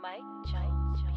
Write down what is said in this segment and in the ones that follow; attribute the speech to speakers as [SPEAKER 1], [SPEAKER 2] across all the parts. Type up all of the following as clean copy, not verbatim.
[SPEAKER 1] Mike Jones Beats.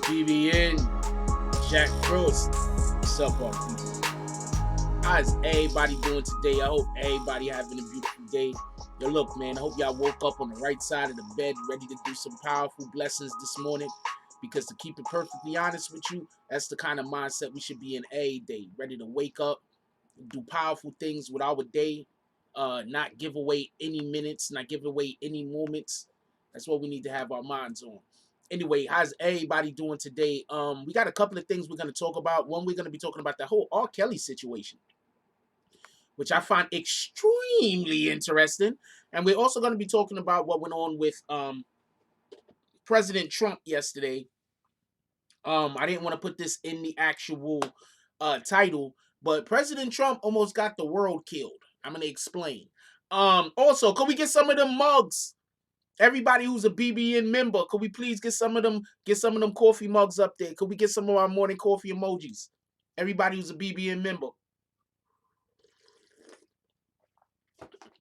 [SPEAKER 2] BBN, Jack Frost. What's up, all people? How's everybody doing today? I hope everybody having a beautiful day. Yo, look, man, I hope y'all woke up on the right side of the bed, ready to do some powerful blessings this morning. Because to keep it perfectly honest with you, that's the kind of mindset we should be in every day. Ready to wake up, do powerful things with our day, not give away any minutes, not give away any moments. That's what we need to have our minds on. Anyway, how's everybody doing today? We got a couple of things we're going to talk about. One, we're going to be talking about the whole R. Kelly situation, which I find extremely interesting. And we're also going to be talking about what went on with President Trump yesterday. I didn't want to put this in the actual title, but President Trump almost got the world killed. I'm going to explain. Also, could we get some of them mugs? Everybody who's a BBN member, could we please get some of them coffee mugs up there? Could we get some of our morning coffee emojis? Everybody who's a BBN member.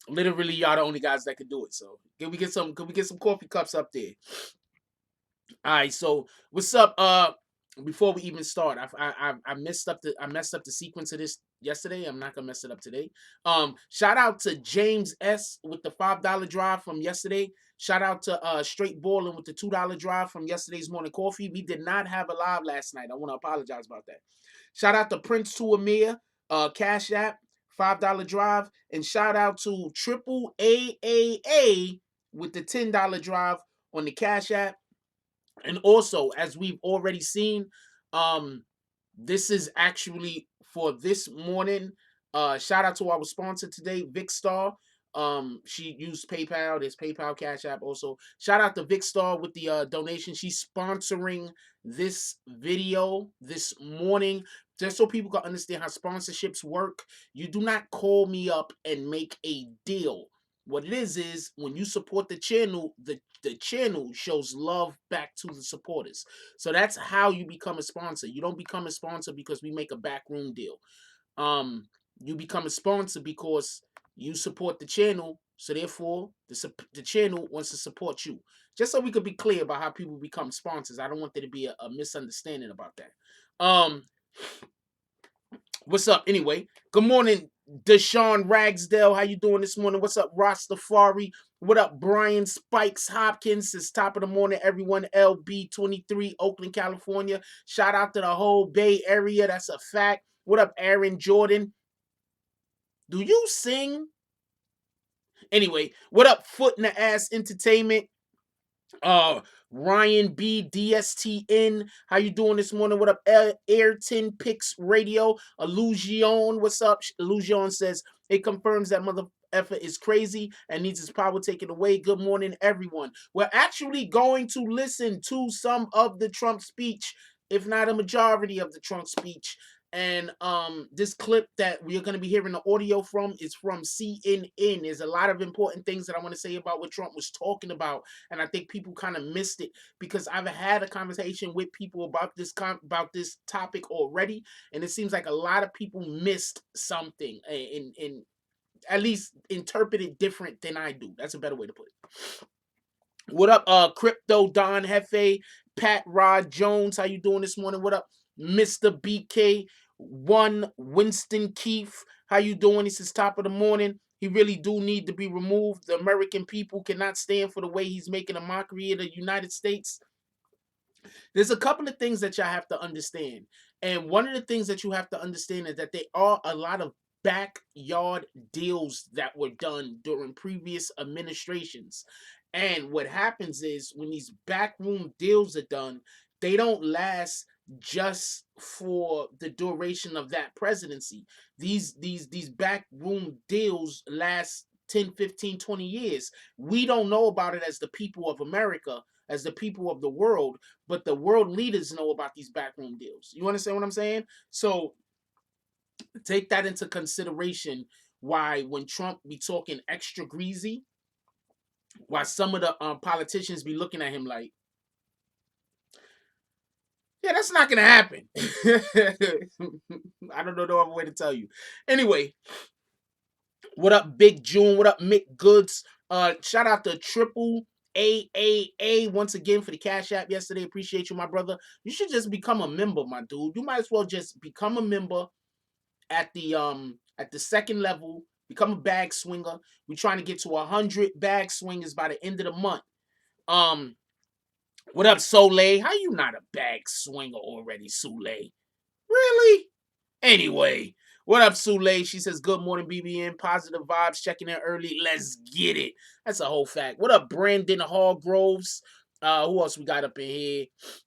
[SPEAKER 2] Literally, y'all the only guys that can do it. So could we get some coffee cups up there? All right, so what's up? Before we even start, I messed up the sequence of this yesterday. I'm not gonna mess it up today. Shout out to James S with the $5 drive from yesterday. Shout out to Straight Ballin with the $2 drive from yesterday's morning coffee. We did not have a live last night. I want to apologize about that. Shout out to Prince to Amir, Cash App, $5 drive, and shout out to Triple AAA with the $10 drive on the Cash App. And also, as we've already seen, this is actually for this morning. Shout out to our sponsor today, Vicstar. She used PayPal. There's PayPal, Cash App also. Shout out to Vicstar with the donation. She's sponsoring this video this morning. Just so people can understand how sponsorships work. You do not call me up and make a deal. What it is when you support the channel, the channel shows love back to the supporters. So that's how you become a sponsor. You don't become a sponsor because we make a backroom deal. You become a sponsor because you support the channel. So therefore, the channel wants to support you. Just so we could be clear about how people become sponsors. I don't want there to be a misunderstanding about that. What's up? Anyway, good morning, Deshaun Ragsdale. How you doing this morning? What's up, Rastafari? What up, Brian Spikes Hopkins? It's top of the morning, everyone. LB23, Oakland, California. Shout out to the whole Bay Area. That's a fact. What up, Aaron Jordan? Do you sing? Anyway, what up, Foot in the Ass Entertainment? Ryan B, DSTN, how you doing this morning? What up, Ayrton Pix Radio? Illusion, what's up? Illusion says it confirms that mother effer is crazy and needs his power taken away. Good morning, everyone. We're actually going to listen to some of the Trump speech, if not a majority of the Trump speech, And this clip that we are going to be hearing the audio from is from CNN. There's a lot of important things that I want to say about what Trump was talking about, and I think people kind of missed it because I've had a conversation with people about this topic already, and it seems like a lot of people missed something in at least interpreted different than I do. That's a better way to put it. What up, Crypto Don Hefe, Pat Rod Jones? How you doing this morning? What up, Mr. BK? One Winston Keith, how you doing? This is top of the morning. He really do need to be removed. The American people cannot stand for the way he's making a mockery of the United States. There's a couple of things that y'all have to understand. And one of the things that you have to understand is that there are a lot of backyard deals that were done during previous administrations. And what happens is when these backroom deals are done, they don't last just for the duration of that presidency. These backroom deals last 10, 15, 20 years. We don't know about it as the people of America, as the people of the world, but the world leaders know about these backroom deals. You understand what I'm saying? So take that into consideration. Why when Trump be talking extra greasy, why some of the politicians be looking at him like, yeah, that's not gonna happen. I don't know no other way to tell you. Anyway, what up, Big June? What up, Mick Goods? Shout out to Triple AAA once again for the Cash App yesterday. Appreciate you, my brother. You should just become a member, my dude. You might as well just become a member at the second level. Become a bag swinger. We're trying to get to 100 bag swingers by the end of the month. What up, Soleil? How you not a bag swinger already, Soleil? Really? Anyway, what up, Sule? She says, good morning, BBN. Positive vibes, checking in early. Let's get it. That's a whole fact. What up, Brandon Hallgroves? Who else we got up in here?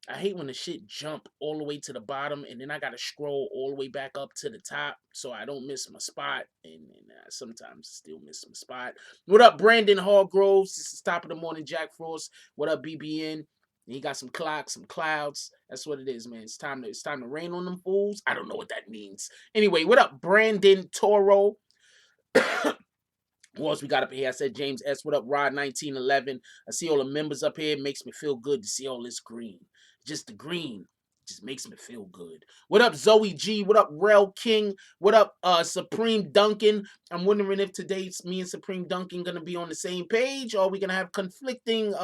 [SPEAKER 2] I hate when the shit jump all the way to the bottom and then I gotta scroll all the way back up to the top so I don't miss my spot. And sometimes still miss my spot. What up, Brandon Hallgroves? This is top of the morning, Jack Frost. What up, BBN? He got some clocks, some clouds. That's what it is, man. It's time to rain on them fools. I don't know what that means. Anyway, what up, Brandon Toro? Who else we got up here? I said James S. What up, Rod 1911? I see all the members up here. It makes me feel good to see all this green. Just the green just makes me feel good. What up, Zoe G? What up, Rel King? What up, Supreme Duncan? I'm wondering if today's me and Supreme Duncan gonna be on the same page, or are we gonna have conflicting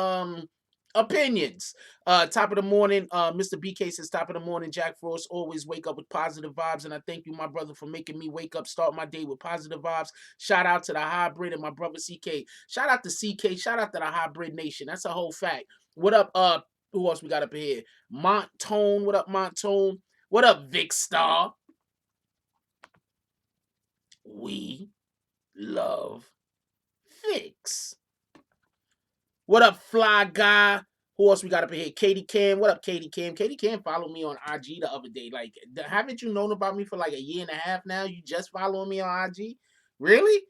[SPEAKER 2] opinions. Top of the morning, Mr. BK says top of the morning, Jack Frost, always wake up with positive vibes, and I thank you, my brother, for making me wake up, start my day with positive vibes. Shout out to the hybrid and my brother CK. Shout out to CK, shout out to the hybrid nation. That's a whole fact. What up, who else we got up here? Montone, what up, Montone? What up, Vic Star? We love Vix. What up, Fly Guy? Who else we got up in here? Katie Cam. What up, Katie Cam? Katie Cam followed me on IG the other day. Like, haven't you known about me for like a year and a half now? You just following me on IG? Really?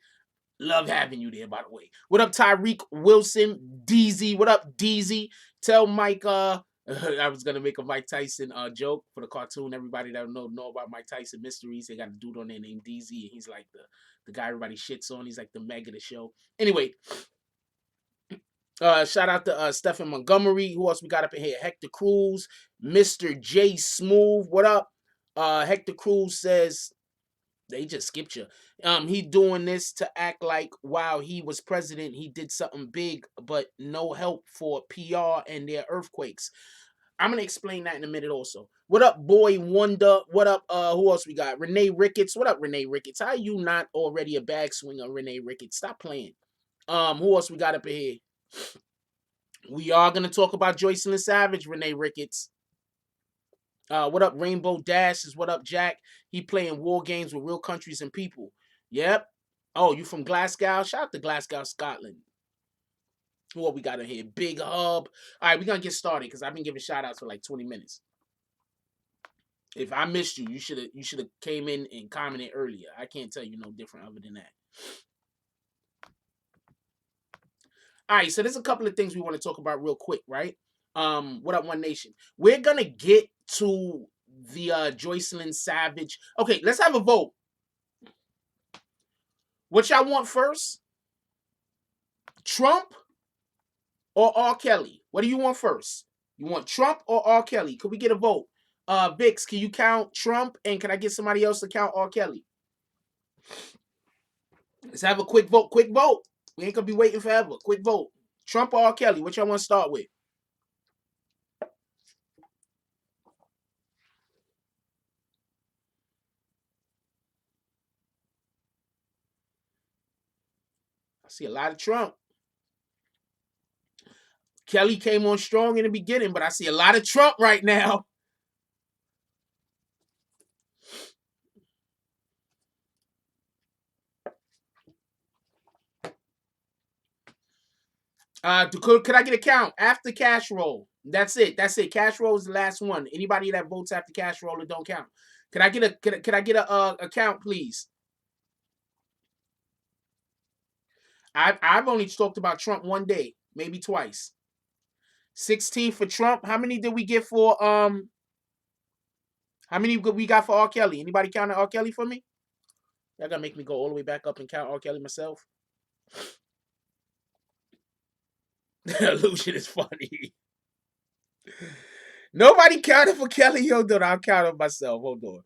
[SPEAKER 2] Love having you there, by the way. What up, Tyreek Wilson? DZ. What up, DZ? Tell Mike, I was gonna make a Mike Tyson joke for the cartoon. Everybody that know about Mike Tyson mysteries. They got a dude on there named DZ, and he's like the guy everybody shits on. He's like the Meg of the show. Anyway, shout out to Stephen Montgomery. Who else we got up in here? Hector Cruz, Mr. J Smooth. What up? Hector Cruz says they just skipped you. He doing this to act like while he was president, he did something big, but no help for PR and their earthquakes. I'm gonna explain that in a minute also. What up, Boy Wonder? What up, who else we got? Renee Ricketts. What up, Renee Ricketts? How you not already a bag swinger, Renee Ricketts? Stop playing. Who else we got up in here? We are going to talk about Joycelyn Savage, Renee Ricketts. What up, Rainbow Dash? Is what up, Jack? He playing war games with real countries and people. Yep. Oh, you from Glasgow? Shout out to Glasgow, Scotland. What we got in here? Big Hub. All right, we're going to get started because I've been giving shout outs for like 20 minutes. If I missed you, you should have came in and commented earlier. I can't tell you no different other than that. All right, so there's a couple of things we want to talk about real quick, right? What up, One Nation? We're gonna get to the Joycelyn Savage. Okay, let's have a vote. What y'all want first? Trump or R. Kelly? What do you want first? You want Trump or R. Kelly? Could we get a vote? Vix, can you count Trump? And can I get somebody else to count R. Kelly? Let's have a quick vote. Quick vote. We ain't gonna be waiting forever. Quick vote. Trump or R. Kelly? What y'all want to start with? I see a lot of Trump. Kelly came on strong in the beginning, but I see a lot of Trump right now. Could I get a count after cash roll? That's it. That's it. Cash roll is the last one. Anybody that votes after cash roll, it don't count. Could I get a count, please? I've only talked about Trump one day, maybe twice. 16 for Trump. How many did we get for How many we got for R. Kelly? Anybody counting R. Kelly for me? Y'all gotta make me go all the way back up and count R. Kelly myself. Illusion is funny. Nobody counted for Kelly. Hold on, I'll count it myself. Hold on.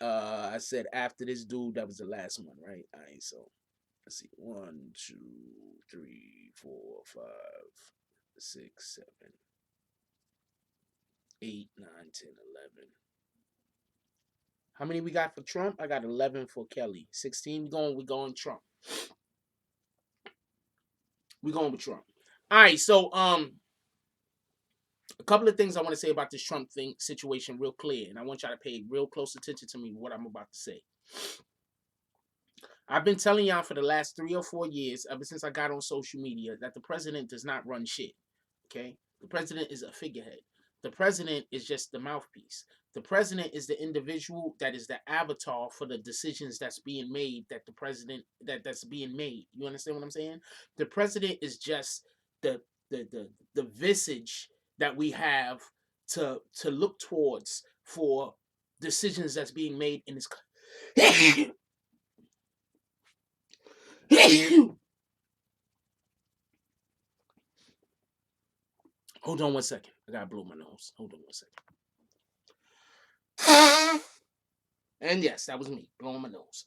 [SPEAKER 2] I said after this dude, that was the last one, right? All right, so let's see. 1, 2, 3, 4, 5, 6, 7, 8, 9, 10, 11. How many we got for Trump? I got 11 for Kelly. 16. We going Trump. We going with Trump. All right, so a couple of things I want to say about this Trump thing situation real clear, and I want y'all to pay real close attention to me what I'm about to say. I've been telling y'all for the last 3 or 4 years, ever since I got on social media, that the president does not run shit. Okay? The president is a figurehead. The president is just the mouthpiece. The president is the individual that is the avatar for the decisions that's being made that the president that's being made. You understand what I'm saying? The president is just the visage that we have to look towards for decisions that's being made in this country. Hold on one second. I gotta blow my nose. Hold on one second. And yes, that was me blowing my nose.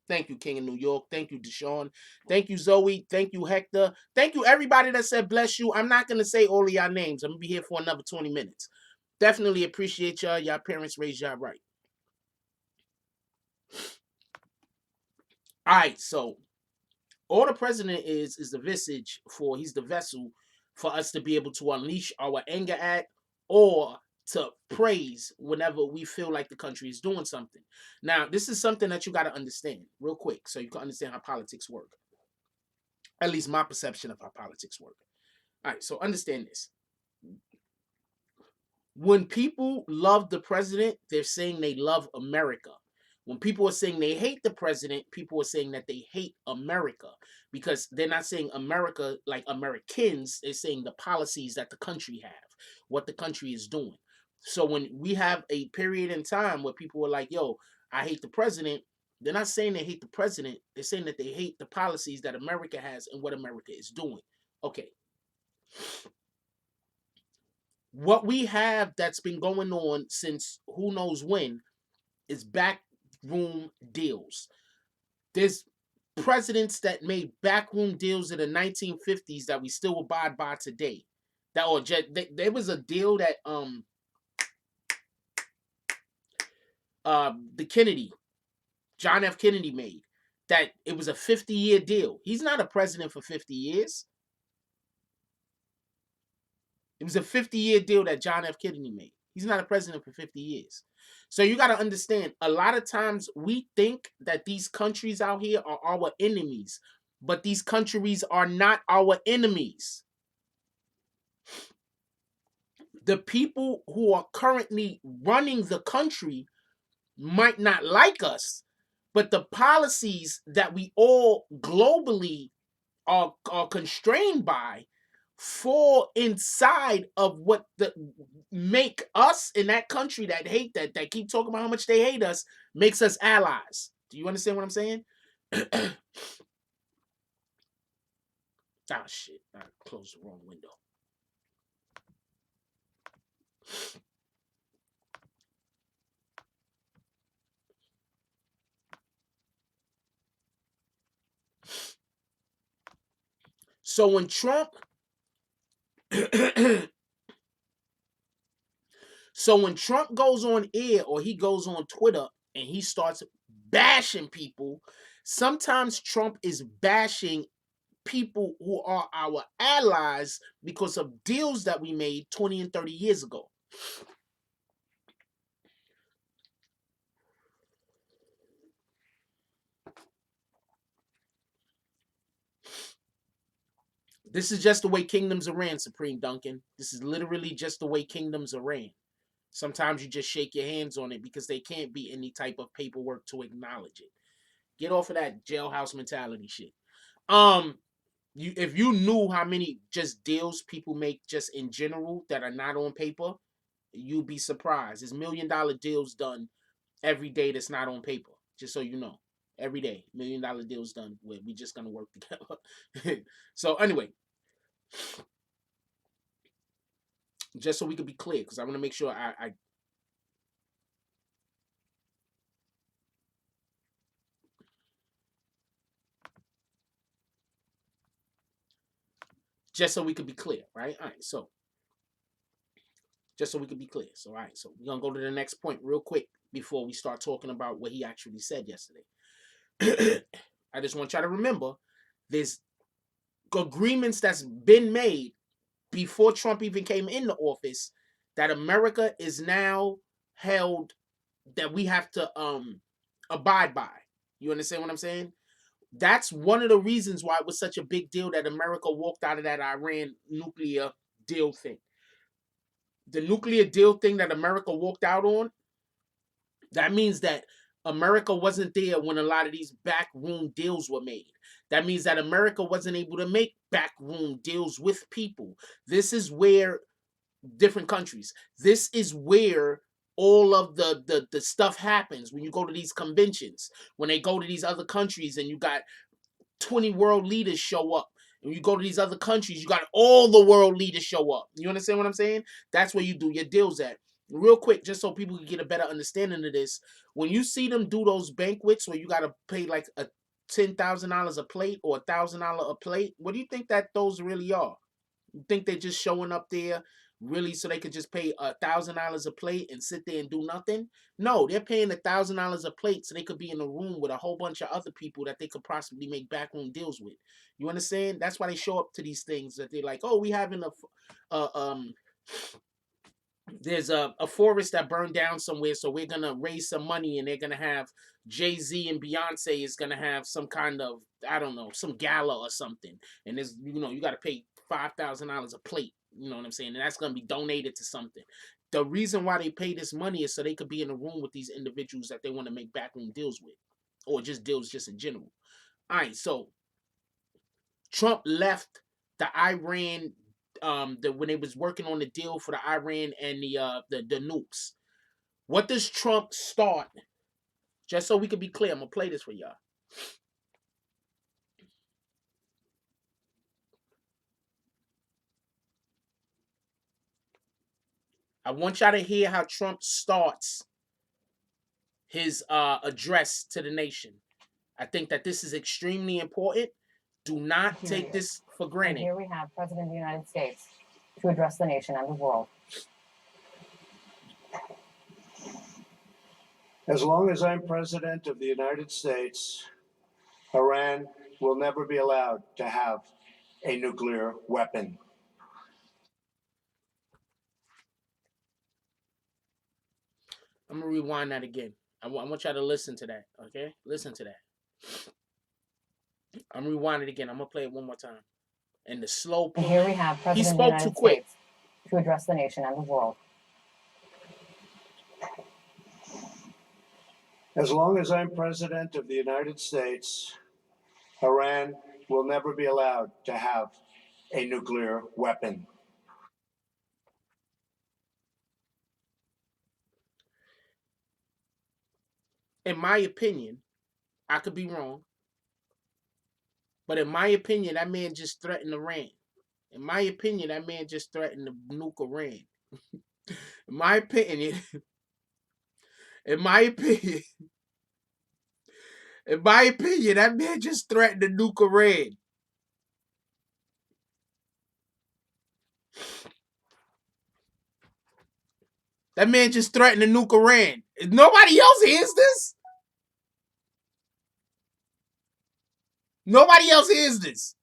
[SPEAKER 2] Thank you, King of New York. Thank you, Deshaun. Thank you, Zoe. Thank you, Hector. Thank you, everybody that said bless you. I'm not gonna say all of y'all names. I'm gonna be here for another 20 minutes. Definitely appreciate y'all. Y'all parents raised y'all right. All right, so all the president is the visage for, he's the vessel for us to be able to unleash our anger at or to praise whenever we feel like the country is doing something. Now, this is something that you got to understand real quick so you can understand how politics work. At least my perception of how politics work. All right, so understand this. When people love the president, they're saying they love America. When people are saying they hate the president, people are saying that they hate America because they're not saying America like Americans. They're saying the policies that the country have, what the country is doing. So when we have a period in time where people are like, yo, I hate the president, they're not saying they hate the president. They're saying that they hate the policies that America has and what America is doing. Okay. What we have that's been going on since who knows when is backroom deals. There's presidents that made backroom deals in the 1950s that we still abide by today. That or there was a deal that the Kennedy, John F. Kennedy made, that it was a 50-year deal. He's not a president for 50 years. It was a 50-year deal that John F. Kennedy made. He's not a president for 50 years. So you got to understand, a lot of times we think that these countries out here are our enemies, but these countries are not our enemies. The people who are currently running the country might not like us, but the policies that we all globally are constrained by fall inside of what the make us in that country that hate that keep talking about how much they hate us makes us allies. Do you understand what I'm saying? Ah, shit. I closed the wrong window. So when Trump so when Trump goes on air or he goes on Twitter and he starts bashing people, sometimes Trump is bashing people who are our allies because of deals that we made 20 and 30 years ago. This is just the way kingdoms are ran, Supreme Duncan. This is literally just the way kingdoms are ran. Sometimes you just shake your hands on it because they can't be any type of paperwork to acknowledge it. Get off of that jailhouse mentality shit. If you knew how many just deals people make just in general that are not on paper, you'd be surprised. There's $1 million deals done every day that's not on paper. Just so you know, every day $1 million deals done where we just gonna work together. So anyway, just so we could be clear, because I want to make sure I just so we could be clear, right? All right, so just so we could be clear. So all right, so we're gonna go to the next point real quick before we start talking about what he actually said yesterday. I just want y'all to remember there's agreements that's been made before Trump even came into office that America is now held that we have to abide by. You understand what I'm saying? That's one of the reasons why it was such a big deal that America walked out of that Iran nuclear deal thing. The nuclear deal thing that America walked out on, that means that America wasn't there when a lot of these backroom deals were made. That means that America wasn't able to make backroom deals with people. This is where different countries. This is where all of the stuff happens when you go to these conventions. When they go to these other countries and you got 20 world leaders show up. And you go to these other countries, you got all the world leaders show up. You understand what I'm saying? That's where you do your deals at. Real quick, just so people can get a better understanding of this, when you see them do those banquets where you got to pay like a $10,000 a plate or $1,000 a plate, what do you think that those really are? You think they're just showing up there really so they could just pay $1,000 a plate and sit there and do nothing? No, they're paying $1,000 a plate so they could be in a room with a whole bunch of other people that they could possibly make backroom deals with. You understand? That's why they show up to these things that they're like, oh, we having there's a forest that burned down somewhere, so we're gonna raise some money, and they're gonna have Jay-Z and Beyonce is gonna have some kind of, I don't know, some gala or something, and there's, you got to pay $5,000 a plate. You know what I'm saying? And that's gonna be donated to something. The reason why they pay this money is so they could be in a room with these individuals that they want to make backroom deals with, or just deals just in general. All right, so Trump left the Iran, when they was working on the deal for the Iran and the nukes. What does Trump start? Just so we can be clear, I'm gonna play this for y'all. I want y'all to hear how Trump starts his address to the nation. I think that this is extremely important. Do not take this for granted.
[SPEAKER 3] And here we have President of the United States to address the nation and the world.
[SPEAKER 4] As long as I'm President of the United States, Iran will never be allowed to have a nuclear weapon.
[SPEAKER 2] I'm gonna rewind that again. I want y'all to listen to that. Okay, listen to that. I'm rewinding it again. I'm gonna play it one more time. And the slow.
[SPEAKER 3] And here we have President of the United States to address the nation and the world.
[SPEAKER 4] As long as I'm President of the United States, Iran will never be allowed to have a nuclear weapon.
[SPEAKER 2] In my opinion, I could be wrong, but in my opinion, that man just threatened Iran. In my opinion, that man just threatened to nuke Iran. In my opinion, in my opinion, in my opinion, that man just threatened to nuke Iran. That man just threatened to nuke Iran. Nobody else hears this. Nobody else hears this.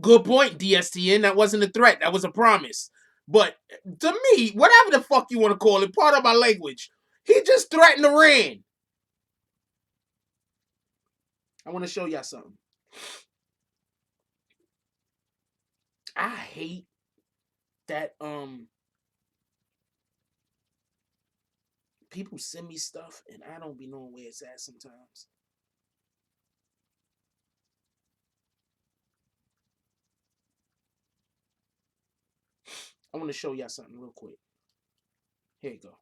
[SPEAKER 2] Good point, DSTN. That wasn't a threat. That was a promise. But to me, whatever the fuck you want to call it, part of my language, he just threatened Iran. I want to show y'all something. I hate that people send me stuff and I don't be knowing where it's at sometimes. I want to show y'all something real quick. Here you go.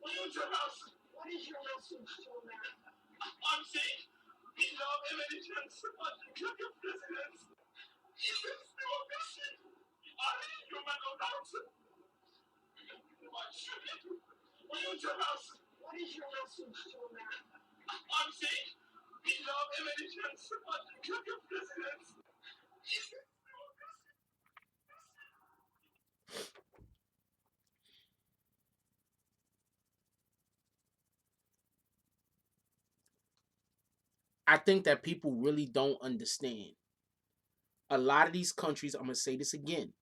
[SPEAKER 1] What is your message to America? I'm saying we love Americans, but your president is democracy. Are you human without? What should we do? What is your message to America? I'm saying we love Americans, but your president is democracy.
[SPEAKER 2] I think that people really don't understand. A lot of these countries, I'm going to say this again,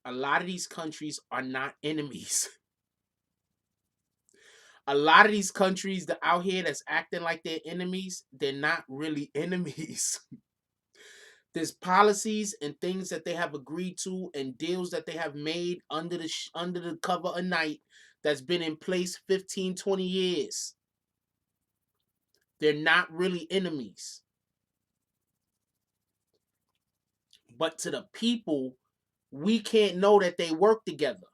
[SPEAKER 2] a lot of these countries are not enemies. A lot of these countries that out here that's acting like they're enemies, they're not really enemies. There's policies and things that they have agreed to and deals that they have made under the cover of night that's been in place 15, 20 years. They're not really enemies. But to the people, we can't know that they work together.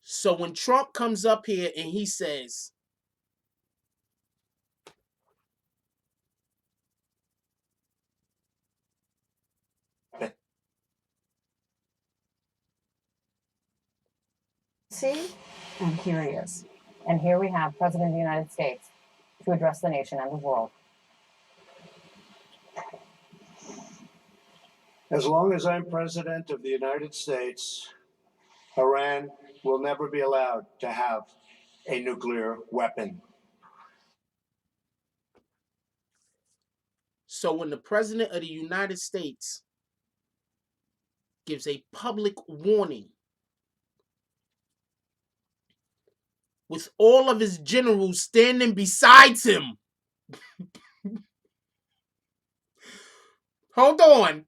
[SPEAKER 2] So when Trump comes up here and he says,
[SPEAKER 3] See? And here he is. And here we have President of the United States to address the nation and the world.
[SPEAKER 4] As long as I'm president of the United States, Iran will never be allowed to have a nuclear weapon.
[SPEAKER 2] so when the president of the United States gives a public warning with all of his generals standing beside him. Hold on.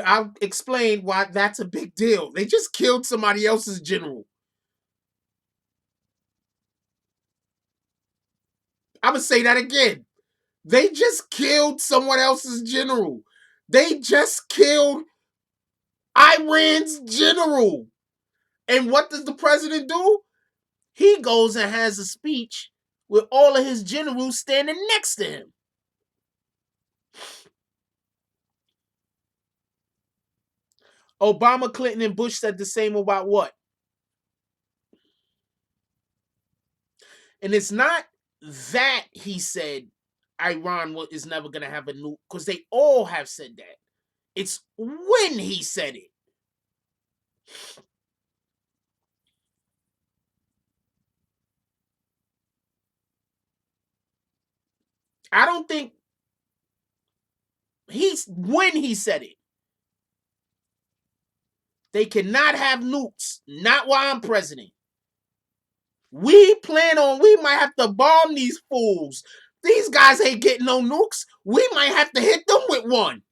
[SPEAKER 2] I'll explain why that's a big deal. They just killed somebody else's general. I'm going to say that again. They just killed someone else's general. They just killed Iran's general. And what does the president do? He goes and has a speech with all of his generals standing next to him. Obama, Clinton, and Bush said the same about what? And it's not that he said Iran is never going to have a nuke, because they all have said that. It's when he said it. I don't think when he said it. They cannot have nukes, not while I'm president. We might have to bomb these fools. These guys ain't getting no nukes. We might have to hit them with one.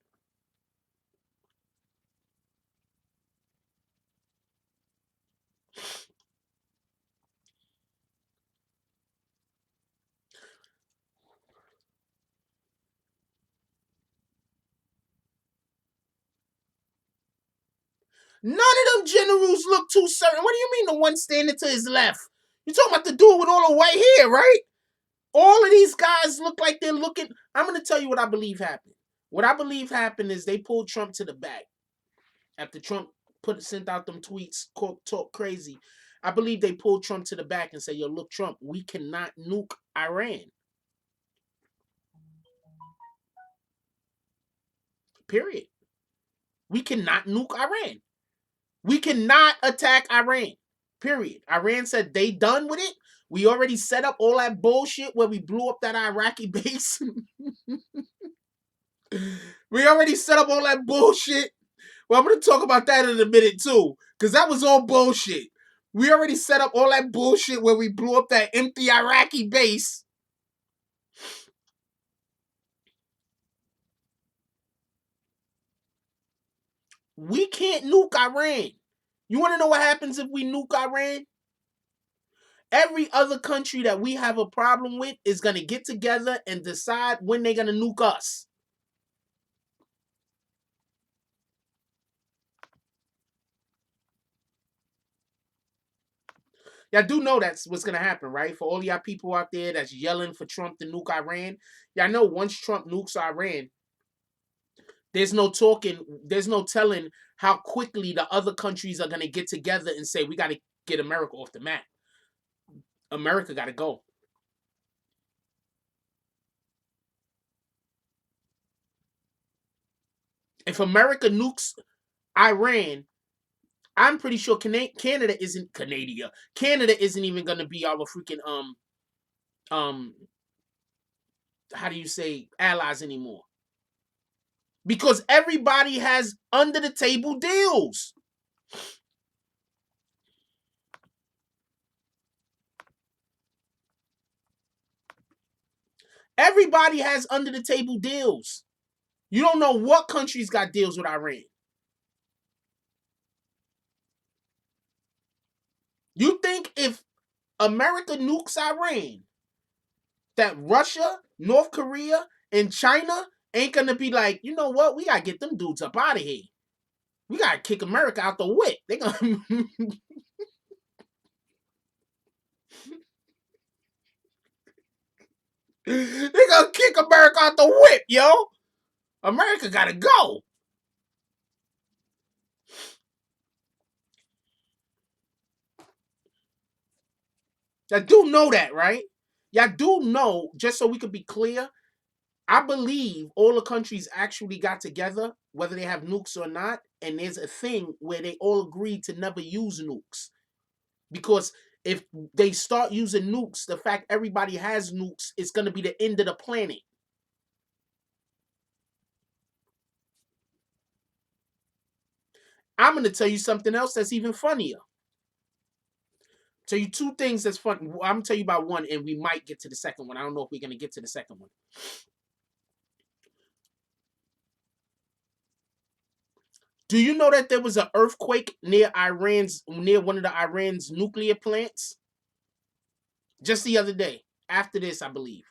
[SPEAKER 2] None of them generals look too certain. What do you mean the one standing to his left? You talking about the dude with all the white hair, right? All of these guys look like they're looking. I'm going to tell you what I believe happened. What I believe happened is they pulled Trump to the back. After Trump sent out them tweets, talk crazy. I believe they pulled Trump to the back and said, yo, look, Trump, we cannot nuke Iran. Period. We cannot nuke Iran. We cannot attack Iran. Period. Iran said they done with it. We already set up all that bullshit where we blew up that Iraqi base. We already set up all that bullshit. Well, I'm going to talk about that in a minute too, because that was all bullshit. We already set up all that bullshit where we blew up that empty Iraqi base. We can't nuke Iran. You want to know what happens if we nuke Iran? Every other country that we have a problem with is going to get together and decide when they're going to nuke us. Y'all do know that's what's going to happen, right? For all y'all people out there that's yelling for Trump to nuke Iran, y'all know once Trump nukes Iran, there's no talking, there's no telling how quickly the other countries are going to get together and say, we got to get America off the map. America got to go. If America nukes Iran, I'm pretty sure Canada isn't even going to be our freaking how do you say allies anymore? Because everybody has under the table deals. Everybody has under the table deals. You don't know what countries got deals with Iran. You think if America nukes Iran, that Russia, North Korea, and China ain't gonna be like, you know what? We gotta get them dudes up out of here. We gotta kick America out the whip. They gonna they gonna kick America out the whip, yo. America gotta go. Y'all do know that, right? Y'all do know, just so we could be clear, I believe all the countries actually got together, whether they have nukes or not, and there's a thing where they all agreed to never use nukes. Because if they start using nukes, the fact everybody has nukes, it's going to be the end of the planet. I'm going to tell you something else that's even funnier. Tell you two things that's fun. I'm going to tell you about one, and we might get to the second one. I don't know if we're going to get to the second one. Do you know that there was an earthquake near one of the Iran's nuclear plants? Just the other day. After this, I believe.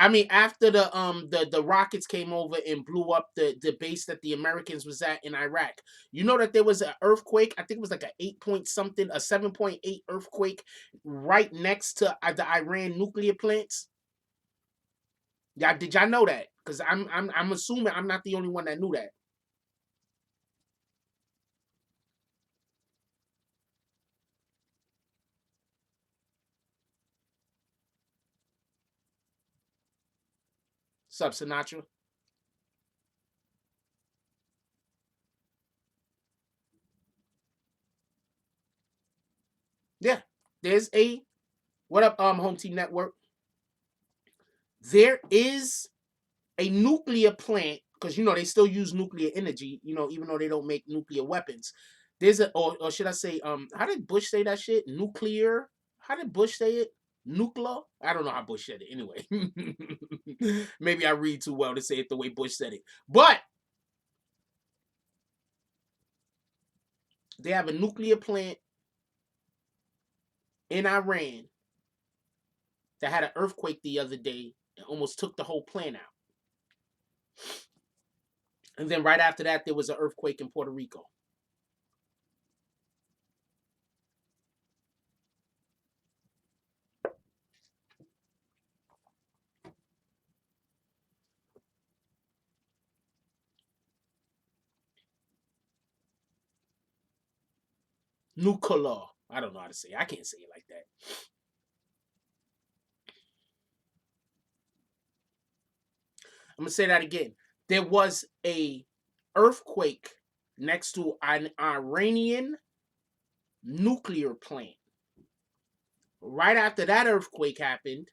[SPEAKER 2] I mean, after the rockets came over and blew up the base that the Americans was at in Iraq. You know that there was an earthquake. I think it was like a 8 point something, a 7.8 earthquake right next to the Iran nuclear plants. Yeah, did y'all know that? Because I'm assuming I'm not the only one that knew that. Sub Sinatra. Yeah, there's a what up, Home Team Network. There is a nuclear plant, because you know they still use nuclear energy, you know, even though they don't make nuclear weapons. There's a or should I say, how did Bush say that shit? Nuclear? How did Bush say it? Nuclear? I don't know how Bush said it anyway. Maybe I read too well to say it the way Bush said it. But they have a nuclear plant in Iran that had an earthquake the other day and almost took the whole plant out. And then right after that, there was an earthquake in Puerto Rico. nuclear. I don't know how to say it. I can't say it like that. I'm gonna say that again. There was a earthquake next to an Iranian nuclear plant. Right after that earthquake happened,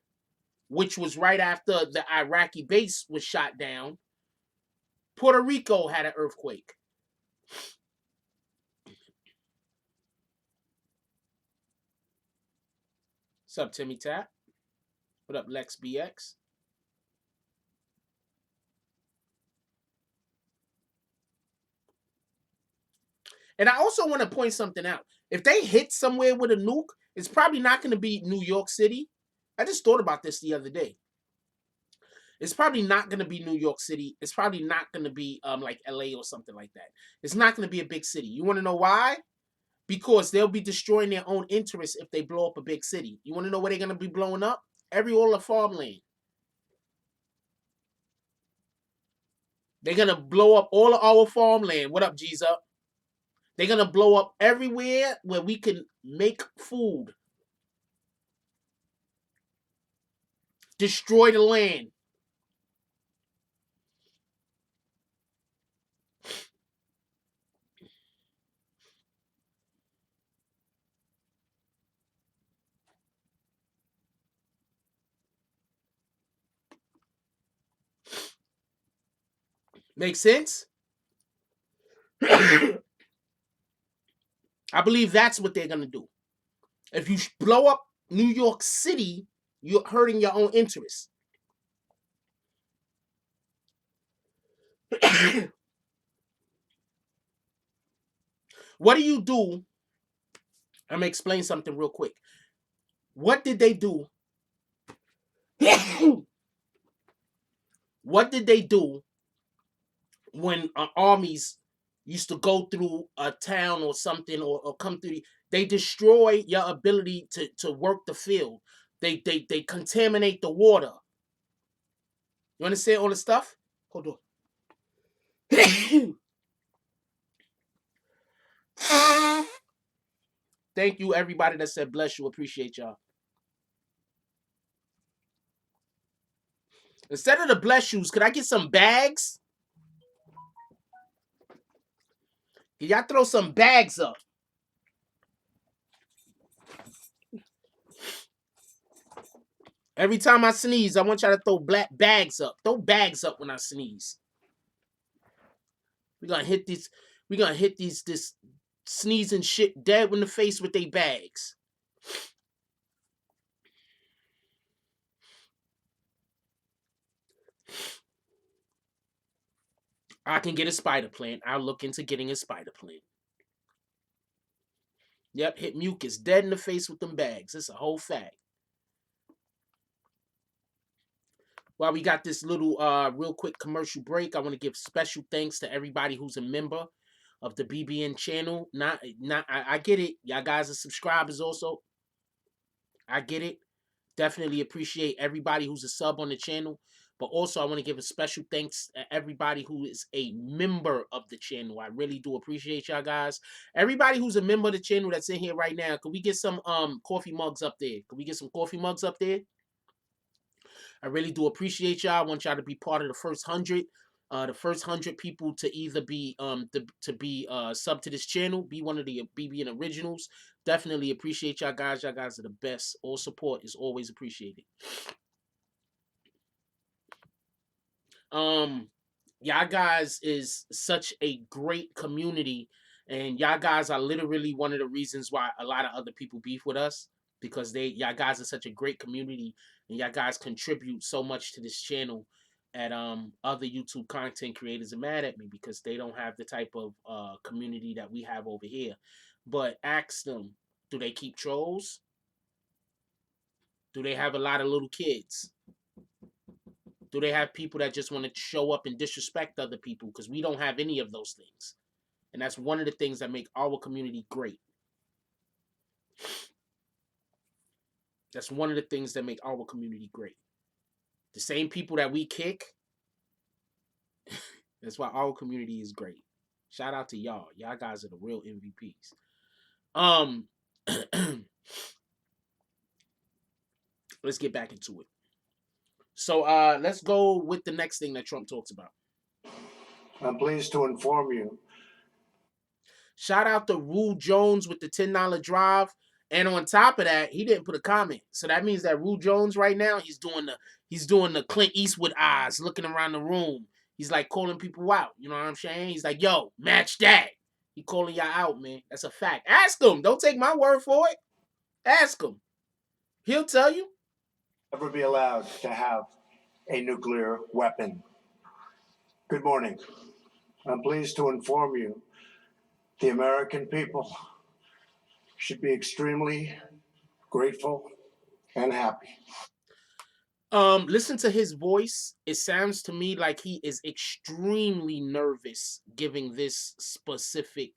[SPEAKER 2] which was right after the Iraqi base was shot down, Puerto Rico had an earthquake. What's up, Timmy Tap? What up, Lex BX? And I also want to point something out. If they hit somewhere with a nuke, it's probably not going to be New York City. I just thought about this the other day. It's probably not going to be New York City. It's probably not going to be like LA or something like that. It's not going to be a big city. You want to know why? Because they'll be destroying their own interests if they blow up a big city. You want to know where they're going to be blowing up? All the farmland. They're going to blow up all of our farmland. What up, G's up? They're going to blow up everywhere where we can make food. Destroy the land. Make sense? I believe that's what they're going to do. If you blow up New York City, you're hurting your own interests. What do you do? I'm going to explain something real quick. What did they do? What did they do when armies used to go through a town or something or come through? They destroy your ability to work the field. They contaminate the water. You understand all the stuff? Hold on. Thank you, everybody that said bless you. Appreciate y'all. Instead of the bless yous, could I get some bags? Can y'all throw some bags up? Every time I sneeze, I want y'all to throw black bags up. Throw bags up when I sneeze. We're gonna hit these. We're gonna hit this sneezing shit dead in the face with they bags. I can get a spider plant. I'll look into getting a spider plant. Yep, hit mucus dead in the face with them bags. It's a whole fact. While we got this little real quick commercial break, I want to give special thanks to everybody who's a member of the BBN channel. I get it. Y'all guys are subscribers also. I get it. Definitely appreciate everybody who's a sub on the channel. But also, I want to give a special thanks to everybody who is a member of the channel. I really do appreciate y'all guys. Everybody who's a member of the channel that's in here right now, could we get some coffee mugs up there? Could we get some coffee mugs up there? I really do appreciate y'all. I want y'all to be part of the first 100. The first 100 people to either be sub to this channel, be one of the BBN originals. Definitely appreciate y'all guys. Y'all guys are the best. All support is always appreciated. Y'all guys is such a great community, and y'all guys are literally one of the reasons why a lot of other people beef with us, because y'all guys are such a great community, and y'all guys contribute so much to this channel. At other YouTube content creators are mad at me because they don't have the type of community that we have over here. But ask them, do they keep trolls? Do they have a lot of little kids? Do they have people that just want to show up and disrespect other people? Because we don't have any of those things. And that's one of the things that make our community great. That's one of the things that make our community great. The same people that we kick, that's why our community is great. Shout out to y'all. Y'all guys are the real MVPs. Um, let's get back into it. So let's go with the next thing that Trump talks about.
[SPEAKER 4] I'm pleased to inform you.
[SPEAKER 2] Shout out to Rue Jones with the $10 drive. And on top of that, he didn't put a comment. So that means that Rue Jones right now, he's doing the Clint Eastwood eyes, looking around the room. He's like calling people out. You know what I'm saying? He's like, yo, match that. He calling y'all out, man. That's a fact. Ask him. Don't take my word for it. Ask him. He'll tell you.
[SPEAKER 4] Never be allowed to have a nuclear weapon. Good morning. I'm pleased to inform you the American people should be extremely grateful and happy.
[SPEAKER 2] Listen to his voice. It sounds to me like he is extremely nervous giving this specific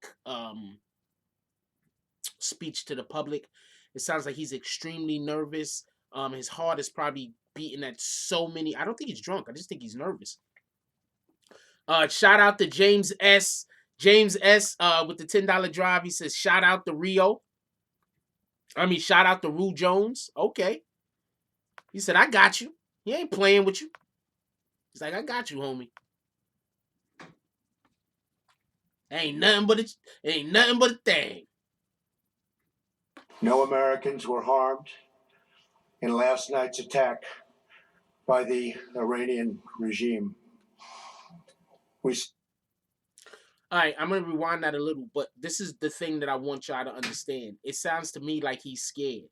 [SPEAKER 2] speech to the public. It sounds like he's extremely nervous. His heart is probably beating at so many. I don't think he's drunk. I just think he's nervous. Shout out to James S. James S. With the $10 drive. He says, shout out to Rio. Shout out to Rue Jones. Okay. He said, I got you. He ain't playing with you. He's like, I got you, homie. Ain't nothing but a thing.
[SPEAKER 4] No Americans were harmed in last night's attack by the Iranian regime.
[SPEAKER 2] All right, I'm going to rewind that a little, but this is the thing that I want y'all to understand. It sounds to me like he's scared.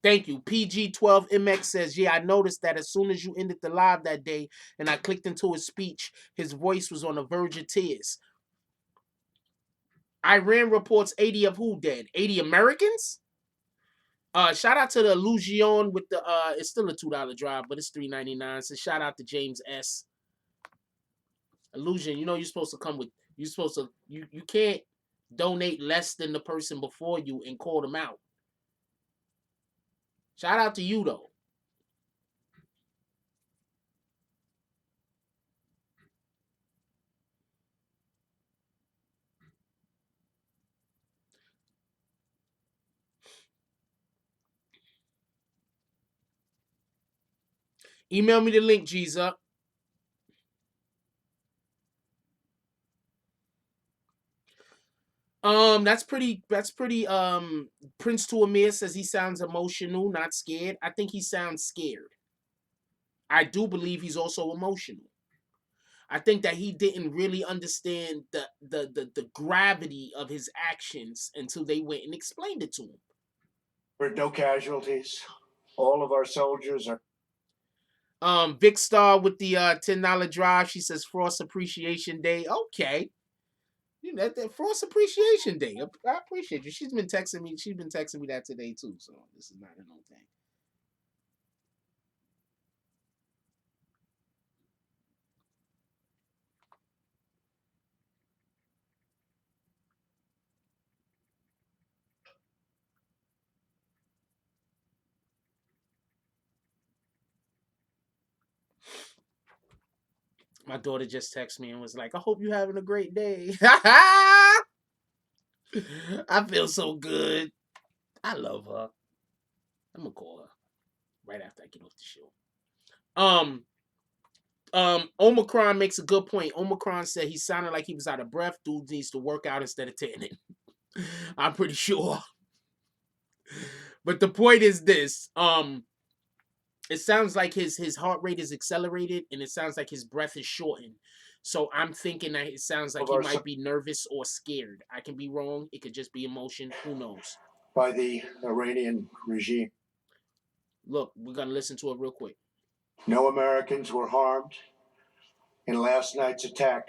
[SPEAKER 2] Thank you. PG12MX says, yeah, I noticed that as soon as you ended the live that day and I clicked into his speech, his voice was on the verge of tears. Iran reports 80 of who dead? 80 Americans? Shout out to the Illusion with the it's still a $2 drive, but it's $3.99. So shout out to James S. Illusion, you know you're supposed to come with you can't donate less than the person before you and call them out. Shout out to you though. Email me the link, Jesus. That's pretty Prince to Amir says he sounds emotional, not scared. I think he sounds scared. I do believe he's also emotional. I think that he didn't really understand the gravity of his actions until they went and explained it to him.
[SPEAKER 4] There were no casualties. All of our soldiers are.
[SPEAKER 2] Vic Star with the $10 drive. She says Frost Appreciation Day. Okay. You know, that Frost Appreciation Day. I appreciate you. She's been texting me. She's been texting me that today too. So this is not a no thing. My daughter just texted me and was like, I hope you're having a great day. I feel so good. I love her. I'm gonna call her right after I get off the show. Omicron makes a good point. Omicron said he sounded like he was out of breath. Dude needs to work out instead of tanning. I'm pretty sure. But the point is this. It sounds like his heart rate is accelerated and it sounds like his breath is shortened. So I'm thinking that it sounds like he might be nervous or scared. I can be wrong. It could just be emotion. Who knows?
[SPEAKER 4] By the Iranian regime.
[SPEAKER 2] Look, we're going to listen to it real quick.
[SPEAKER 4] No Americans were harmed in last night's attack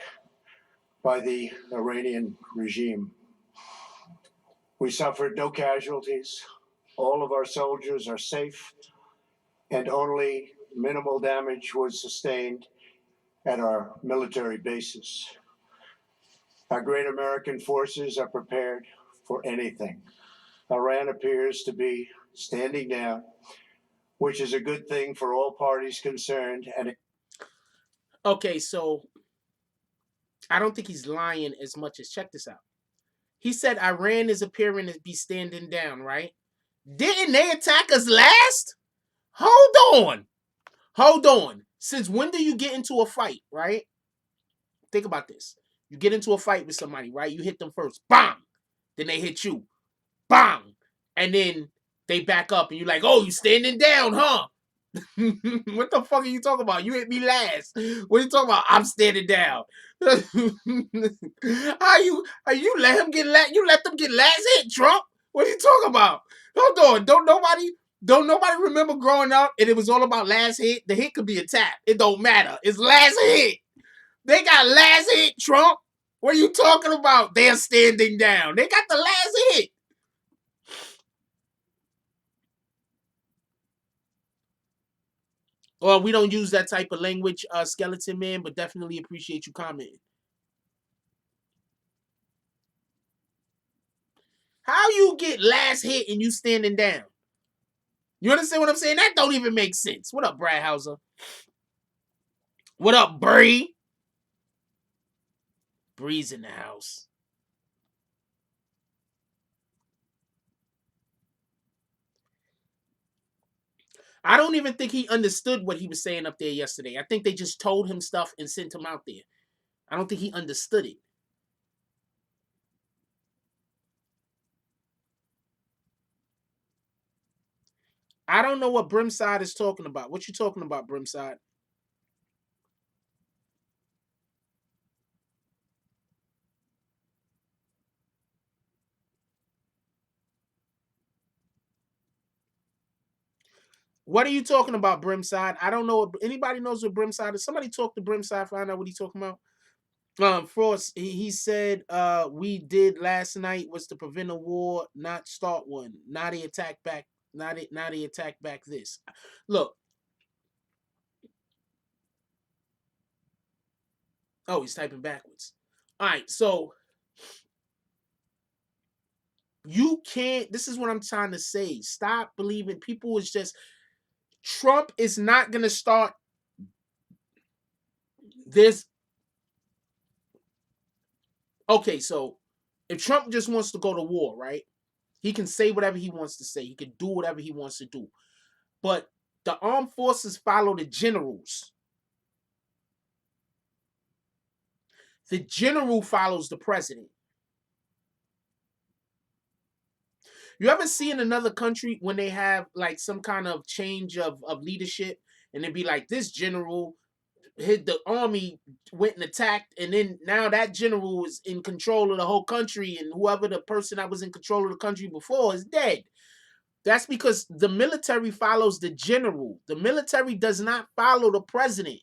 [SPEAKER 4] by the Iranian regime. We suffered no casualties. All of our soldiers are safe, and only minimal damage was sustained at our military bases. Our great American forces are prepared for anything. Iran appears to be standing down, which is a good thing for all parties concerned. And
[SPEAKER 2] Okay, so I don't think he's lying as much as, check this out. He said Iran is appearing to be standing down, right? Didn't they attack us last? Hold on. Hold on. Since when do you get into a fight, right? Think about this. You get into a fight with somebody, right? You hit them first. Bang! Then they hit you. Bang! And then they back up and you're like, oh, you standing down, huh? What the fuck are you talking about? You hit me last. What are you talking about? I'm standing down. Are you let him get you let them get last hit, Trump? What are you talking about? Hold on. Don't nobody remember growing up and it was all about last hit? The hit could be a tap. It don't matter. It's last hit. They got last hit, Trump. What are you talking about? They're standing down. They got the last hit. Well, we don't use that type of language, Skeleton Man, but definitely appreciate you commenting. How you get last hit and you standing down? You understand what I'm saying? That don't even make sense. What up, Brad Hauser? What up, Bree? Bree's in the house. I don't even think he understood what he was saying up there yesterday. I think they just told him stuff and sent him out there. I don't think he understood it. I don't know what Brimside is talking about. What you talking about, Brimside? What are you talking about, Brimside? I don't know. Anybody knows what Brimside is? Somebody talk to Brimside, find out what he's talking about. Frost, he said we did last night was to prevent a war, not start one. Now they attack back. Now they attack back this. Look. Oh, he's typing backwards. All right, so you can't. This is what I'm trying to say. Stop believing people is just. Trump is not gonna start this. Okay, so if Trump just wants to go to war, right? He can say whatever he wants to say. He can do whatever he wants to do. But the armed forces follow the generals. The general follows the president. You ever see in another country when they have like some kind of change of leadership and it'd be like this general hit the army went and attacked and then now that general is in control of the whole country and whoever the person that was in control of the country before is dead. That's because the military follows the general. The military does not follow the president.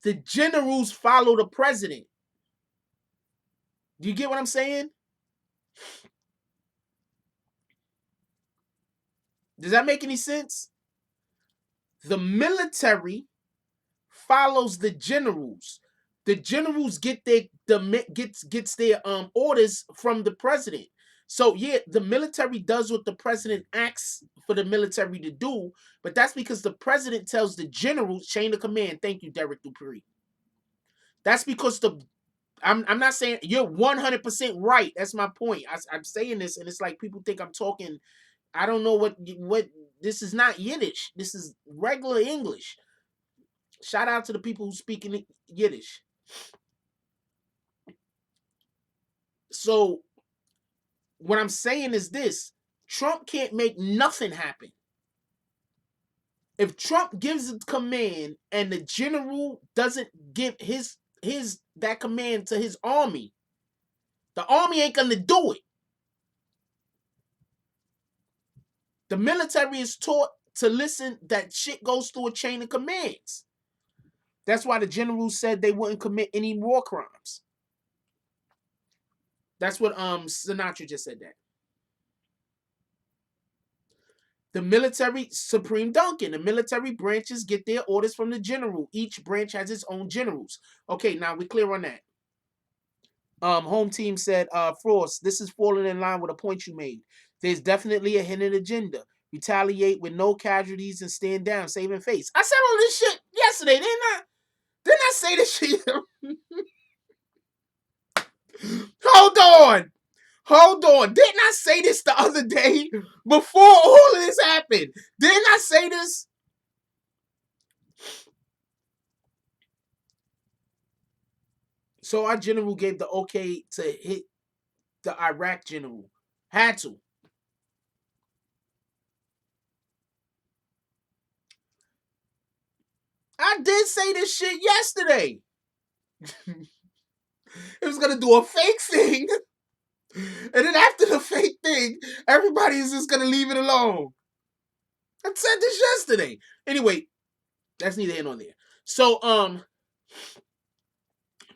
[SPEAKER 2] The generals follow the president. Do you get what I'm saying? Does that make any sense? The military follows the generals. The generals get their gets their orders from the president. So yeah, the military does what the president asks for the military to do, but that's because the president tells the generals chain of command. Thank you, Derek Dupree. That's because I'm not saying you're 100% right. That's my point. I'm saying this, and it's like people think I'm talking. I don't know what this is not Yiddish. This is regular English. Shout out to the people who speak in Yiddish. So what I'm saying is this: Trump can't make nothing happen. If Trump gives a command and the general doesn't give his that command to his army, the army ain't gonna do it. The military is taught to listen that shit goes through a chain of commands. That's why the generals said they wouldn't commit any war crimes. That's what Sinatra just said that. The military, Supreme Duncan, the military branches get their orders from the general. Each branch has its own generals. Okay, now we're clear on that. Home team said, Frost, this is falling in line with a point you made. There's definitely a hidden agenda. retaliate with no casualties and stand down, saving face. I said all this shit yesterday, didn't I? Didn't I say this shit? Hold on. Hold on. Didn't I say this the other day before all of this happened? Didn't I say this? So our general gave the okay to hit the Iraq general. Had to. I did say this shit yesterday. It was gonna do a fake thing. And then after the fake thing, everybody is just gonna leave it alone. I said this yesterday. Anyway, that's neither here nor there. So,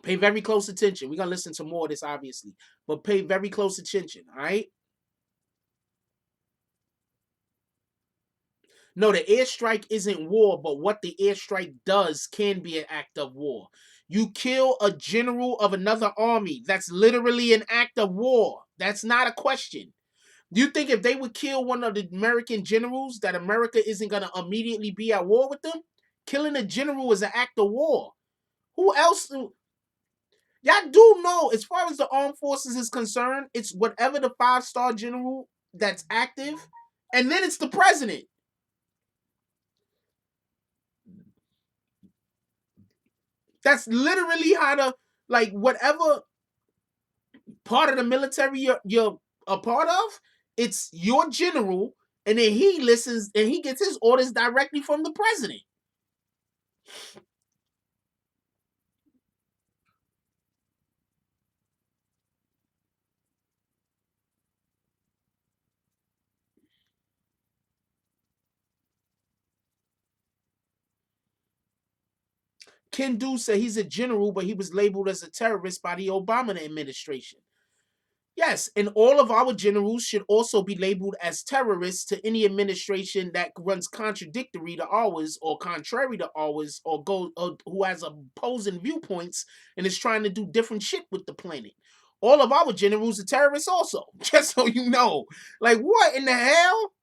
[SPEAKER 2] pay very close attention. We're gonna listen to more of this, obviously, but pay very close attention, all right? No, the airstrike isn't war, but what the airstrike does can be an act of war. You kill a general of another army. That's literally an act of war. That's not a question. Do you think if they would kill one of the American generals, that America isn't going to immediately be at war with them? Killing a general is an act of war. Who else? Y'all do know, as far as the armed forces is concerned, it's whatever the 5-star general that's active, and then it's the president. That's literally how to, like, whatever part of the military you're a part of, it's your general, and then he listens and he gets his orders directly from the president. Ken Du said he's a general, but he was labeled as a terrorist by the Obama administration. Yes, and all of our generals should also be labeled as terrorists to any administration that runs contradictory to ours or contrary to ours or who has opposing viewpoints and is trying to do different shit with the planet. All of our generals are terrorists also, just so you know. Like, what in the hell?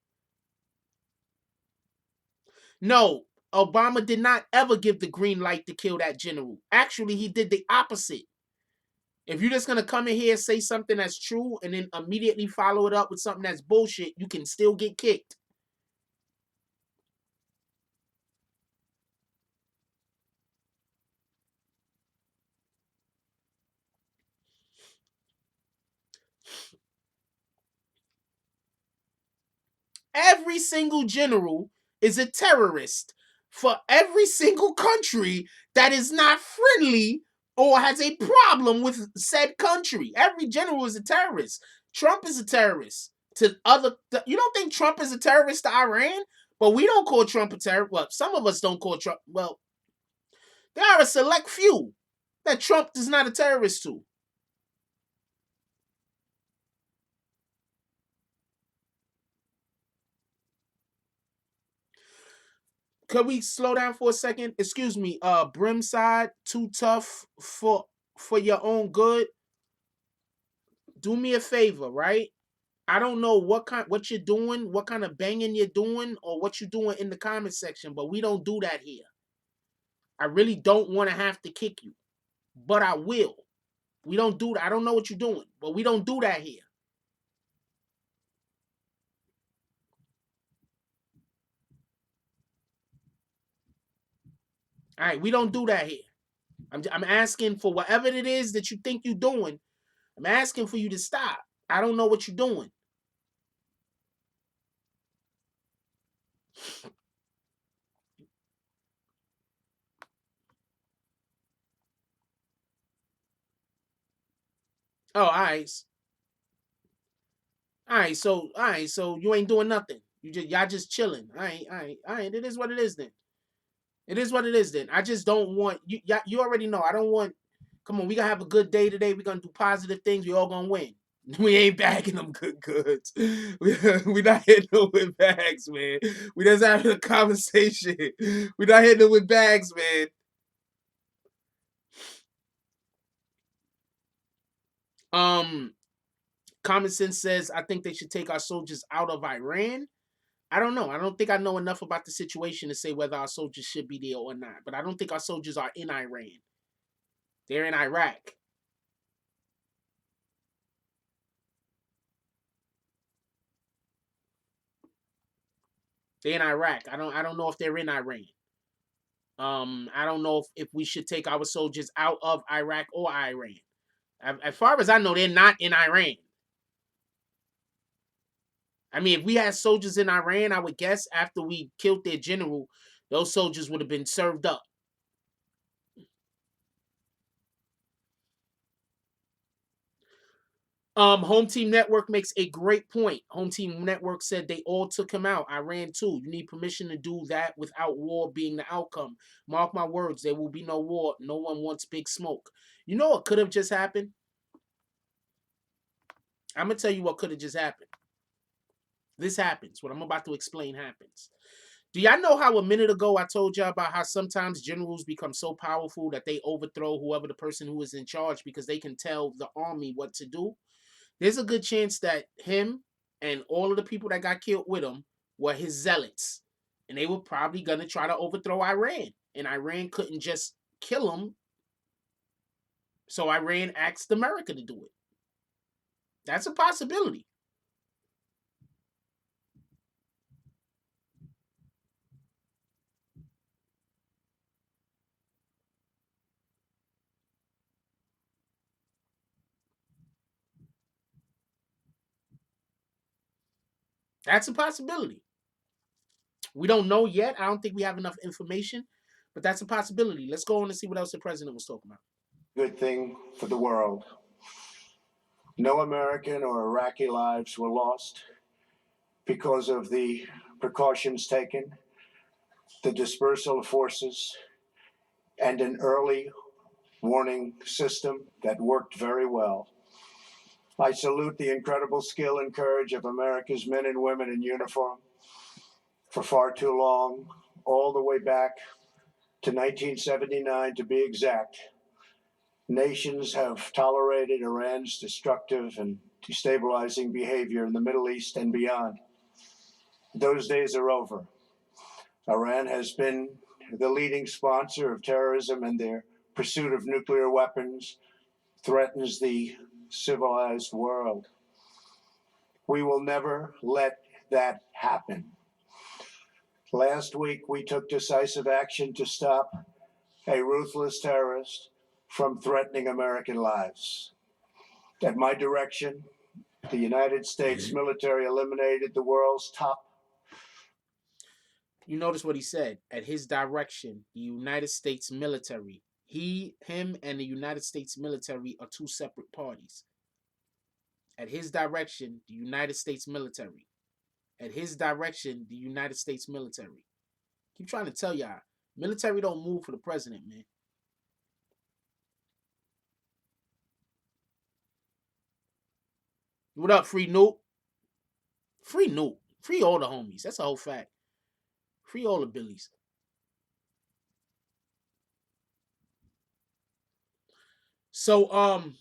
[SPEAKER 2] No, Obama did not ever give the green light to kill that general. Actually, he did the opposite. If you're just gonna come in here and say something that's true and then immediately follow it up with something that's bullshit, you can still get kicked. Every single general is a terrorist for every single country that is not friendly or has a problem with said country. Every general is a terrorist. Trump is a terrorist to other. You don't think Trump is a terrorist to Iran? But we don't call Trump a terrorist. Well, some of us don't call Trump. Well, there are a select few that Trump is not a terrorist to. Could we slow down for a second? Excuse me, Brimside, too tough for your own good. Do me a favor, right? I don't know what you're doing, what kind of banging you're doing, or what you're doing in the comment section, but we don't do that here. I really don't want to have to kick you, but I will. We don't do that. I don't know what you're doing, but we don't do that here. All right, we don't do that here. I'm asking for whatever it is that you think you're doing. I'm asking for you to stop. I don't know what you're doing. Oh, all right. All right, so you ain't doing nothing. Y'all just chilling. All right. It is what it is then. It is what it is then. I just don't want you. You already know. I don't want. Come on, we gonna have a good day today. We gonna do positive things. We all gonna win. We ain't bagging them good goods. We not hitting them with bags, man. We just having a conversation. We not hitting them with bags, man. Common sense says I think they should take our soldiers out of Iran. I don't know. I don't think I know enough about the situation to say whether our soldiers should be there or not. But I don't think our soldiers are in Iran. They're in Iraq. They're in Iraq. I don't know if they're in Iran. I don't know if we should take our soldiers out of Iraq or Iran. As far as I know, they're not in Iran. I mean, if we had soldiers in Iran, I would guess after we killed their general, those soldiers would have been served up. Home Team Network makes a great point. Home Team Network said they all took him out. Iran too. You need permission to do that without war being the outcome. Mark my words, there will be no war. No one wants big smoke. You know what could have just happened? I'm going to tell you what could have just happened. This happens. What I'm about to explain happens. Do y'all know how a minute ago I told y'all about how sometimes generals become so powerful that they overthrow whoever the person who is in charge because they can tell the army what to do? There's a good chance that him and all of the people that got killed with him were his zealots. And they were probably going to try to overthrow Iran. And Iran couldn't just kill him. So Iran asked America to do it. That's a possibility. That's a possibility. We don't know yet. I don't think we have enough information, but that's a possibility. Let's go on and see what else the president was talking about.
[SPEAKER 4] Good thing for the world. No American or Iraqi lives were lost because of the precautions taken, the dispersal of forces, and an early warning system that worked very well. I salute the incredible skill and courage of America's men and women in uniform. For far too long, all the way back to 1979 to be exact, nations have tolerated Iran's destructive and destabilizing behavior in the Middle East and beyond. Those days are over. Iran has been the leading sponsor of terrorism, and their pursuit of nuclear weapons threatens the civilized world. We will never let that happen. Last week, we took decisive action to stop a ruthless terrorist from threatening American lives. At my direction, the United States military eliminated the world's top.
[SPEAKER 2] You notice what he said. At his direction, the United States military. Him, and the United States military are two separate parties. At his direction, the United States military. At his direction, the United States military. Keep trying to tell y'all, military don't move for the president, man. What up, Free Note? Free Note. Free all the homies. That's a whole fact. Free all the billies. So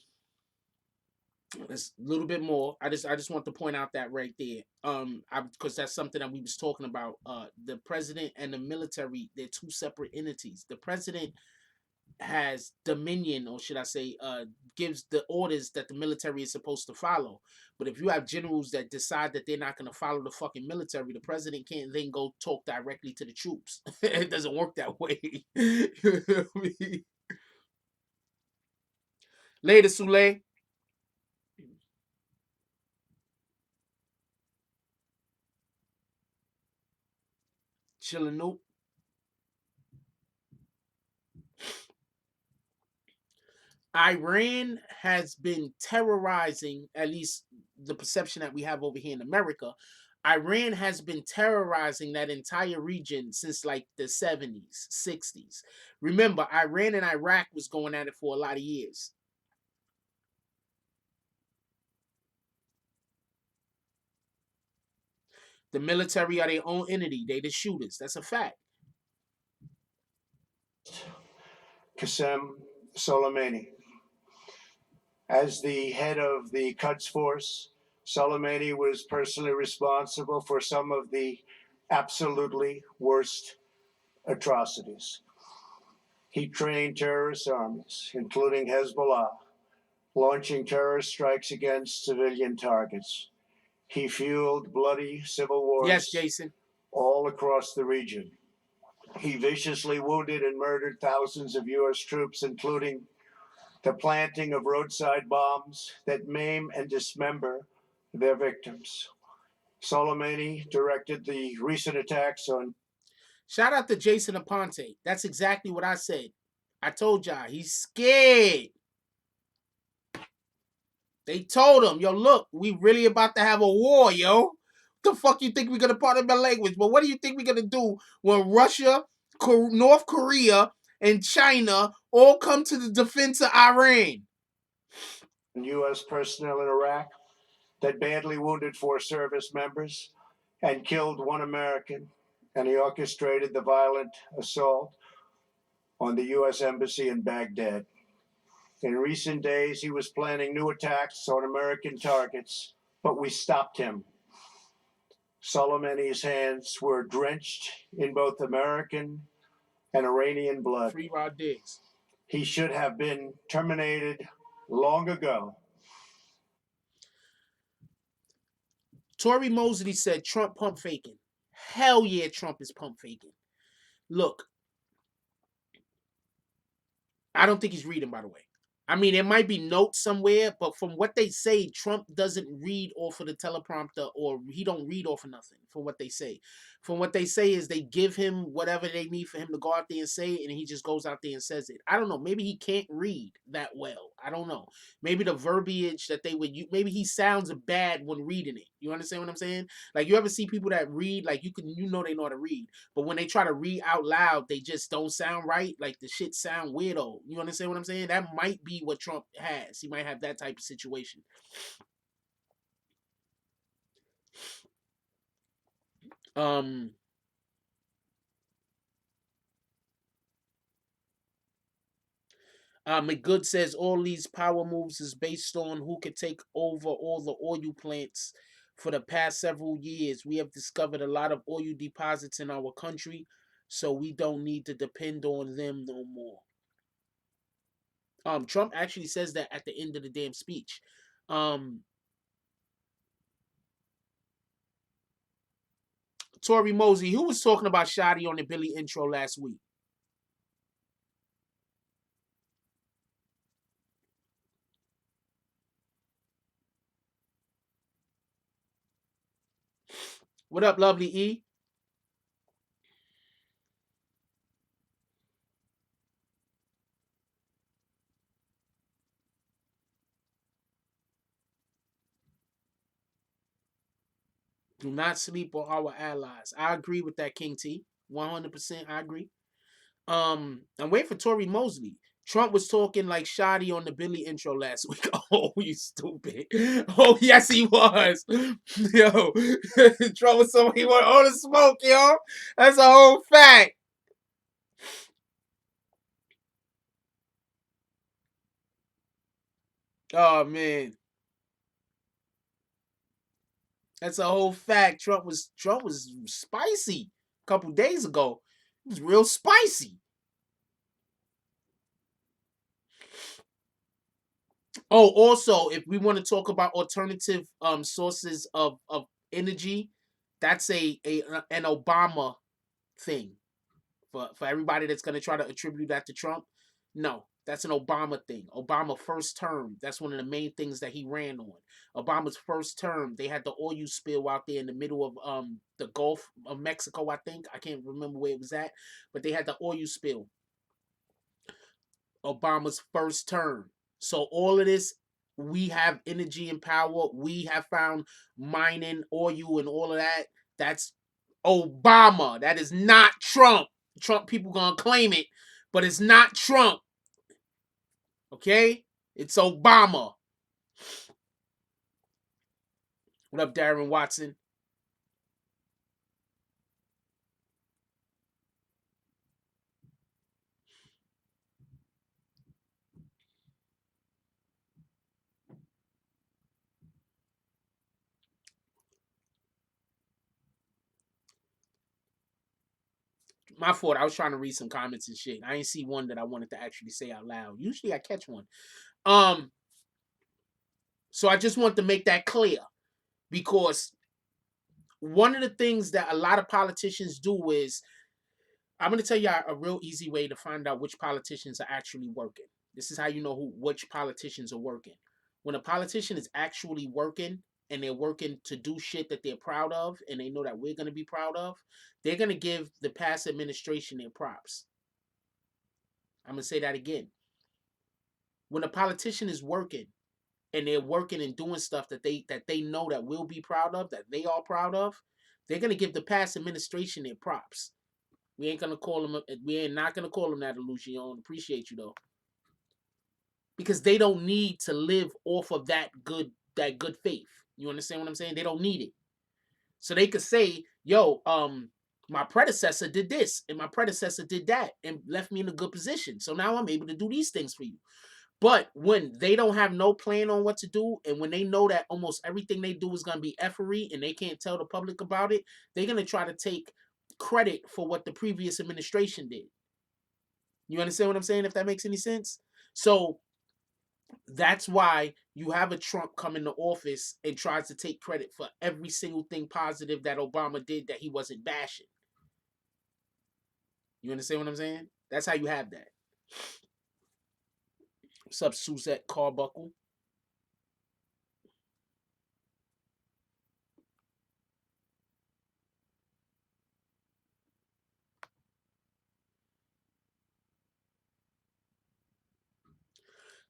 [SPEAKER 2] there's a little bit more. I just want to point out that right there. Because that's something that we was talking about. The president and the military, they're two separate entities. The president has dominion, or should I say, gives the orders that the military is supposed to follow. But if you have generals that decide that they're not going to follow the fucking military, the president can't then go talk directly to the troops. It doesn't work that way. You know what I mean? Later, Sule. Chillin' Nope. Iran has been terrorizing, at least the perception that we have over here in America. Iran has been terrorizing that entire region since like the 70s, 60s. Remember, Iran and Iraq was going at it for a lot of years. The military are their own entity. They the shooters. That's a fact.
[SPEAKER 4] Qasem Soleimani. As the head of the Quds Force, Soleimani was personally responsible for some of the absolutely worst atrocities. He trained terrorist armies, including Hezbollah, launching terrorist strikes against civilian targets. He fueled bloody civil
[SPEAKER 2] Yes,
[SPEAKER 4] wars
[SPEAKER 2] Jason.
[SPEAKER 4] all across the region. He viciously wounded and murdered thousands of U.S. troops, including the planting of roadside bombs that maim and dismember their victims. Soleimani directed the recent attacks on.
[SPEAKER 2] Shout out to Jason Aponte. That's exactly what I said. I told y'all, he's scared. They told him, yo, look, we really about to have a war, yo. What the fuck you think we're gonna pardon my language? But what do you think we're gonna do when Russia, North Korea, and China all come to the defense of Iran?
[SPEAKER 4] U.S. personnel in Iraq that badly wounded 4 service members and killed 1 American, and he orchestrated the violent assault on the U.S. Embassy in Baghdad. In recent days, he was planning new attacks on American targets, but we stopped him. Soleimani's hands were drenched in both American and Iranian blood.
[SPEAKER 2] Free Rod Diggs.
[SPEAKER 4] He should have been terminated long ago.
[SPEAKER 2] Tory Mosley said Trump pump faking. Hell yeah, Trump is pump faking. Look, I don't think he's reading, by the way. I mean, there might be notes somewhere, but from what they say, Trump doesn't read off of the teleprompter, or he don't read off of nothing, from what they say. From what they say is they give him whatever they need for him to go out there and say it, and he just goes out there and says it. I don't know. Maybe he can't read that well. I don't know. Maybe the verbiage that they would use, maybe he sounds bad when reading it. You understand what I'm saying? Like, you ever see people that read, like, you know they know how to read, but when they try to read out loud, they just don't sound right. Like, the shit sound weirdo. You understand what I'm saying? That might be what Trump has. He might have that type of situation. McGood says all these power moves is based on who could take over all the oil plants. For the past several years, we have discovered a lot of oil deposits in our country, so we don't need to depend on them no more. Trump actually says that at the end of the damn speech. Tory Mosley, who was talking about Shotty on the Billy intro last week? What up, lovely E? Do not sleep on our allies. I agree with that, King T. 100% I agree. I'm waiting for Tory Mosley. Trump was talking like Shoddy on the Billy intro last week. Oh, you stupid. Oh, yes, he was. Yo, Trump was so he want all the smoke, yo. That's a whole fact. Oh, man. That's a whole fact. Trump was spicy a couple days ago. It was real spicy. Oh, also, if we want to talk about alternative sources of energy, that's an Obama thing. For everybody that's gonna try to attribute that to Trump, no, that's an Obama thing. Obama first term, that's one of the main things that he ran on. Obama's first term, they had the oil spill out there in the middle of the Gulf of Mexico, I think. I can't remember where it was at, but they had the oil spill. Obama's first term. So all of this, we have energy and power. We have found mining oil and all of that. That's Obama. That is not Trump. Trump people gonna claim it, but it's not Trump. Okay? It's Obama. What up, Darren Watson? My fault. I was trying to read some comments and shit. I ain't see one that I wanted to actually say out loud. Usually I catch one. So I just want to make that clear because one of the things that a lot of politicians do is I'm going to tell you a real easy way to find out which politicians are actually working. This is how you know which politicians are working. When a politician is actually working and they're working to do shit that they're proud of and they know that we're going to be proud of, they're going to give the past administration their props. I'm going to say that again. When a politician is working and they're working and doing stuff that they know that we'll be proud of, that they are proud of, they're going to give the past administration their props. We ain't gonna call them. We ain't not gonna call them that, Lucian. Appreciate you though, because they don't need to live off of that good faith. You understand what I'm saying? They don't need it, so they could say, "Yo, my predecessor did this, and my predecessor did that, and left me in a good position. So now I'm able to do these things for you." But when they don't have no plan on what to do, and when they know that almost everything they do is gonna be effery, and they can't tell the public about it, they're gonna try to take credit for what the previous administration did. You understand what I'm saying? If that makes any sense. So that's why you have a Trump come into office and tries to take credit for every single thing positive that Obama did that he wasn't bashing. You understand what I'm saying? That's how you have that. What's up, Suzette Carbuckle?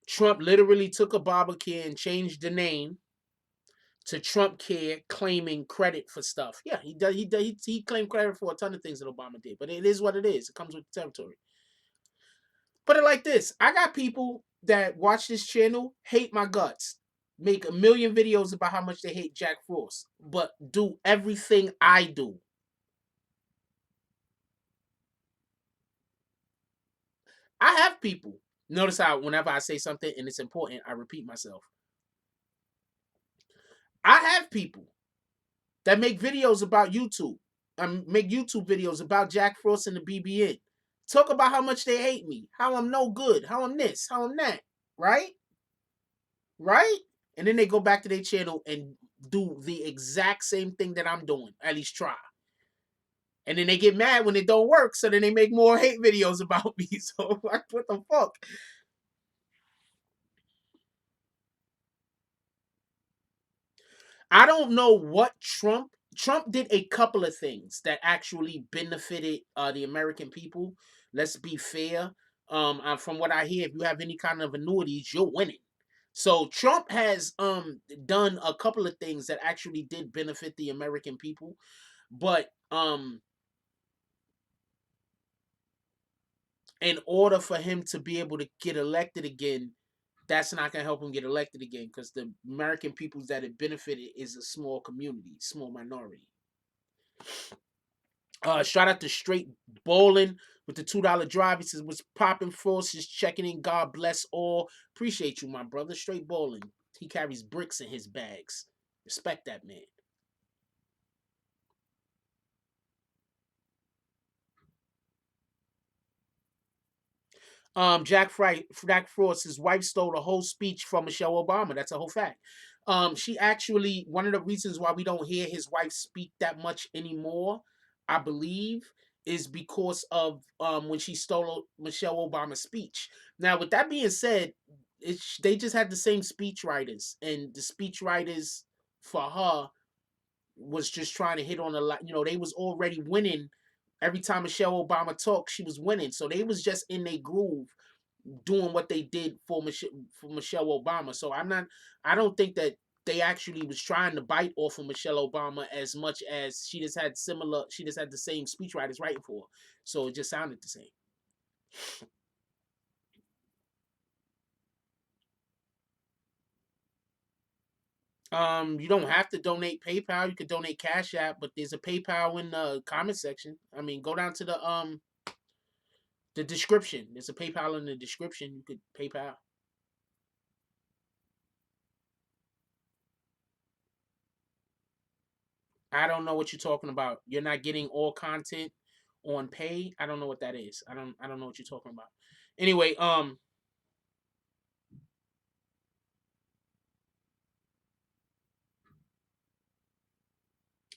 [SPEAKER 2] Trump literally took Obamacare and changed the name to Trump Care, claiming credit for stuff. Yeah, he does. He claimed credit for a ton of things that Obama did, but it is what it is. It comes with the territory. Put it like this: I got people that watch this channel, hate my guts, make a million videos about how much they hate Jack Frost, but do everything I do. I have people. Notice how whenever I say something and it's important, I repeat myself. I have people that make videos about YouTube. Make YouTube videos about Jack Frost and the BBN. Talk about how much they hate me, how I'm no good, how I'm this, how I'm that, right? Right? And then they go back to their channel and do the exact same thing that I'm doing, at least try. And then they get mad when it don't work, so then they make more hate videos about me. So like, what the fuck? I don't know what Trump did a couple of things that actually benefited the American people. Let's be fair. From what I hear, if you have any kind of annuities, you're winning. So Trump has done a couple of things that actually did benefit the American people, but in order for him to be able to get elected again, that's not going to help him get elected again because the American peoples that it benefited is a small community, small minority. Shout out to Straight Bowling with the $2 drive. He says, "What's popping, forces checking in. God bless all." Appreciate you, my brother. Straight Bowling. He carries bricks in his bags. Respect that man. Jack Frost, his wife stole the whole speech from Michelle Obama. That's a whole fact. She actually, one of the reasons why we don't hear his wife speak that much anymore, I believe, is because of when she stole Michelle Obama's speech. Now, with that being said, they just had the same speech writers, and the speech writers for her was just trying to hit on a lot. You know, they was already winning. Every time Michelle Obama talked, she was winning. So they was just in their groove doing what they did for Michelle Obama. So I don't think that they actually was trying to bite off of Michelle Obama as much as she just had the same speechwriters writing for her. So it just sounded the same. You don't have to donate PayPal. You could donate Cash App, but there's a PayPal in the comment section. I mean, go down to the description. There's a PayPal in the description. You could PayPal. I don't know what you're talking about. You're not getting all content on pay. I don't know what that is. I don't know what you're talking about. Anyway,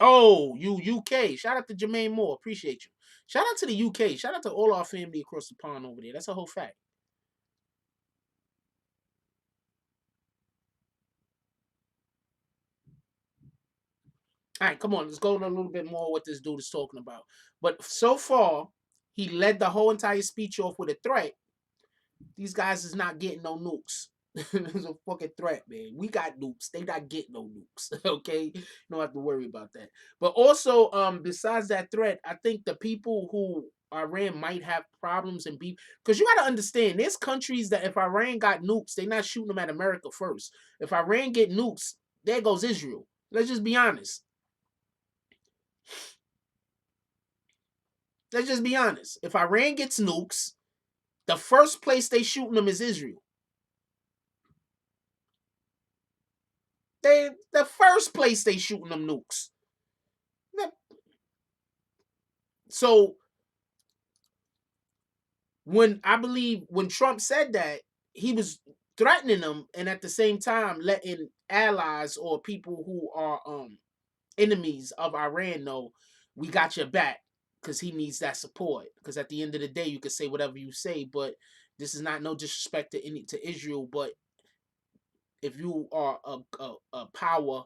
[SPEAKER 2] oh, UK. Shout out to Jermaine Moore. Appreciate you. Shout out to the UK. Shout out to all our family across the pond over there. That's a whole fact. All right, come on. Let's go into a little bit more what this dude is talking about. But so far, he led the whole entire speech off with a threat. These guys is not getting no nukes. It's a fucking threat, man. We got nukes. They not getting no nukes. Okay, you don't have to worry about that. But also, besides that threat, I think the people who Iran might have problems and be because you got to understand, there's countries that if Iran got nukes, they're not shooting them at America first. If Iran get nukes, there goes Israel. Let's just be honest. Let's just be honest. If Iran gets nukes, the first place they shooting them is Israel. The first place they shooting them nukes. So when I believe when Trump said that, he was threatening them and at the same time letting allies or people who are enemies of Iran know we got your back because he needs that support. Because at the end of the day, you can say whatever you say, but this is not no disrespect to Israel. But if you are a power,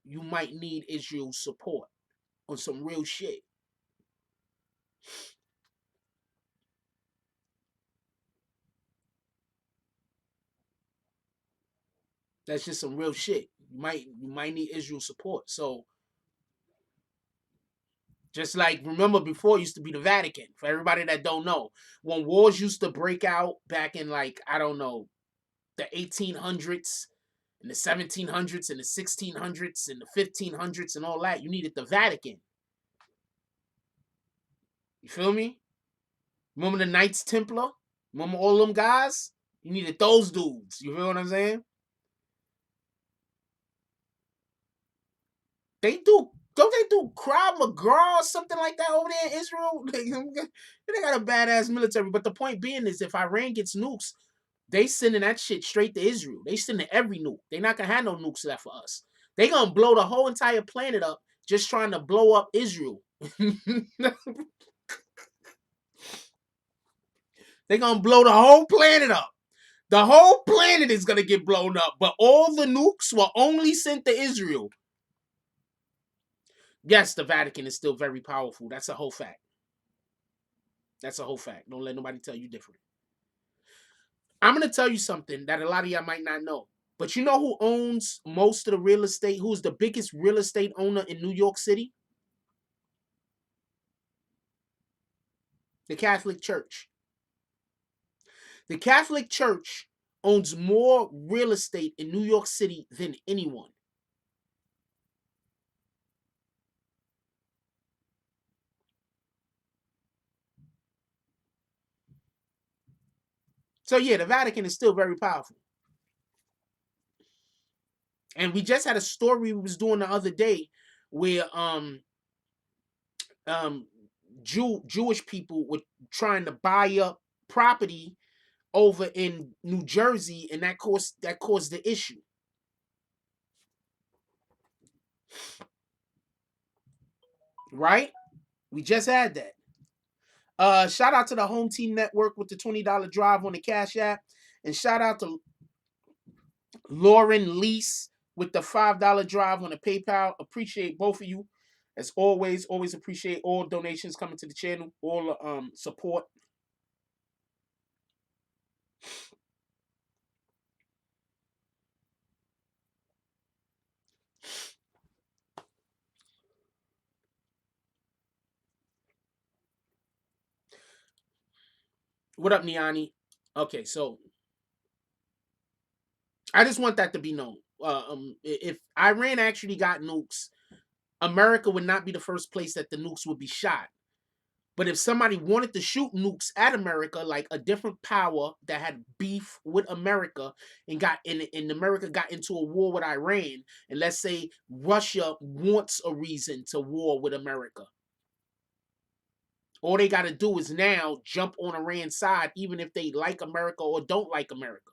[SPEAKER 2] you might need Israel's support on some real shit. That's just some real shit. You might need Israel support. So just like remember before it used to be the Vatican. For everybody that don't know, when wars used to break out back in like I don't know the 1800s and the 1700s and the 1600s and the 1500s and all that, you needed the Vatican. You feel me? Remember the Knights Templar? Remember all them guys? You needed those dudes. You feel what I'm saying? They do. Don't they do Krav Maga or something like that over there in Israel? They got a badass military. But the point being is, if Iran gets nukes, they sending that shit straight to Israel. They sending every nuke. They not gonna have no nukes left for us. They gonna blow the whole entire planet up just trying to blow up Israel. They gonna blow the whole planet up. The whole planet is gonna get blown up. But all the nukes were only sent to Israel. Yes, the Vatican is still very powerful. That's a whole fact. That's a whole fact. Don't let nobody tell you different. I'm going to tell you something that a lot of y'all might not know. But you know who owns most of the real estate? Who's the biggest real estate owner in New York City? The Catholic Church. The Catholic Church owns more real estate in New York City than anyone. So yeah, the Vatican is still very powerful. And we just had a story we was doing the other day where Jewish people were trying to buy up property over in New Jersey, and that caused the issue. Right? We just had that. Shout out to the Home Team Network with the $20 drive on the Cash App. And shout out to Lauren Lease with the $5 drive on the PayPal. Appreciate both of you. As always appreciate all donations coming to the channel, all support. What up, Niani? Okay, so I just want that to be known. If Iran actually got nukes, America would not be the first place that the nukes would be shot. But if somebody wanted to shoot nukes at America, like a different power that had beef with America and America got into a war with Iran, and let's say Russia wants a reason to war with America, All they got to do is now jump on Iran's side, even if they like America or don't like America.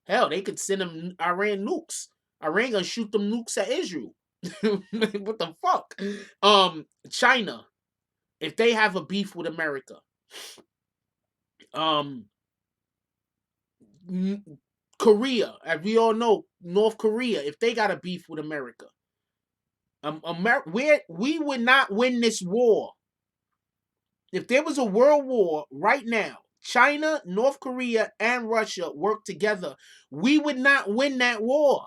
[SPEAKER 2] Hell, they could send them Iran nukes. Iran gonna shoot them nukes at Israel. What the fuck? China, if they have a beef with America, um, Korea, as we all know, North Korea, if they got a beef with America, we would not win this war. If there was a world war right now, China, North Korea, and Russia work together, we would not win that war.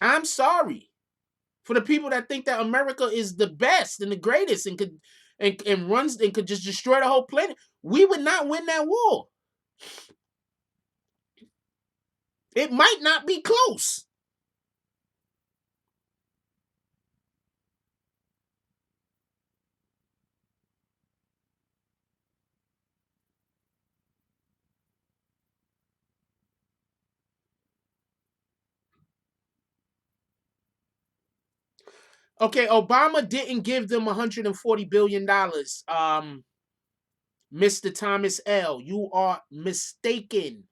[SPEAKER 2] I'm sorry for the people that think that America is the best and the greatest and could and runs and could just destroy the whole planet. We would not win that war. It might not be close. Okay, Obama didn't give them $140 billion. Mr. Thomas L., you are mistaken.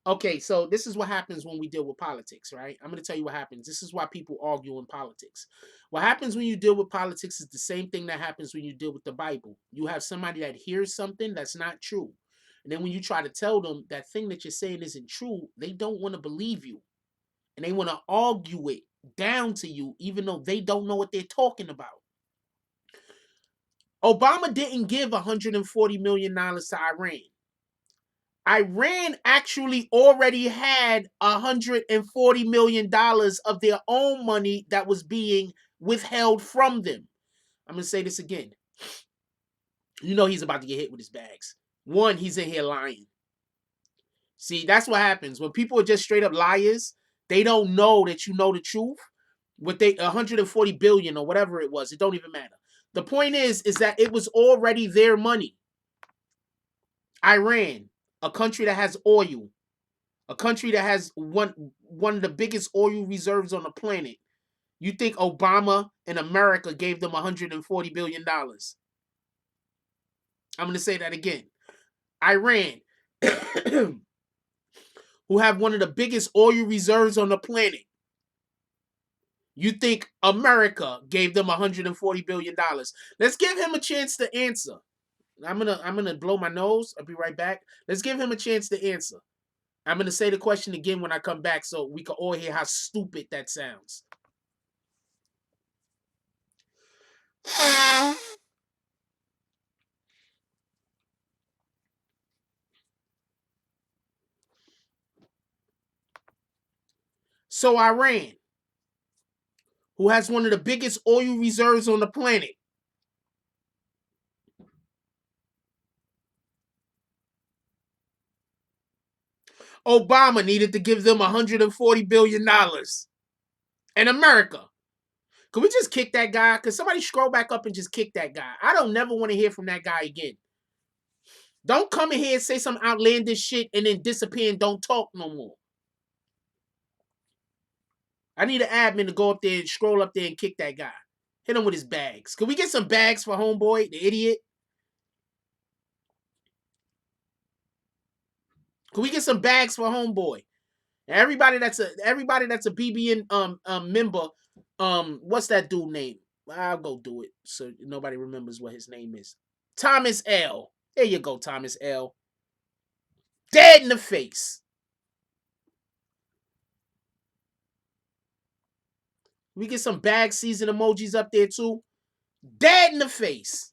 [SPEAKER 2] Okay, so this is what happens when we deal with politics, right? I'm going to tell you what happens. This is why people argue in politics. What happens when you deal with politics is the same thing that happens when you deal with the Bible. You have somebody that hears something that's not true. And then when you try to tell them that thing that you're saying isn't true, they don't want to believe you. And they want to argue it down to you, even though they don't know what they're talking about. Obama didn't give $140 million to Iran. Iran actually already had $140 million of their own money that was being withheld from them. I'm going to say this again. You know he's about to get hit with his bags. One, he's in here lying. See, that's what happens. When people are just straight up liars, they don't know that you know the truth. What they 140 billion or whatever it was, it don't even matter. The point is that it was already their money. Iran, a country that has oil, a country that has one of the biggest oil reserves on the planet. You think Obama and America gave them $140 billion? I'm going to say that again. Iran, who have one of the biggest oil reserves on the planet. You think America gave them $140 billion? Let's give him a chance to answer. I'm gonna blow my nose. I'll be right back. Let's give him a chance to answer. I'm gonna say the question again when I come back so we can all hear how stupid that sounds. So Iran, who has one of the biggest oil reserves on the planet, Obama needed to give them $140 billion. And America, can we just kick that guy? Can somebody scroll back up and just kick that guy? I don't never want to hear from that guy again. Don't come in here and say some outlandish shit and then disappear and don't talk no more. I need an admin to go up there and scroll up there and kick that guy. Hit him with his bags. Can we get some bags for homeboy, the idiot? Can we get some bags for homeboy? Everybody that's a BBN member, what's that dude name? I'll go do it so nobody remembers what his name is. Thomas L. There you go, Thomas L. Dead in the face. We get some bag season emojis up there too. Dead in the face.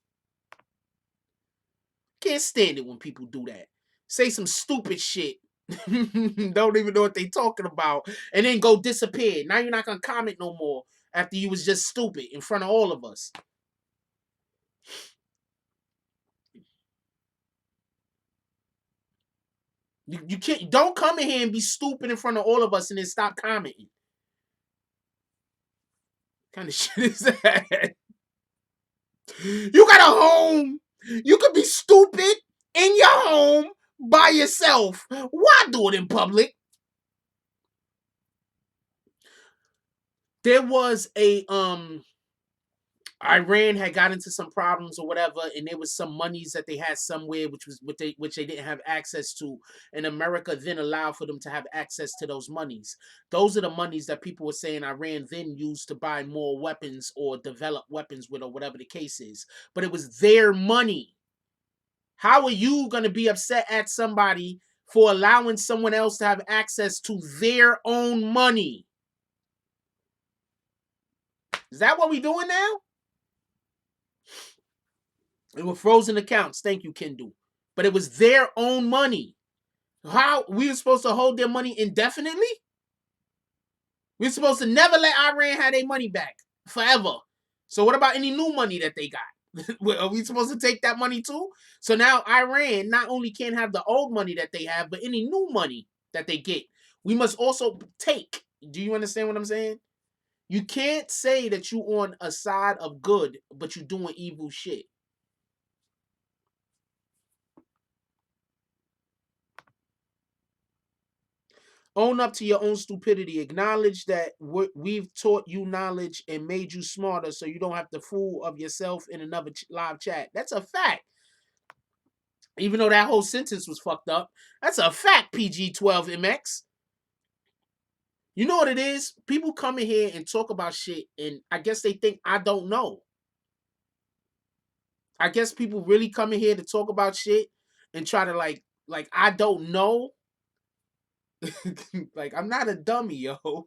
[SPEAKER 2] Can't stand it when people do that. Say some stupid shit. Don't even know what they talking about. And then go disappear. Now you're not going to comment no more after you was just stupid in front of all of us. You can't. Don't come in here and be stupid in front of all of us and then stop commenting. What kind of shit is that? You got a home. You could be stupid in your home by yourself. Why do it in public? there was a Iran had got into some problems or whatever, and there was some monies that they had somewhere, which they didn't have access to, and America then allowed for them to have access to those monies. Those are the monies that people were saying Iran then used to buy more weapons or develop weapons with, or whatever the case is. But it was their money. How are you going to be upset at somebody for allowing someone else to have access to their own money? Is that what we doing now? It were frozen accounts. Thank you, Kindle. But it was their own money. How we were supposed to hold their money indefinitely? We're supposed to never let Iran have their money back forever. So what about any new money that they got? Are we supposed to take that money too? So now Iran not only can't have the old money that they have, but any new money that they get, we must also take. Do you understand what I'm saying? You can't say that you on a side of good, but you doing evil shit. Own up to your own stupidity. Acknowledge that we've taught you knowledge and made you smarter, so you don't have to fool of yourself in another live chat. That's a fact. Even though that whole sentence was fucked up, that's a fact, PG-12MX. You know what it is? People come in here and talk about shit, and I guess they think I don't know. I guess people really come in here to talk about shit and try to like I don't know. Like, I'm not a dummy, yo.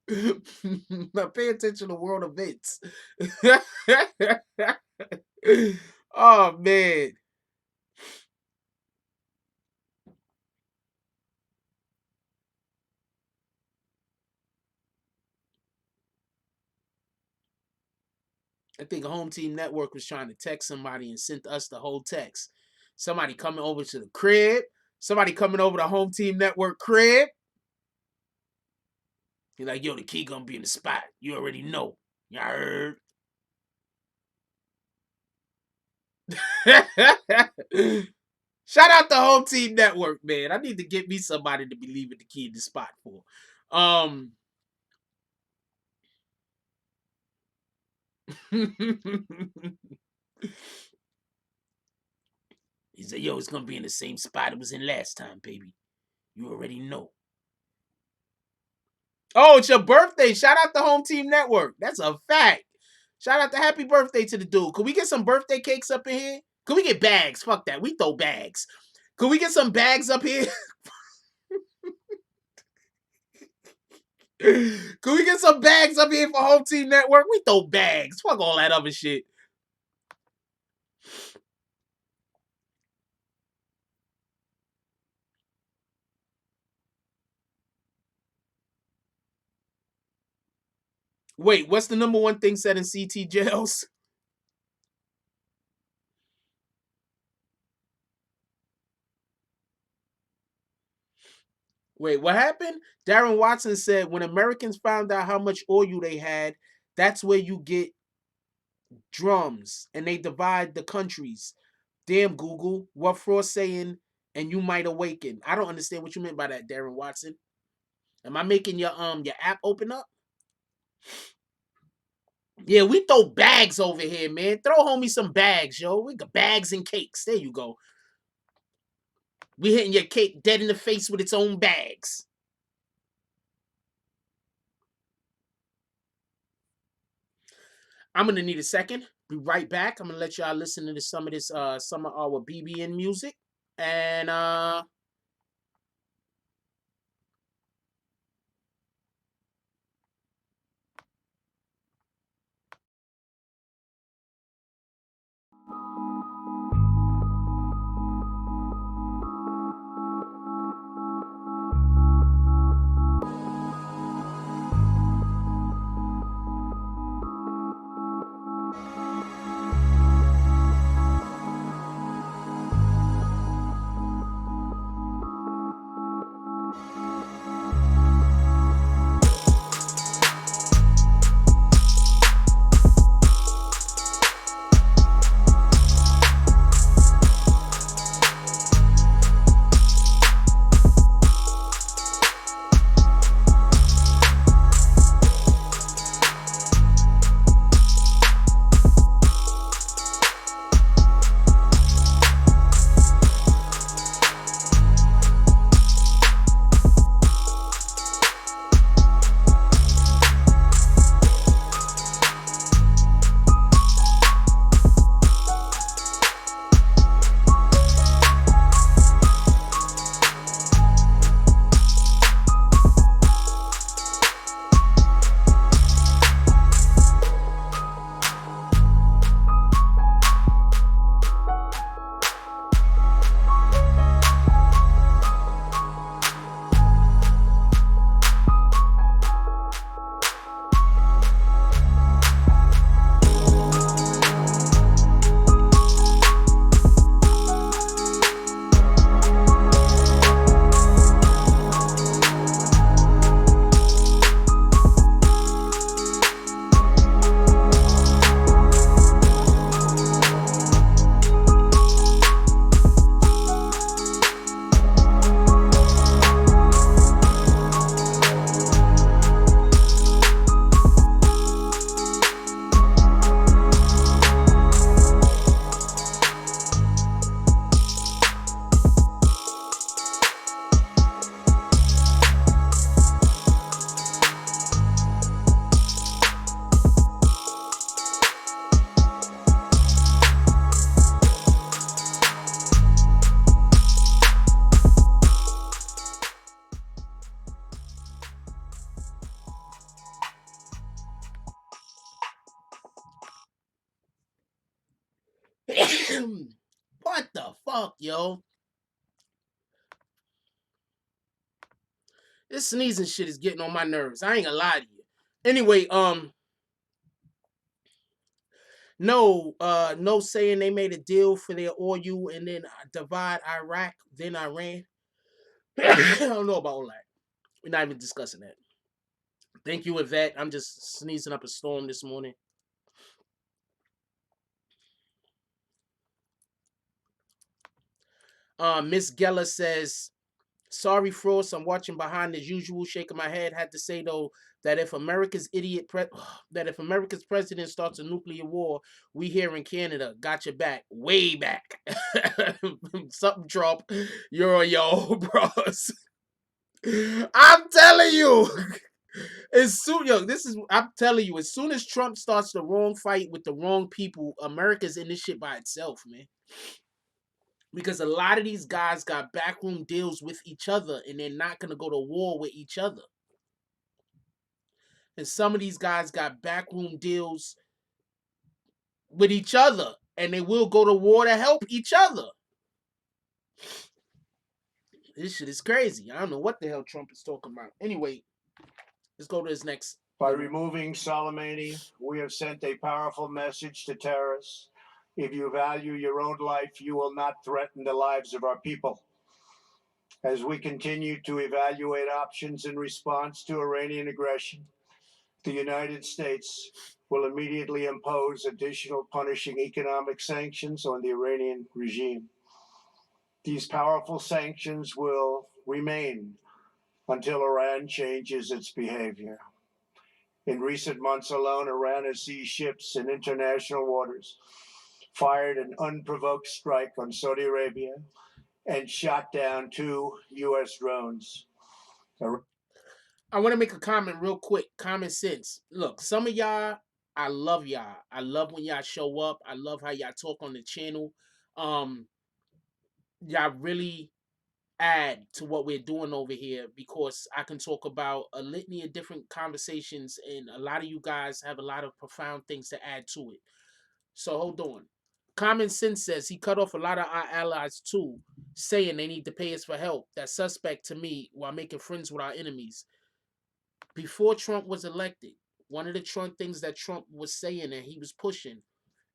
[SPEAKER 2] Pay attention to world events. Oh man. I think a home team network was trying to text somebody and sent us the whole text. Somebody coming over to the crib. Somebody coming over to home team network crib. You're like, yo, the key gonna be in the spot. You already know. You heard? Shout out the home team network, man. I need to get me somebody to be leaving the key in the spot for. He said, yo, it's gonna be in the same spot it was in last time, baby. You already know. Oh, it's your birthday. Shout out the home team network. That's a fact. Shout out to happy birthday to the dude. Could we get some birthday cakes up in here? Could we get bags? Fuck that. We throw bags. Could we get some bags up here? Could we get some bags up here for home team network? We throw bags. Fuck all that other shit. Wait, what's the number one thing said in CT jails? Wait, what happened? Darren Watson said when Americans found out how much oil they had, that's where you get drums and they divide the countries. Damn, Google, what Frost saying and you might awaken. I don't understand what you meant by that, Darren Watson. Am I making your app open up? Yeah, we throw bags over here, man. Throw homie some bags, yo. We got bags and cakes. There you go. We hitting your cake dead in the face with its own bags. I'm gonna need a second. Be right back. I'm gonna let y'all listen to some of this summer hour BBN music. And What the fuck, yo? This sneezing shit is getting on my nerves. I ain't gonna lie to you. Anyway, no saying they made a deal for their oil and then divide Iraq, then Iran. I don't know about all that. We're not even discussing that. Thank you, Yvette. I'm just sneezing up a storm this morning. Miss Geller says, sorry, Frost. I'm watching behind as usual, shaking my head. Had to say though that if America's president starts a nuclear war, we here in Canada got your back, way back. Something Trump, you're on your own, bros. I'm telling you. I'm telling you, as soon as Trump starts the wrong fight with the wrong people, America's in this shit by itself, man. Because a lot of these guys got backroom deals with each other and they're not going to go to war with each other. And some of these guys got backroom deals with each other and they will go to war to help each other. This shit is crazy. I don't know what the hell Trump is talking about. Anyway, let's go to his next.
[SPEAKER 4] By removing Soleimani, we have sent a powerful message to terrorists. If you value your own life, you will not threaten the lives of our people. As we continue to evaluate options in response to Iranian aggression, the United States will immediately impose additional punishing economic sanctions on the Iranian regime. These powerful sanctions will remain until Iran changes its behavior. In recent months alone, Iran has seized ships in international waters, fired an unprovoked strike on Saudi Arabia, and shot down 2 U.S. drones.
[SPEAKER 2] I want to make a comment real quick. Common sense. Look, some of y'all, I love y'all. I love when y'all show up. I love how y'all talk on the channel. Y'all really add to what we're doing over here because I can talk about a litany of different conversations and a lot of you guys have a lot of profound things to add to it. So hold on. Common sense says he cut off a lot of our allies too, saying they need to pay us for help. That's suspect to me while making friends with our enemies. Before Trump was elected, one of the Trump things that Trump was saying and he was pushing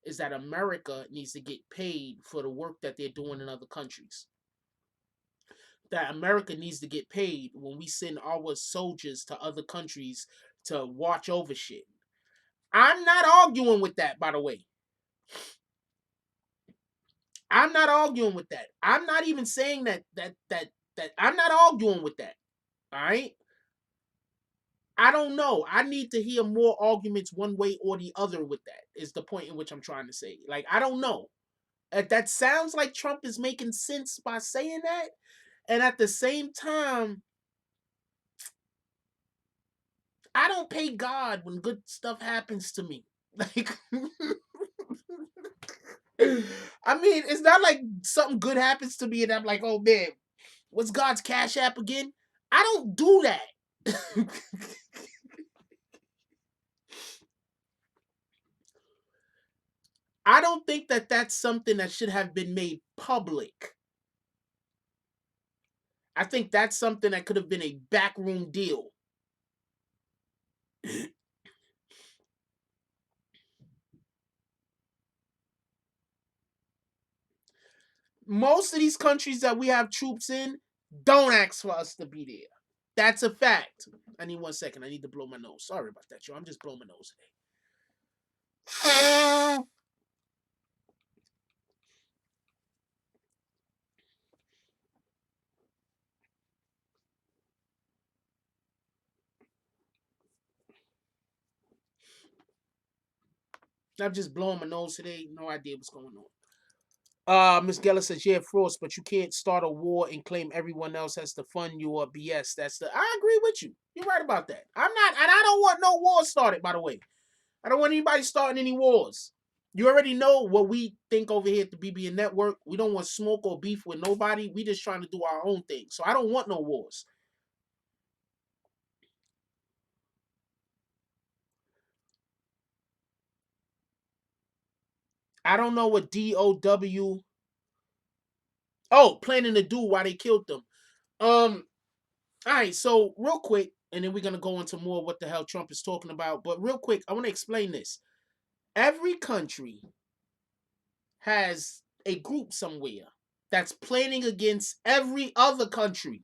[SPEAKER 2] is that America needs to get paid for the work that they're doing in other countries. That America needs to get paid when we send our soldiers to other countries to watch over shit. I'm not arguing with that, by the way. I'm not arguing with that. I'm not even saying that I'm not arguing with that. All right? I don't know. I need to hear more arguments one way or the other with that, is the point in which I'm trying to say. Like, I don't know. That sounds like Trump is making sense by saying that. And at the same time, I don't pay God when good stuff happens to me. Like, I mean, it's not like something good happens to me and I'm like, oh man, what's God's Cash App again? I don't do that. I don't think that that's something that should have been made public. I think that's something that could have been a backroom deal. Most of these countries that we have troops in don't ask for us to be there. That's a fact. I need 1 second. I need to blow my nose. Sorry about that, yo. I'm just blowing my nose today. I'm just blowing my nose today. No idea what's going on. Miss Geller says, yeah, Frost, but you can't start a war and claim everyone else has to fund you or BS. I agree with you. You're right about that. I'm not, and I don't want no war started, by the way. I don't want anybody starting any wars. You already know what we think over here at the BBN Network. We don't want smoke or beef with nobody. We just trying to do our own thing. So I don't want no wars. I don't know what DOW. Oh, planning to do while they killed them. All right, so real quick, and then we're gonna go into more what the hell Trump is talking about. But real quick, I want to explain this. Every country has a group somewhere that's planning against every other country.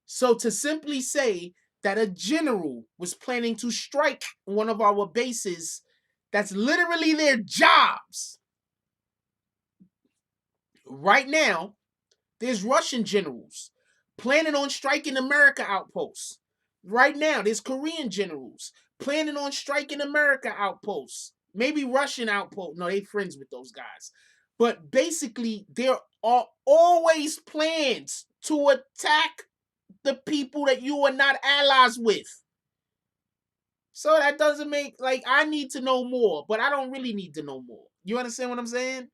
[SPEAKER 2] So to simply say that a general was planning to strike one of our bases, that's literally their jobs. Right now, there's Russian generals planning on striking America outposts. Right now, there's Korean generals planning on striking America outposts. Maybe Russian outposts. No, they friends with those guys. But basically, there are always plans to attack the people that you are not allies with. So that doesn't make, like, I need to know more, but I don't really need to know more. You understand what I'm saying?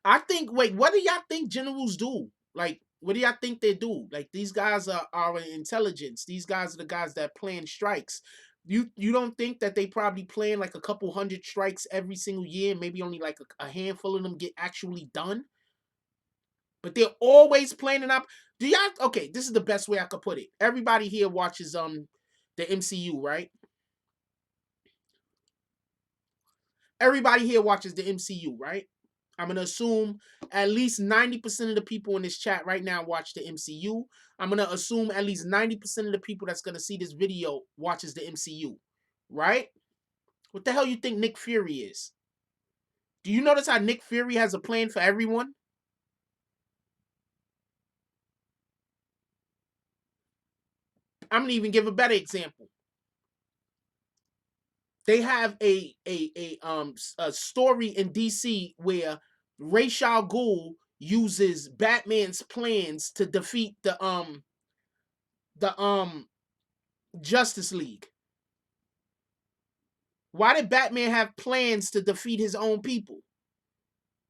[SPEAKER 2] I think, wait, what do y'all think generals do? Like, what do y'all think they do? Like, these guys are intelligence. These guys are the guys that plan strikes. You don't think that they probably plan like a couple hundred strikes every single year, maybe only like a handful of them get actually done? But they're always planning up. Do y'all, okay, this is the best way I could put it. Everybody here watches the MCU, right? Everybody here watches the MCU, right? I'm going to assume at least 90% of the people in this chat right now watch the MCU. I'm going to assume at least 90% of the people that's going to see this video watches the MCU, right? What the hell you think Nick Fury is? Do you notice how Nick Fury has a plan for everyone? I'm going to even give a better example. They have a story in DC where Ra's al Ghul uses Batman's plans to defeat the Justice League. Why did Batman have plans to defeat his own people?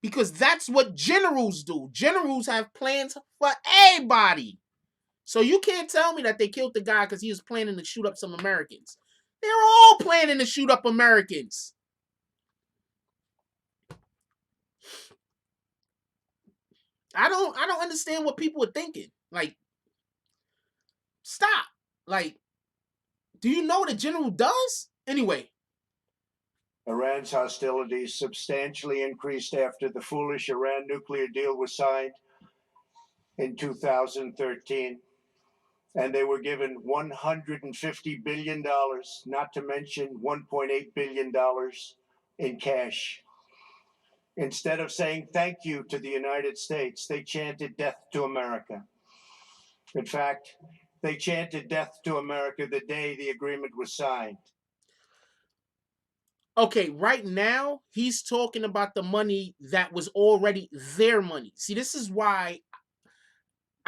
[SPEAKER 2] Because that's what generals do. Generals have plans for everybody. So you can't tell me that they killed the guy because he was planning to shoot up some Americans. They're all planning to shoot up Americans. I don't understand what people are thinking. Like, stop. Like, do you know what a general does? Anyway.
[SPEAKER 4] Iran's hostilities substantially increased after the foolish Iran nuclear deal was signed in 2013. And they were given $150 billion, not to mention $1.8 billion in cash. Instead of saying thank you to the United States, they chanted death to America. In fact, they chanted death to America the day the agreement was signed.
[SPEAKER 2] Okay, right now, he's talking about the money that was already their money. See, this is why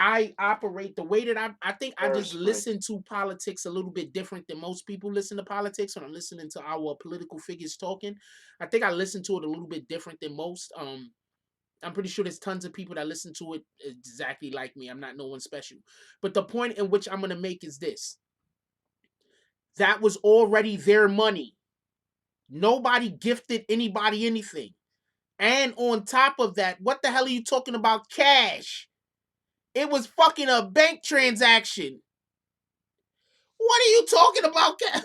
[SPEAKER 2] I operate the way that I think I just listen to politics a little bit different than most people listen to politics when I'm listening to our political figures talking. I think I listen to it a little bit different than most. I'm pretty sure there's tons of people that listen to it exactly like me. I'm not no one special. But the point in which I'm going to make is this. That was already their money. Nobody gifted anybody anything. And on top of that, what the hell are you talking about cash? It was fucking a bank transaction. What are you talking about cash?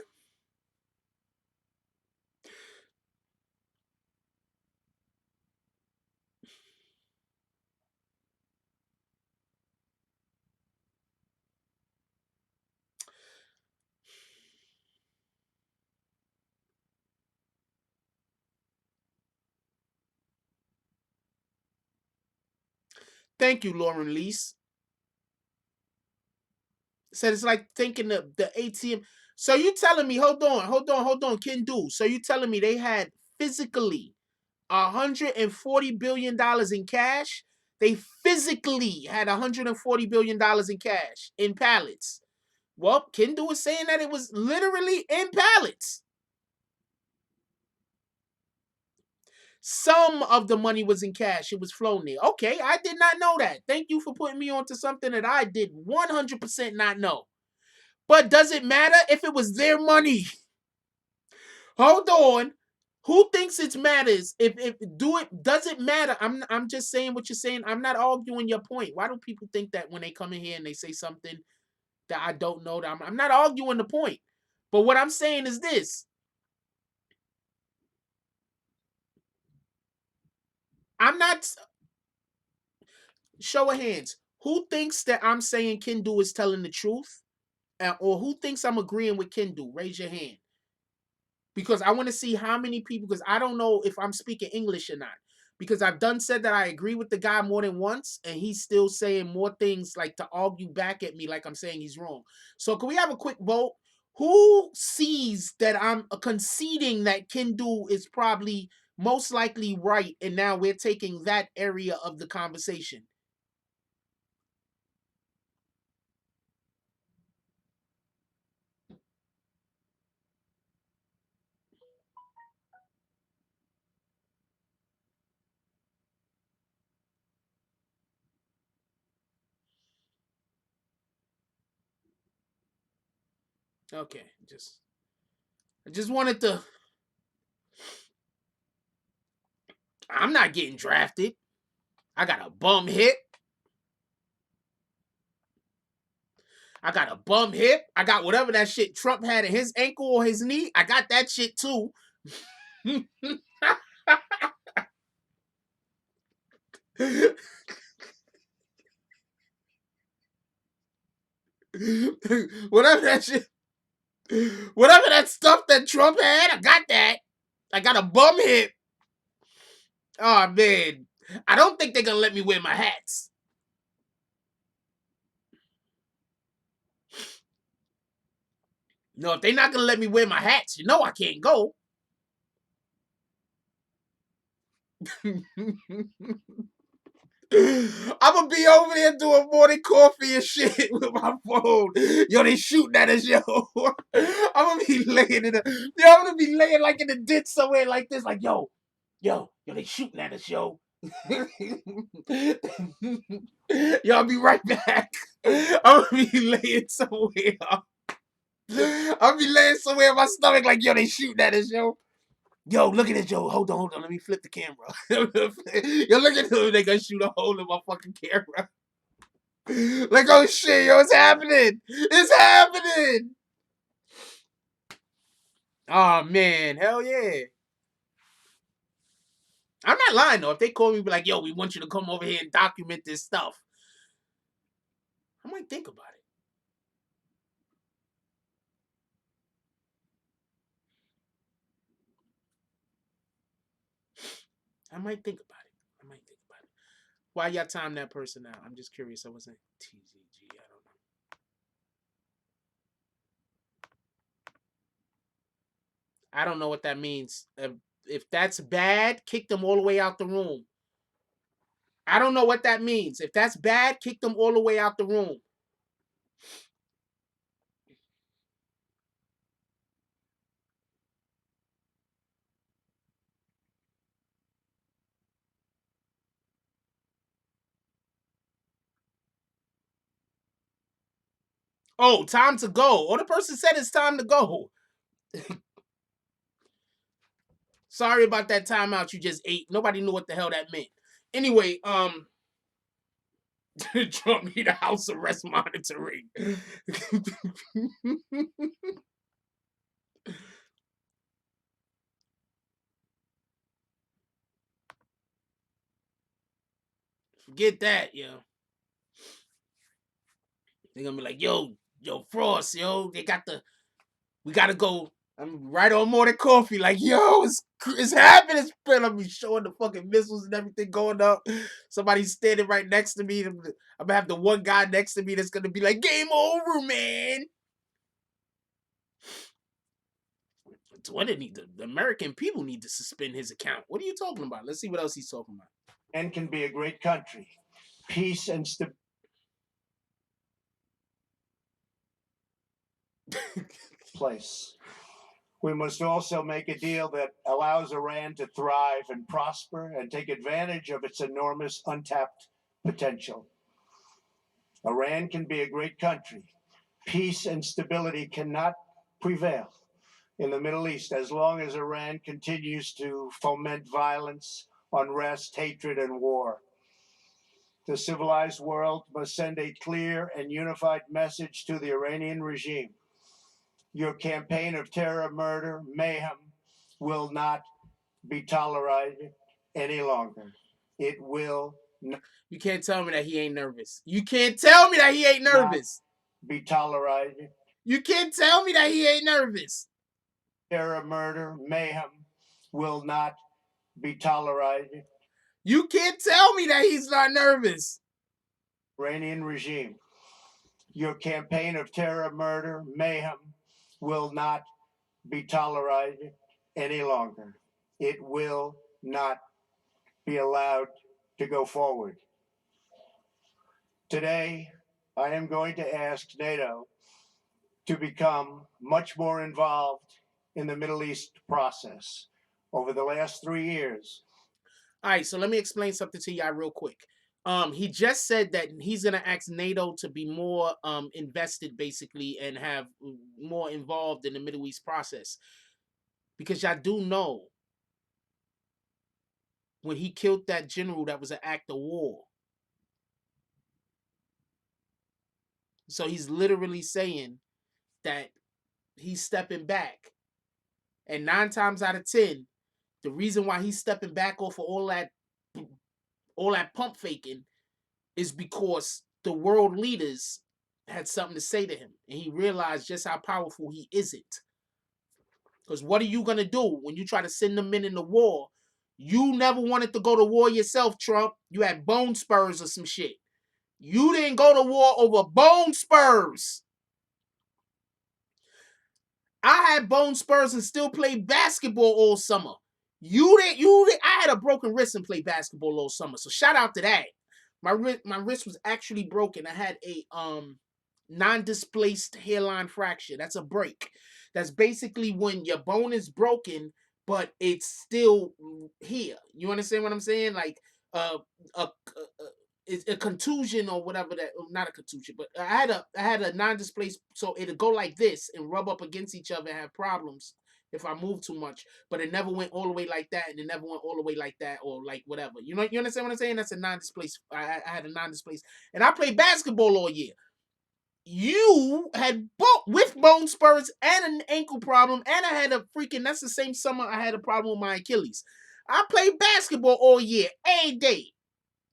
[SPEAKER 2] Thank you, Lauren Lease. Said it's like thinking the ATM. So you telling me, hold on, Ken Do. So you telling me they had physically $140 billion in cash? They physically had $140 billion in cash in pallets. Well, Ken Do is saying that it was literally in pallets. Some of the money was in cash. It was flown there. Okay, I did not know that. Thank you for putting me onto something that I did 100% not know. But does it matter if it was their money? Hold on. Who thinks it matters? If do it does it matter? I'm just saying what you're saying. I'm not arguing your point. Why do people think that when they come in here and they say something that I don't know? That I'm not arguing the point. But what I'm saying is this. I'm not show of hands. Who thinks that I'm saying Kendu is telling the truth? Or who thinks I'm agreeing with Kendu? Raise your hand. Because I want to see how many people, because I don't know if I'm speaking English or not. Because I've done said that I agree with the guy more than once, and he's still saying more things like to argue back at me like I'm saying he's wrong. So can we have a quick vote? Who sees that I'm conceding that Kendu is probably most likely right, and now we're taking that area of the conversation? Okay, I just wanted to. I'm not getting drafted. I got a bum hip. I got a bum hip. I got whatever that shit Trump had in his ankle or his knee. I got that shit too. whatever that shit, whatever that stuff that Trump had, I got that. I got a bum hip. Oh man, I don't think they're gonna let me wear my hats. No, if they're not gonna let me wear my hats, you know I can't go. I'm gonna be over there doing morning coffee and shit with my phone. Yo, they shooting at us, yo. I'm gonna be laying I'm gonna be laying like in the ditch somewhere like this, like yo, they shooting at us, yo. Yo, I'll be right back. I'm gonna be laying somewhere. I'll be laying somewhere in my stomach, like yo, they shooting at us, yo. Yo, look at this, yo. Hold on. Let me flip the camera. Yo, look at them. They gonna shoot a hole in my fucking camera. Like, oh shit, yo, it's happening. It's happening. Oh man, hell yeah. I'm not lying though. If they call me and be like, yo, we want you to come over here and document this stuff, I might think about it. I might think about it. Why y'all time that person out? I'm just curious. I wasn't TZG. I don't know. I don't know what that means. If that's bad, kick them all the way out the room. I don't know what that means. If that's bad, kick them all the way out the room. Oh, time to go. Oh, the person said it's time to go. Sorry about that timeout you just ate. Nobody knew what the hell that meant. Anyway, Trump need a house arrest monitoring. Forget that, yo. They're gonna be like, yo, Frost, yo, we gotta go. I'm right on more than coffee. Like, yo, it's happening. I'm gonna be showing the fucking missiles and everything going up. Somebody's standing right next to me. I'm gonna have the one guy next to me that's gonna be like, game over, man. Twitter the American people need to suspend his account. What are you talking about? Let's see what else he's talking about.
[SPEAKER 4] And can be a great country. Peace and stability. Place. We must also make a deal that allows Iran to thrive and prosper and take advantage of its enormous untapped potential. Iran can be a great country. Peace and stability cannot prevail in the Middle East as long as Iran continues to foment violence, unrest, hatred, and war. The civilized world must send a clear and unified message to the Iranian regime. Your campaign of terror, murder, mayhem will not be tolerated any longer. It will not.
[SPEAKER 2] You can't tell me that he ain't nervous. You can't tell me that he ain't nervous.
[SPEAKER 4] Be tolerated.
[SPEAKER 2] You can't tell me that he ain't nervous.
[SPEAKER 4] Terror, murder, mayhem will not be tolerated.
[SPEAKER 2] You can't tell me that he's not nervous.
[SPEAKER 4] Iranian regime. Your campaign of terror, murder, mayhem will not be tolerated any longer. It will not be allowed to go forward. Today, I am going to ask NATO to become much more involved in the Middle East process. Over the last 3 years.
[SPEAKER 2] All right, so let me explain something to y'all real quick. He just said that he's gonna ask NATO to be more invested, basically, and have more involved in the Middle East process, because y'all do know when he killed that general, that was an act of war. So he's literally saying that he's stepping back, and 9 times out of 10, the reason why he's stepping back off of all that pump faking is because the world leaders had something to say to him, and he realized just how powerful he isn't. Because what are you going to do when you try to send them in the war? You never wanted to go to war yourself, Trump. You had bone spurs or some shit. You didn't go to war over bone spurs. I had bone spurs and still played basketball all summer. You didn't. I had a broken wrist and played basketball all summer. So shout out to that. My wrist was actually broken. I had a non-displaced hairline fracture. That's a break. That's basically when your bone is broken, but it's still here. You understand what I'm saying? Like a it's a contusion or whatever that, not a contusion, but I had a non-displaced, so it'll go like this and rub up against each other and have problems if I move too much, but it never went all the way like that, and it never went all the way like that, or like whatever. You know, you understand what I'm saying? That's a non-displaced. I had a non-displaced, and I played basketball all year. You had with bone spurs and an ankle problem, and I had a freaking. That's the same summer I had a problem with my Achilles. I played basketball all year, every day.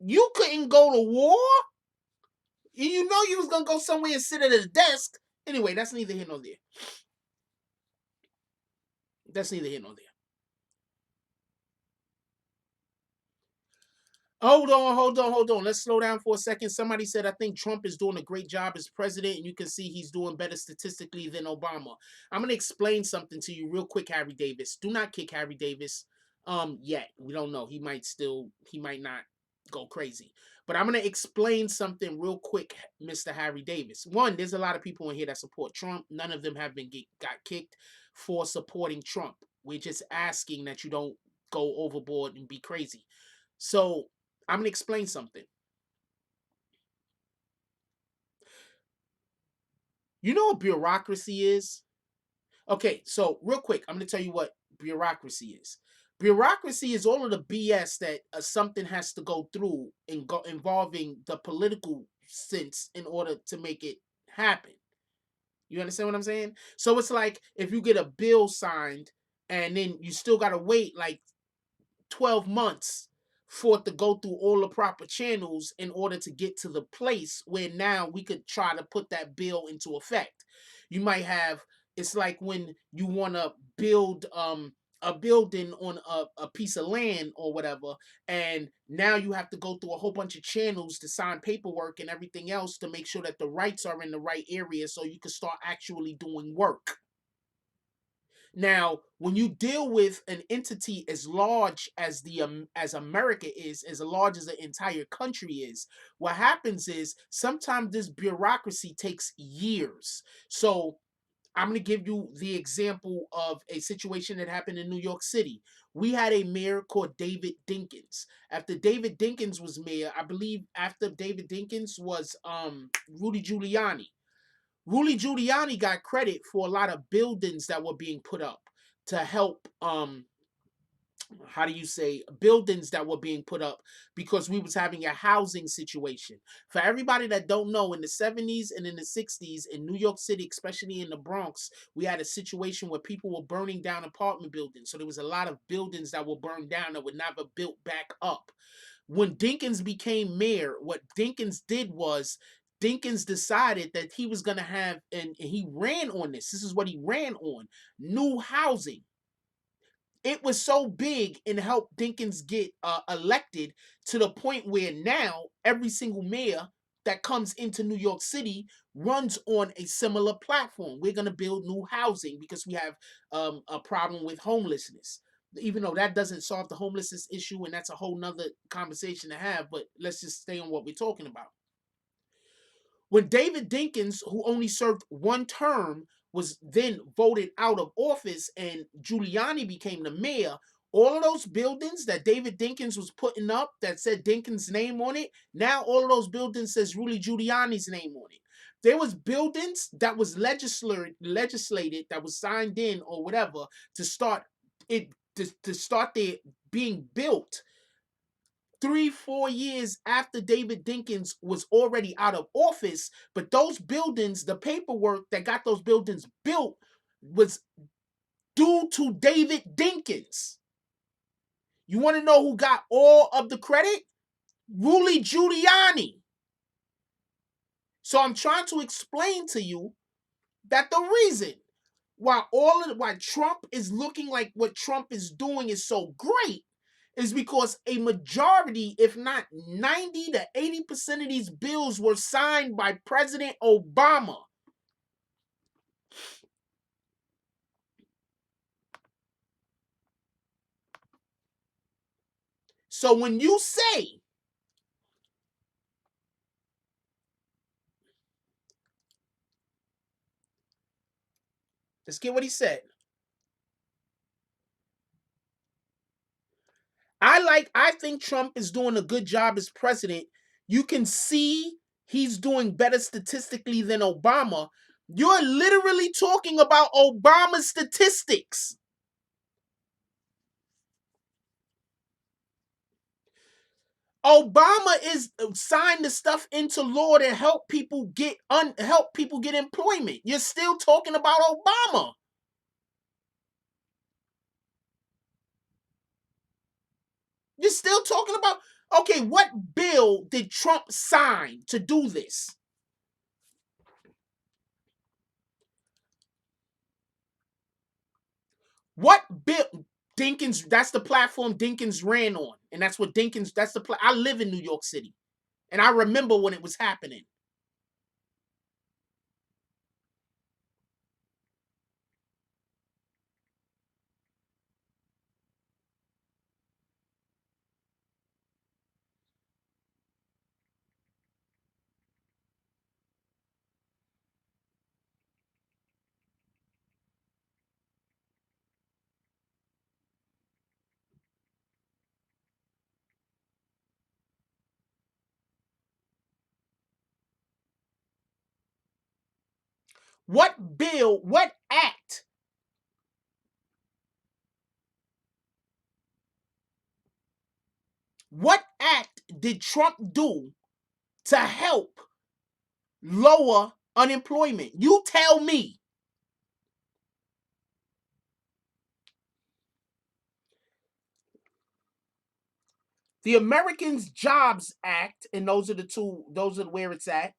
[SPEAKER 2] You couldn't go to war. You know you was gonna go somewhere and sit at a desk. Anyway, that's neither here nor there. That's neither here nor there. Hold on. Let's slow down for a second. Somebody said, I think Trump is doing a great job as president, and you can see he's doing better statistically than Obama. I'm going to explain something to you real quick, Harry Davis. Do not kick Harry Davis yet. We don't know. He might not go crazy. But I'm going to explain something real quick, Mr. Harry Davis. One, there's a lot of people in here that support Trump. None of them have got kicked for supporting Trump. We're just asking that you don't go overboard and be crazy. So I'm going to explain something. You know what bureaucracy is? Okay, so real quick, I'm going to tell you what bureaucracy is. Bureaucracy is all of the BS that something has to go through involving the political sense in order to make it happen. You understand what I'm saying? So it's like if you get a bill signed and then you still got to wait like 12 months for it to go through all the proper channels in order to get to the place where now we could try to put that bill into effect. You might have, it's like when you want to build a building on a piece of land or whatever, and now you have to go through a whole bunch of channels to sign paperwork and everything else to make sure that the rights are in the right area so you can start actually doing work. Now, when you deal with an entity as large as as America is, as large as the entire country is, what happens is sometimes this bureaucracy takes years. So I'm going to give you the example of a situation that happened in New York City. We had a mayor called David Dinkins. After David Dinkins was mayor, I believe after David Dinkins was Rudy Giuliani. Rudy Giuliani got credit for a lot of buildings that were being put up to help how do you say, buildings that were being put up because we was having a housing situation. For everybody that don't know, in the 70s and in the 60s in New York City, especially in the Bronx, we had a situation where people were burning down apartment buildings. So there was a lot of buildings that were burned down that were never built back up. When Dinkins became mayor, what Dinkins did was Dinkins decided that he was going to have, and he ran on this. This is what he ran on: new housing. It was so big and helped Dinkins get elected to the point where now every single mayor that comes into New York City runs on a similar platform. We're going to build new housing because we have a problem with homelessness. Even though that doesn't solve the homelessness issue, and that's a whole nother conversation to have, but let's just stay on what we're talking about. When David Dinkins, who only served one term, was then voted out of office and Giuliani became the mayor, all of those buildings that David Dinkins was putting up that said Dinkins' name on it, now all of those buildings says Rudy Giuliani's name on it. There was buildings that was legislated that was signed in or whatever to start it to start their being built 3-4 years after David Dinkins was already out of office. But those buildings, the paperwork that got those buildings built was due to David Dinkins. You want to know who got all of the credit? Rudy Giuliani. So I'm trying to explain to you that the reason why Trump is looking like what Trump is doing is so great is because a majority, if not 90 to 80% of these bills were signed by President Obama. So when you say, let's get what he said. I think Trump is doing a good job as president. You can see he's doing better statistically than Obama. You're literally talking about Obama's statistics. Obama is signed the stuff into law to help people get employment. You're still talking about Obama. You're still talking about, okay, what bill did Trump sign to do this? What bill? Dinkins, that's the platform Dinkins ran on. And that's what Dinkins, I live in New York City. And I remember when it was happening. What bill, what act did Trump do to help lower unemployment? You tell me. The Americans Jobs Act, and those are where it's at,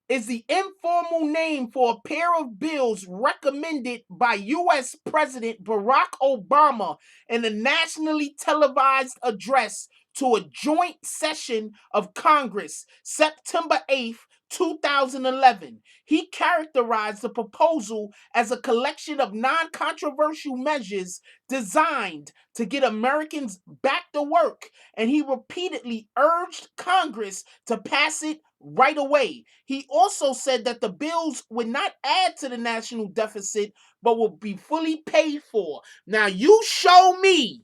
[SPEAKER 2] is the informal name for a pair of bills recommended by U.S. President Barack Obama in a nationally televised address to a joint session of Congress September 8th, 2011. He characterized the proposal as a collection of non-controversial measures designed to get Americans back to work, and he repeatedly urged Congress to pass it right away. He also said that the bills would not add to the national deficit, but will be fully paid for. Now, you show me,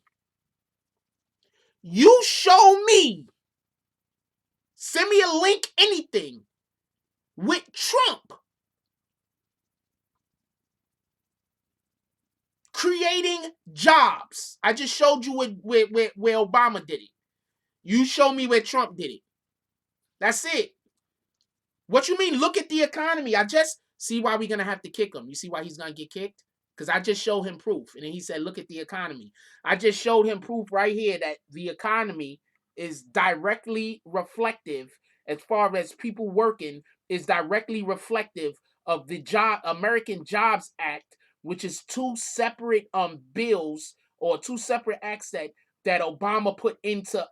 [SPEAKER 2] send me a link, anything with Trump creating jobs. I just showed you where Obama did it. You show me where Trump did it. That's it. What you mean? Look at the economy. I just see why we're gonna have to kick him. You see why he's gonna get kicked? Because I just showed him proof. And then he said, look at the economy. I just showed him proof right here that the economy is directly reflective, as far as people working, is directly reflective of the American Jobs Act, which is two separate bills, or two separate acts that Obama put into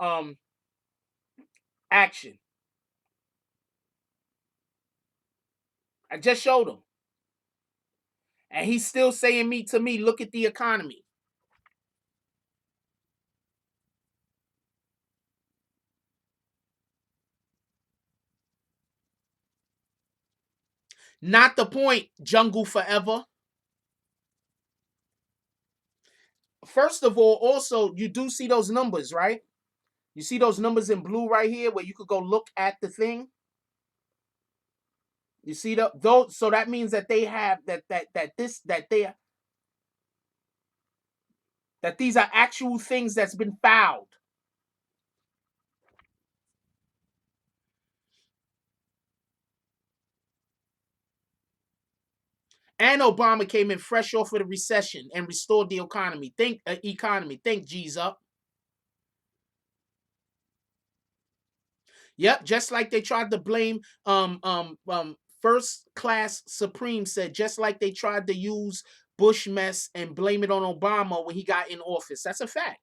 [SPEAKER 2] action. I just showed him. And he's still saying to me, look at the economy. Not the point, Jungle Forever. First of all, also, you do see those numbers, right? You see those numbers in blue right here where you could go look at the thing? You see those, so that means that they have that these are actual things that's been filed. And Obama came in fresh off of the recession and restored the economy. Think G's up. Yep, just like they tried to blame first class Supreme said, just like they tried to use Bush mess and blame it on Obama when he got in office. That's a fact.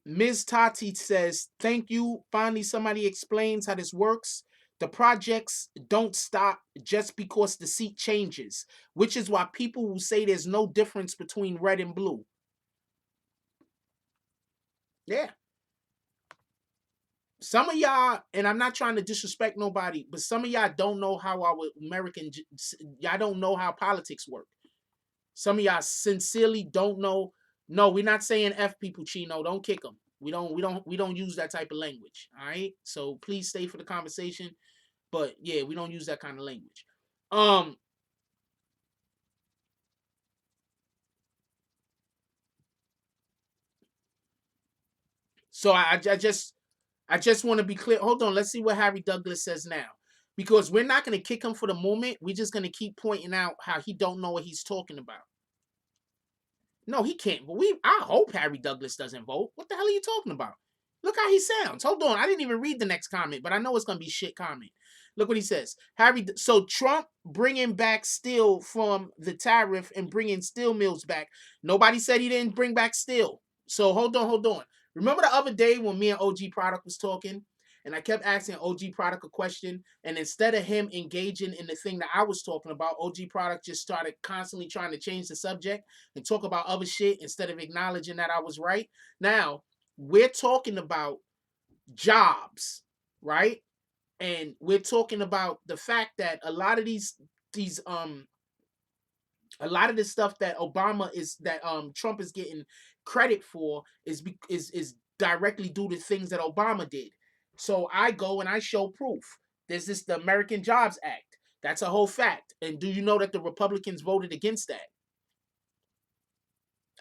[SPEAKER 2] Ms. Tati says, thank you. Finally, somebody explains how this works. The projects don't stop just because the seat changes, which is why people will say there's no difference between red and blue. Yeah. Some of y'all, and I'm not trying to disrespect nobody, but some of y'all don't know how y'all don't know how politics work. Some of y'all sincerely don't know. No, we're not saying F people, Chino. Don't kick them. We don't use that type of language. All right. So please stay for the conversation. But yeah, we don't use that kind of language. So I just want to be clear. Hold on, let's see what Harry Douglas says now. Because we're not going to kick him for the moment. We're just going to keep pointing out how he don't know what he's talking about. No, he can't. But I hope Harry Douglas doesn't vote. What the hell are you talking about? Look how he sounds. Hold on. I didn't even read the next comment, but I know it's going to be shit comment. Look what he says. So Trump bringing back steel from the tariff and bringing steel mills back. Nobody said he didn't bring back steel. So hold on. Remember the other day when me and OG Product was talking? And I kept asking OG Product a question. And instead of him engaging in the thing that I was talking about, OG Product just started constantly trying to change the subject and talk about other shit instead of acknowledging that I was right. Now, we're talking about jobs, right? And we're talking about the fact that a lot of a lot of the stuff that Trump is getting credit for is directly due to things that Obama did. So I go and I show proof. There's the American Jobs Act. That's a whole fact. And do you know that the Republicans voted against that?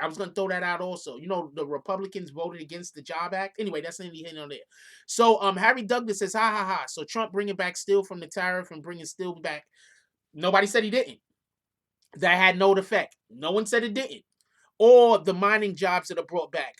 [SPEAKER 2] I was gonna throw that out also. You know, the Republicans voted against the Job Act. Anyway, that's neither here nor there. So Harry Douglas says, ha ha ha. So Trump bringing back steel from the tariff and bringing steel back. Nobody said he didn't. That had no effect. No one said it didn't. Or the mining jobs that are brought back.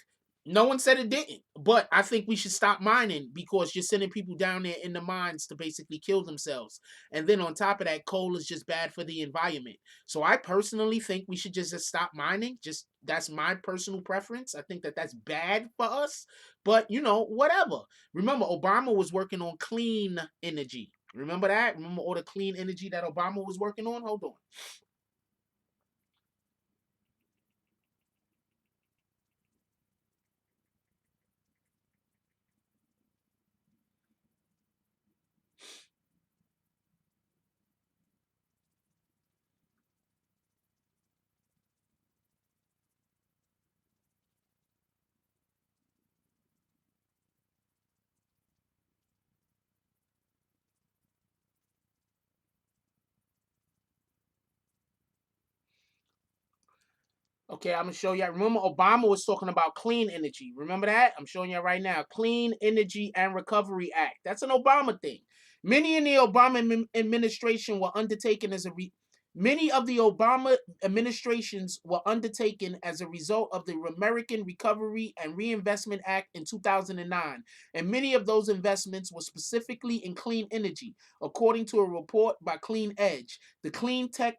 [SPEAKER 2] No one said it didn't. But I think we should stop mining because you're sending people down there in the mines to basically kill themselves. And then on top of that, coal is just bad for the environment. So I personally think we should just stop mining. Just that's my personal preference. I think that that's bad for us. But, you know, whatever. Remember, Obama was working on clean energy. Remember that? Remember all the clean energy that Obama was working on? Hold on. Okay, I'm gonna show you. Remember, Obama was talking about clean energy. Remember that? I'm showing you right now. Clean Energy and Recovery Act. That's an Obama thing. Many in the Obama administration were undertaken as a many of the Obama administrations were undertaken as a result of the American Recovery and Reinvestment Act in 2009, and many of those investments were specifically in clean energy, according to a report by Clean Edge, the clean tech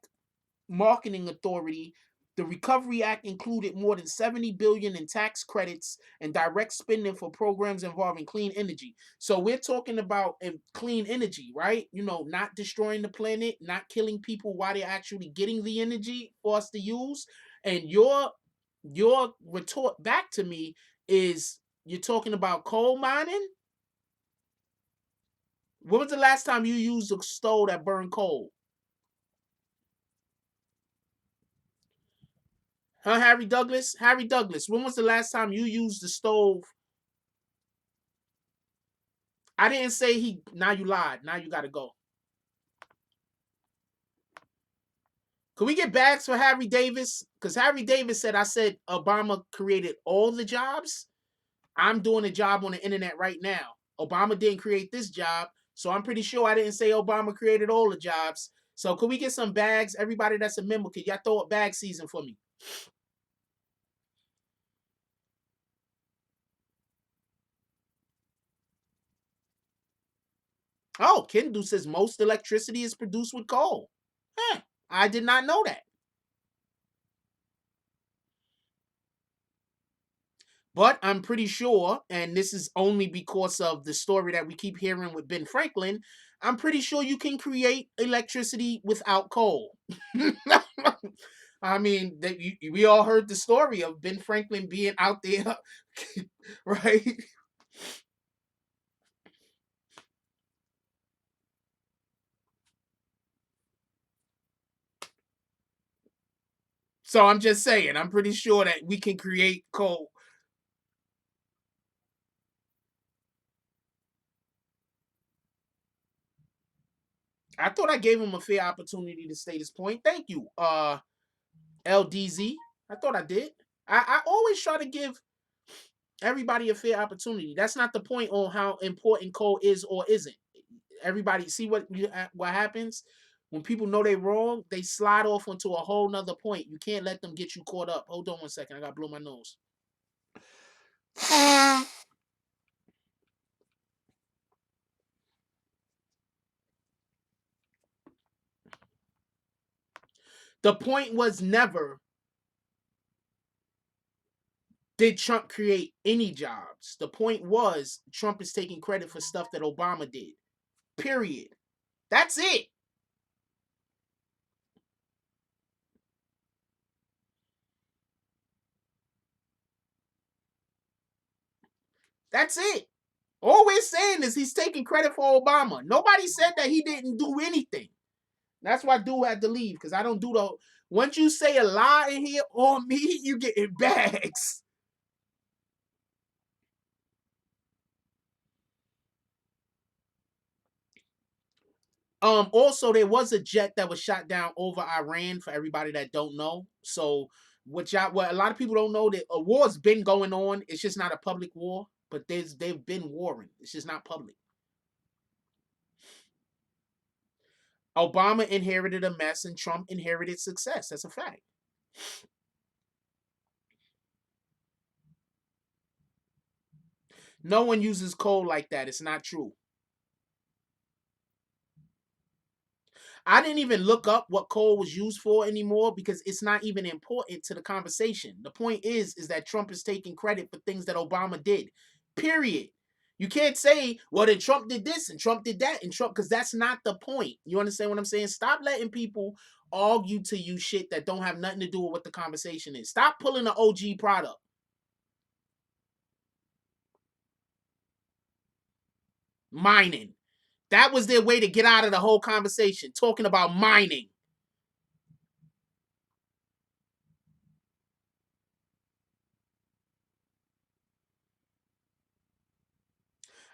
[SPEAKER 2] marketing authority. The Recovery Act included more than $70 billion in tax credits and direct spending for programs involving clean energy. So we're talking about clean energy, right? You know, not destroying the planet, not killing people while they're actually getting the energy for us to use. And your retort back to me is you're talking about coal mining? When was the last time you used a stove that burned coal? Huh, Harry Douglas? Harry Douglas, when was the last time you used the stove? I didn't say he. Now you lied. Now you got to go. Can we get bags for Harry Davis? Because Harry Davis said I said Obama created all the jobs. I'm doing a job on the internet right now. Obama didn't create this job. So I'm pretty sure I didn't say Obama created all the jobs. So could we get some bags? Everybody that's a member, could y'all throw up bag season for me? Oh, Kendu says most electricity is produced with coal. Huh, I did not know that. But I'm pretty sure, and this is only because of the story that we keep hearing with Ben Franklin, I'm pretty sure you can create electricity without coal. I mean, we all heard the story of Ben Franklin being out there, right? So I'm just saying, I'm pretty sure that we can create coal. I thought I gave him a fair opportunity to state his point. Thank you, LDZ. I thought I did. I always try to give everybody a fair opportunity. That's not the point on how important coal is or isn't. Everybody see what happens when people know they're wrong. They slide off onto a whole nother point. You can't let them get you caught up. Hold on 1 second. I gotta blow my nose. The point was never did Trump create any jobs. The point was Trump is taking credit for stuff that Obama did. Period. That's it. That's it. All we're saying is he's taking credit for Obama. Nobody said that he didn't do anything. That's why dude had to leave, because I don't do the. Once you say a lie in here on me, you get in bags. Also, there was a jet that was shot down over Iran. For everybody that don't know, so what a lot of people don't know, that a war's been going on. It's just not a public war, but they've been warring. It's just not public. Obama inherited a mess, and Trump inherited success. That's a fact. No one uses coal like that. It's not true. I didn't even look up what coal was used for anymore because it's not even important to the conversation. The point is that Trump is taking credit for things that Obama did. Period. You can't say, well, then Trump did this and Trump did that and Trump, because that's not the point. You understand what I'm saying? Stop letting people argue to you shit that don't have nothing to do with what the conversation is. Stop pulling the OG product. Mining. That was their way to get out of the whole conversation, talking about mining.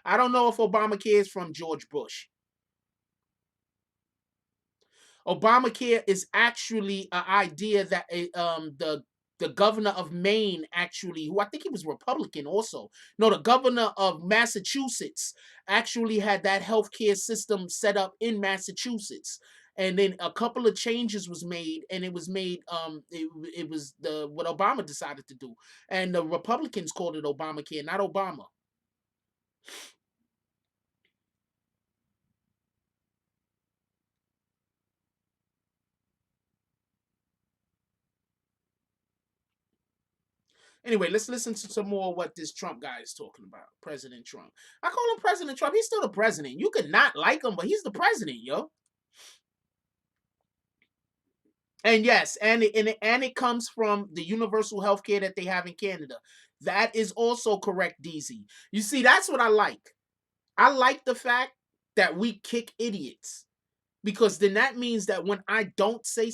[SPEAKER 2] I don't know if Obamacare is from George Bush. Obamacare is actually an idea that the the governor of Maine actually, who I think he was Republican also. No, the governor of Massachusetts actually had that healthcare system set up in Massachusetts. And then a couple of changes was made, and it was made it was the what Obama decided to do. And the Republicans called it Obamacare, not Obama. Anyway, let's listen to some more of what this Trump guy is talking about. President Trump. I call him President Trump. He's still the president. You could not like him, but he's the president, yo. And yes, and it comes from the universal health care that they have in Canada. That is also correct, DZ. You see, that's what I like. I like the fact that we kick idiots. Because then that means that when I say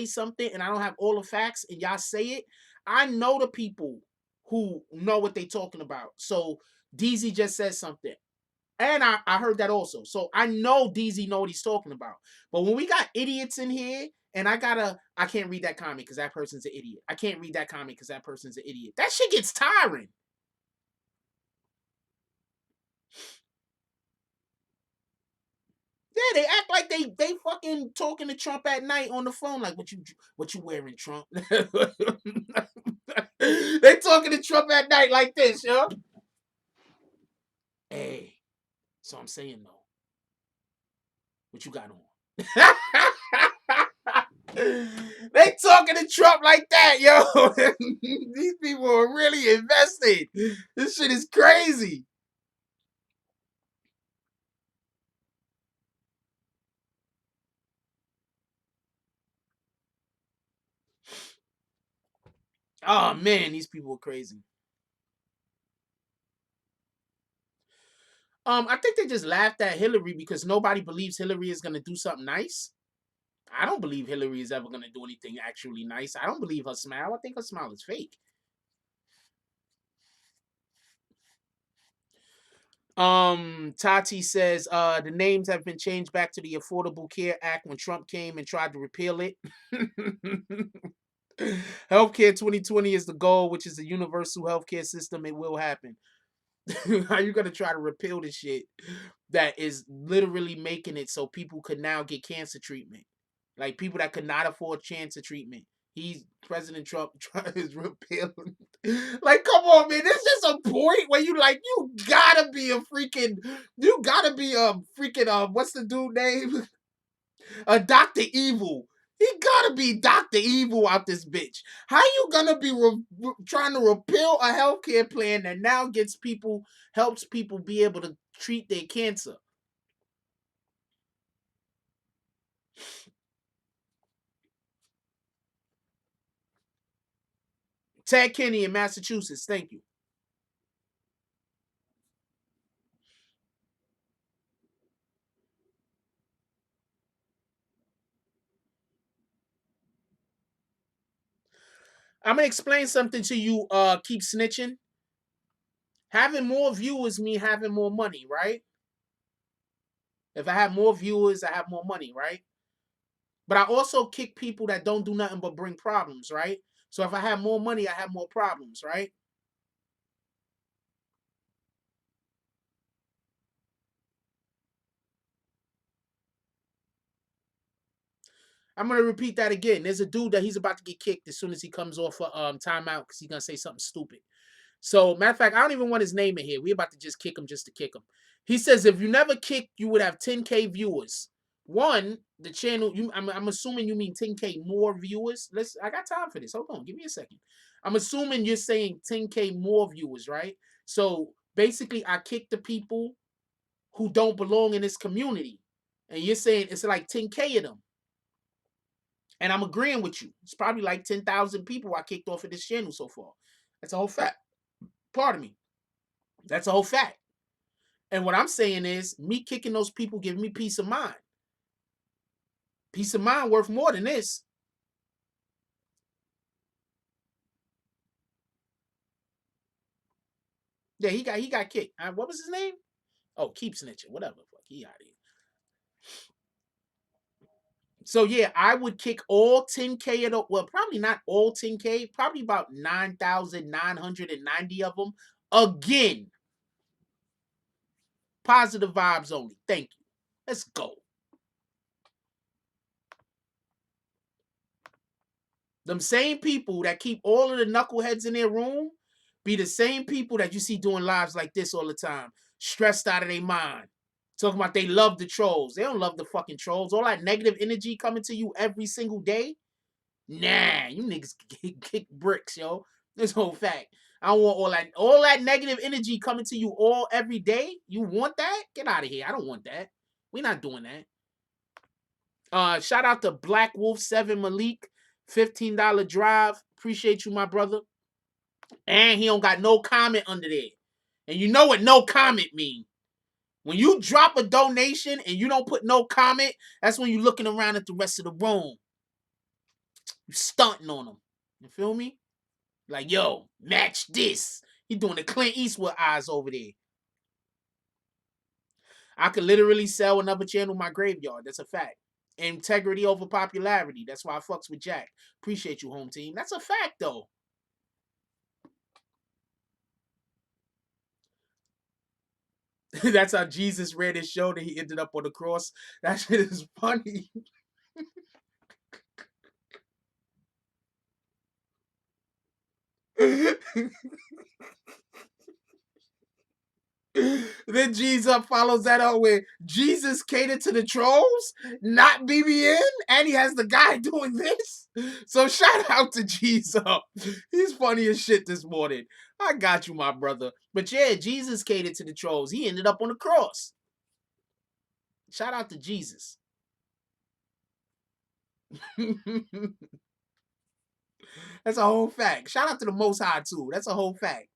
[SPEAKER 2] something and I don't have all the facts and y'all say it, I know the people who know what they talking about. So DZ just said something. And I heard that also. So I know DZ know what he's talking about. But when we got idiots in here, and I can't read that comment because that person's an idiot. I can't read that comment because that person's an idiot. That shit gets tiring. Yeah, they act like they fucking talking to Trump at night on the phone, like what you wearing, Trump? They talking to Trump at night like this, yo. Hey, so I'm saying though, what you got on? They talking to Trump like that, yo. These people are really invested. This shit is crazy. Oh man, these people are crazy. I think they just laughed at Hillary because nobody believes Hillary is gonna do something nice. I don't believe Hillary is ever gonna do anything actually nice. I don't believe her smile. I think her smile is fake. Tati says the names have been changed back to the Affordable Care Act when Trump came and tried to repeal it. Healthcare 2020 is the goal, which is a universal healthcare system. It will happen. How you gonna try to repeal the shit that is literally making it so people could now get cancer treatment? Like people that could not afford cancer treatment. He's President Trump is repealing. Like, come on, man. There's just a point where you gotta be a freaking what's the dude name? A Dr. Evil. He gotta be Dr. Evil out this bitch. How you gonna be trying to repeal a healthcare plan that now helps people be able to treat their cancer? Ted Kenny in Massachusetts. Thank you. I'm gonna explain something to you. Keep snitching. Having more viewers mean having more money, right? If I have more viewers, I have more money, right? But I also kick people that don't do nothing but bring problems, right? So if I have more money, I have more problems, right? I'm gonna repeat that again. There's a dude that he's about to get kicked as soon as he comes off for timeout because he's gonna say something stupid. So matter of fact, I don't even want his name in here. We're about to just kick him just to kick him. He says if you never kick, you would have 10K viewers. One, the channel. I'm assuming you mean 10K more viewers. I got time for this. Hold on, give me a second. I'm assuming you're saying 10K more viewers, right? So basically, I kick the people who don't belong in this community, and you're saying it's like 10K of them. And I'm agreeing with you. It's probably like 10,000 people I kicked off of this channel so far. That's a whole fact. Pardon me. That's a whole fact. And what I'm saying is, me kicking those people give me peace of mind. Peace of mind worth more than this. Yeah, he got kicked. What was his name? Oh, keep snitching. Whatever. Fuck, he out of here. So yeah, I would kick all 10K of the, well, probably not all 10K, probably about 9,990 of them again. Positive vibes only. Thank you. Let's go. Them same people that keep all of the knuckleheads in their room be the same people that you see doing lives like this all the time, stressed out of their mind. Talking about they love the trolls. They don't love the fucking trolls. All that negative energy coming to you every single day. Nah, you niggas kick bricks, yo. This whole fact. I don't want all that negative energy coming to you all every day. You want that? Get out of here. I don't want that. We're not doing that. Shout out to Black Wolf 7 Malik, $15 drive. Appreciate you, my brother. And he don't got no comment under there. And you know what no comment mean. When you drop a donation and you don't put no comment, that's when you looking around at the rest of the room. You stunting on them. You feel me? Like, yo, match this. He doing the Clint Eastwood eyes over there. I could literally sell another channel in my graveyard. That's a fact. Integrity over popularity. That's why I fucks with Jack. Appreciate you, home team. That's a fact, though. That's how Jesus read his shoulder. He ended up on the cross. That shit is funny. Then Jesus follows that up with Jesus catered to the trolls, not BBN, and he has the guy doing this. So shout out to Jesus. He's funny as shit this morning. I got you, my brother. But yeah, Jesus catered to the trolls. He ended up on the cross. Shout out to Jesus. That's a whole fact. Shout out to the Most High too. That's a whole fact.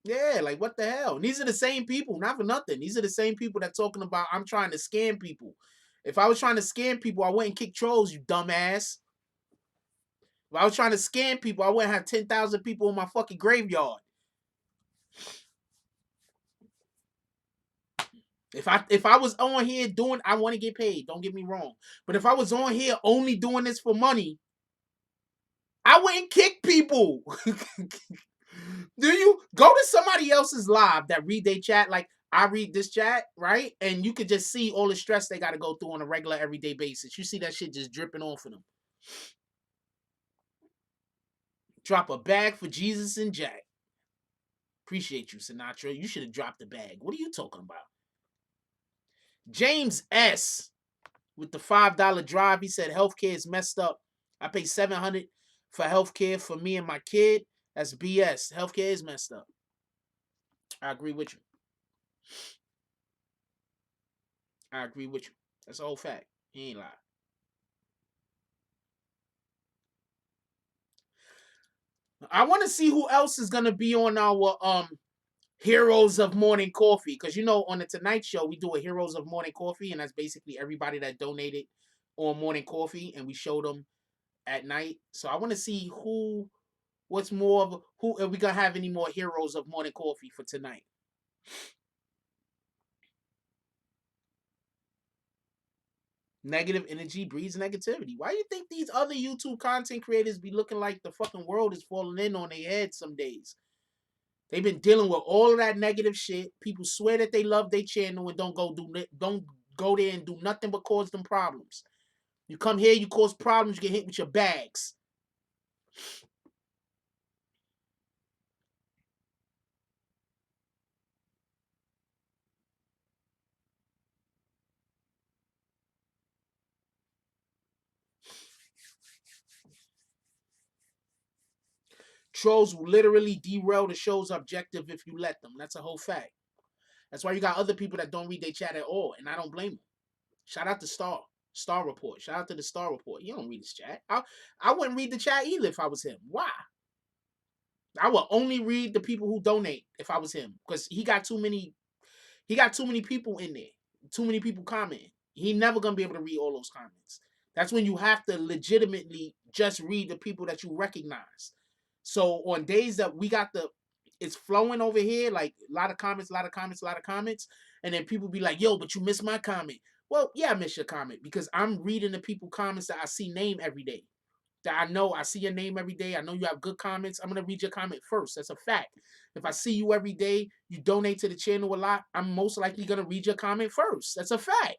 [SPEAKER 2] Yeah, like what the hell? And these are the same people, not for nothing. These are the same people that talking about I'm trying to scam people. If I was trying to scam people, I wouldn't kick trolls, you dumbass. If I was trying to scam people, I wouldn't have 10,000 people in my fucking graveyard. If I was on here doing, I want to get paid. Don't get me wrong. But if I was on here only doing this for money, I wouldn't kick people. Do you go to somebody else's live that read their chat like I read this chat, right? And you could just see all the stress they got to go through on a regular everyday basis. You see that shit just dripping off of them. Drop a bag for Jesus and Jack. Appreciate you, Sinatra. You should have dropped the bag. What are you talking about? James S. with the $5 drive. He said healthcare is messed up. I pay $700 for healthcare for me and my kid. That's BS. Healthcare is messed up. I agree with you. I agree with you. That's a whole fact. He ain't lying. I want to see who else is gonna be on our Heroes of Morning Coffee, because you know on the Tonight Show we do a Heroes of Morning Coffee, and that's basically everybody that donated on morning coffee, and we show them at night. So I want to see what's more of who are we gonna have any more Heroes of Morning Coffee for tonight. Negative energy breeds negativity. Why do you think these other YouTube content creators be looking like the fucking world is falling in on their heads some days? They've been dealing with all of that negative shit. People swear that they love their channel and don't go there and do nothing but cause them problems. You come here, you cause problems, you get hit with your bags. Trolls will literally derail the show's objective if you let them. That's a whole fact. That's why you got other people that don't read their chat at all, and I don't blame them. Shout out to Star Report. Shout out to the Star Report. You don't read his chat. I wouldn't read the chat either if I was him. Why? I would only read the people who donate if I was him, because he got too many people in there. Too many people commenting. He never gonna be able to read all those comments. That's when you have to legitimately just read the people that you recognize. So on days that we got it's flowing over here, like a lot of comments, a lot of comments, a lot of comments, and then people be like, yo, but you missed my comment. Well, yeah, I missed your comment because I'm reading the people comments that I see name every day. That I know I see your name every day. I know you have good comments. I'm gonna read your comment first. That's a fact. If I see you every day, you donate to the channel a lot, I'm most likely gonna read your comment first. That's a fact.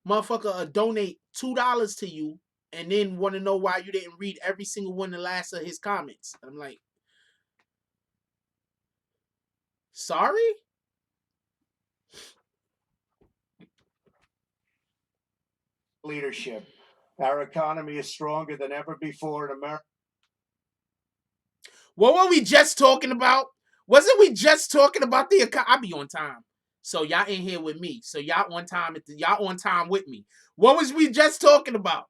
[SPEAKER 2] Motherfucker donate $2 to you and then want to know why you didn't read every single one of the last of his comments. I'm like, sorry?
[SPEAKER 4] Leadership. Our economy is stronger than ever before in America.
[SPEAKER 2] What were we just talking about? Wasn't we just talking about the economy? I'll be on time. So y'all in here with me. So y'all on time. Y'all on time with me. What was we just talking about?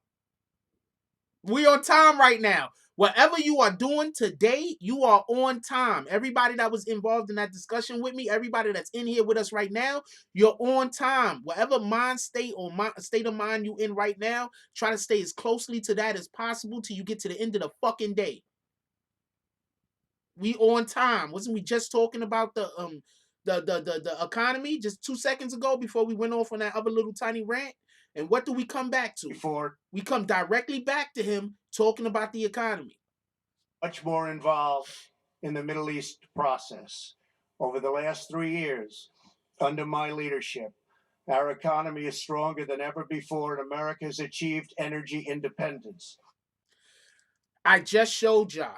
[SPEAKER 2] We on time right now. Whatever you are doing today, you are on time. Everybody that was involved in that discussion with me, everybody that's in here with us right now, you're on time. Whatever mind state or state of mind you in right now, try to stay as closely to that as possible till you get to the end of the fucking day. We on time. Wasn't we just talking about the economy just 2 seconds ago before we went off on that other little tiny rant? And what do we come back to? We come directly back to him talking about the economy.
[SPEAKER 4] Much more involved in the Middle East process. Over the last 3 years, under my leadership, our economy is stronger than ever before, and America has achieved energy independence.
[SPEAKER 2] I just showed y'all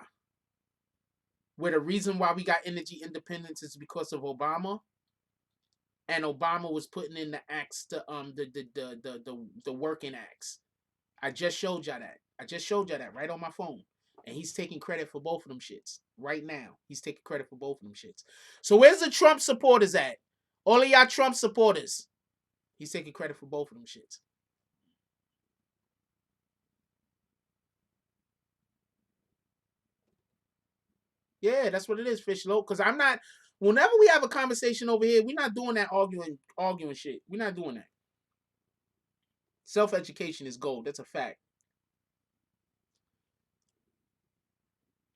[SPEAKER 2] where the reason why we got energy independence is because of Obama. And Obama was putting in the acts to the working acts. I just showed y'all that. I just showed y'all that right on my phone. And he's taking credit for both of them shits. Right now. He's taking credit for both of them shits. So where's the Trump supporters at? All of y'all Trump supporters. He's taking credit for both of them shits. Yeah, that's what it is, Fish Low. Because I'm not, whenever we have a conversation over here, we're not doing that arguing shit. We're not doing that. Self-education is gold. That's a fact.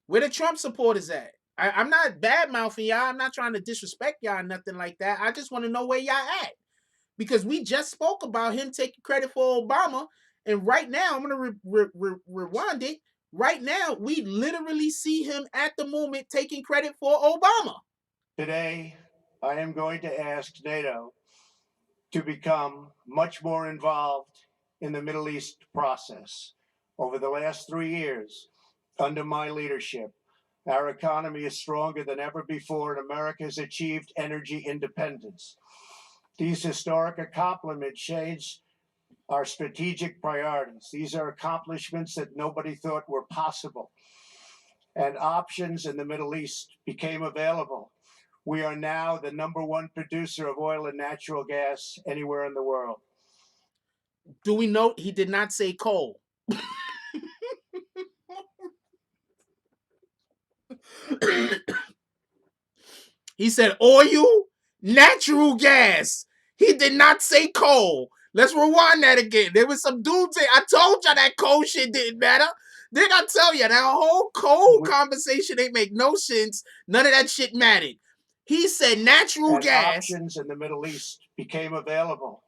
[SPEAKER 2] Where the Trump supporters at? I'm not bad-mouthing y'all. I'm not trying to disrespect y'all or nothing like that. I just want to know where y'all at. Because we just spoke about him taking credit for Obama. And right now, I'm going to rewind it. Right now, we literally see him at the moment taking credit for Obama.
[SPEAKER 4] Today, I am going to ask NATO to become much more involved in the Middle East process. Over the last 3 years, under my leadership, our economy is stronger than ever before, and America has achieved energy independence. These historic accomplishments change our strategic priorities. These are accomplishments that nobody thought were possible. And options in the Middle East became available. We are now the #1 producer of oil and natural gas anywhere in the world.
[SPEAKER 2] Do we note he did not say coal? He said oil, natural gas. He did not say coal. Let's rewind that again. There was some dudes there. I told y'all that coal shit didn't matter. Didn't I tell you that whole coal conversation ain't make no sense? None of that shit mattered. He said natural gas.
[SPEAKER 4] Options in the Middle East became available.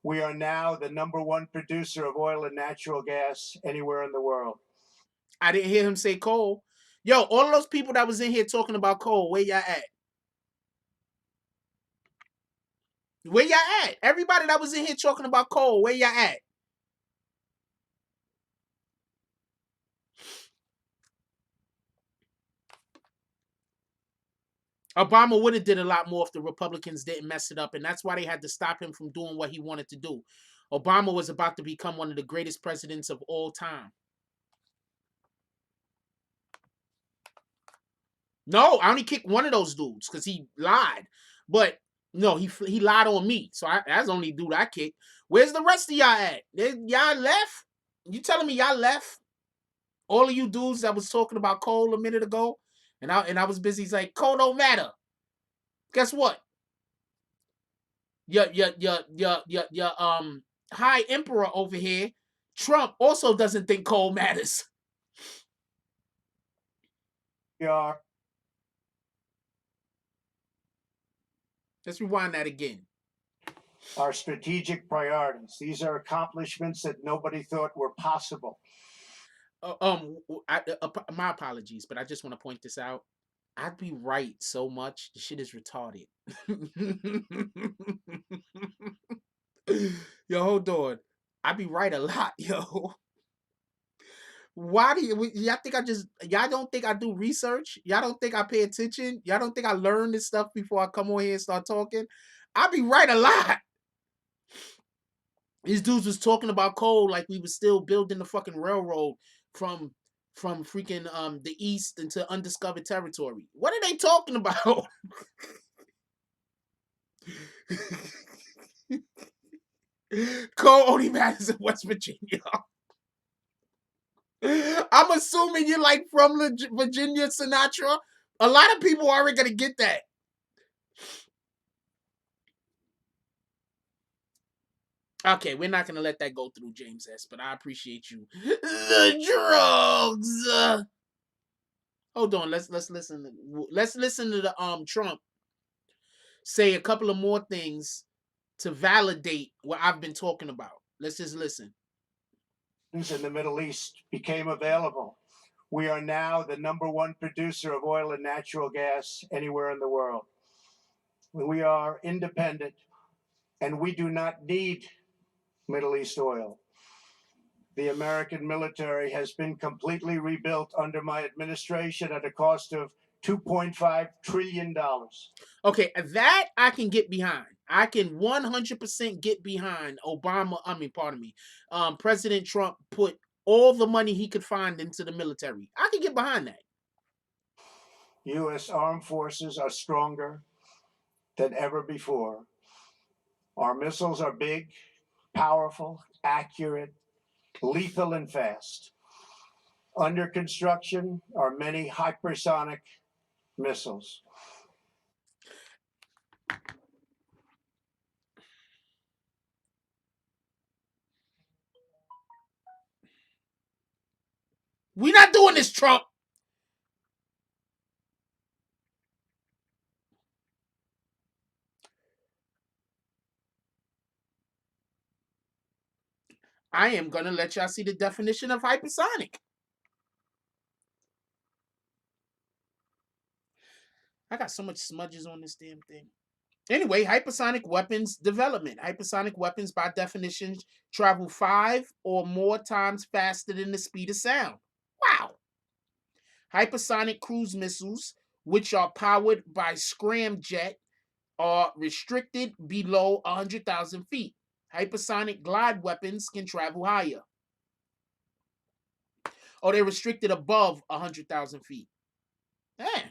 [SPEAKER 4] We are now the #1 producer of oil and natural gas anywhere in the world.
[SPEAKER 2] I didn't hear him say coal. Yo, all of those people that was in here talking about coal, where y'all at? Where y'all at? Everybody that was in here talking about coal, where y'all at? Obama would have did a lot more if the Republicans didn't mess it up, and that's why they had to stop him from doing what he wanted to do. Obama was about to become one of the greatest presidents of all time. No, I only kicked one of those dudes because he lied. But no, he lied on me. So that's the only dude I kicked. Where's the rest of y'all at? Y'all left? You telling me y'all left? All of you dudes that was talking about coal a minute ago, and I was busy. He's like, coal don't matter. Guess what? Your high emperor over here, Trump, also doesn't think coal matters.
[SPEAKER 4] We are
[SPEAKER 2] Let's rewind that again.
[SPEAKER 4] our strategic priorities. These are accomplishments that nobody thought were possible.
[SPEAKER 2] My apologies, but I just want to point this out. I'd be right so much. The shit is retarded. Yo, hold on. I be right a lot, yo. Why do y'all think y'all don't think I do research? Y'all don't think I pay attention? Y'all don't think I learn this stuff before I come on here and start talking? I be right a lot. These dudes was talking about coal like we was still building the fucking railroad from freaking the east into undiscovered territory. What are they talking about? Coal only matters in West Virginia. I'm assuming you're like from Virginia, Sinatra. A lot of people aren't gonna get that. Okay, we're not gonna let that go through, James S. But I appreciate you. The drugs. Hold on. Let's listen. Let's listen to the Trump say a couple of more things to validate what I've been talking about. Let's just listen.
[SPEAKER 4] In the Middle East became available. We are now the #1 producer of oil and natural gas anywhere in the world. We are independent, and we do not need Middle East oil. The American military has been completely rebuilt under my administration at a cost of $2.5 trillion.
[SPEAKER 2] Okay, that I can get behind. I can 100% get behind Obama. I mean, pardon me. President Trump put all the money he could find into the military. I can get behind that.
[SPEAKER 4] U.S. armed forces are stronger than ever before. Our missiles are big, powerful, accurate, lethal, and fast. Under construction are many hypersonic missiles.
[SPEAKER 2] We're not doing this, Trump. I am going to let y'all see the definition of hypersonic. I got so much smudges on this damn thing. Anyway, hypersonic weapons development. Hypersonic weapons, by definition, travel 5 or more times faster than the speed of sound. Wow. Hypersonic cruise missiles, which are powered by scramjet, are restricted below 100,000 feet. Hypersonic glide weapons can travel higher. Or they're restricted above 100,000 feet. Eh.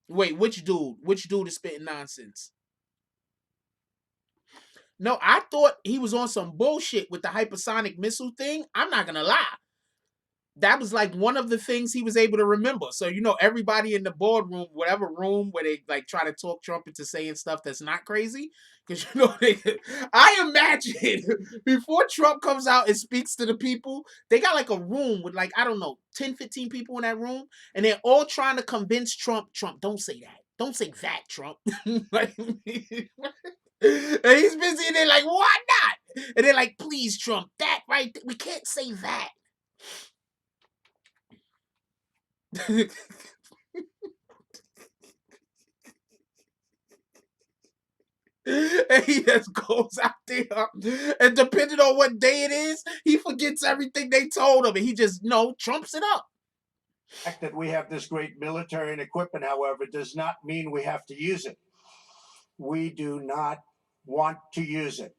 [SPEAKER 2] Wait, which dude? Which dude is spitting nonsense? No, I thought he was on some bullshit with the hypersonic missile thing. I'm not gonna lie. That was like one of the things he was able to remember. So, everybody in the boardroom, whatever room where they like try to talk Trump into saying stuff that's not crazy. Because, I imagine before Trump comes out and speaks to the people, they got like a room with like, I don't know, 10, 15 people in that room. And they're all trying to convince Trump, don't say that. Don't say that, Trump. Like, and he's busy and they're like, why not? And they're like, please, Trump, that right? We can't say that. And he just goes out there, and depending on what day it is, he forgets everything they told him, and he just trumps it up.
[SPEAKER 4] The fact that we have this great military and equipment, however, does not mean we have to use it. We do not want to use it.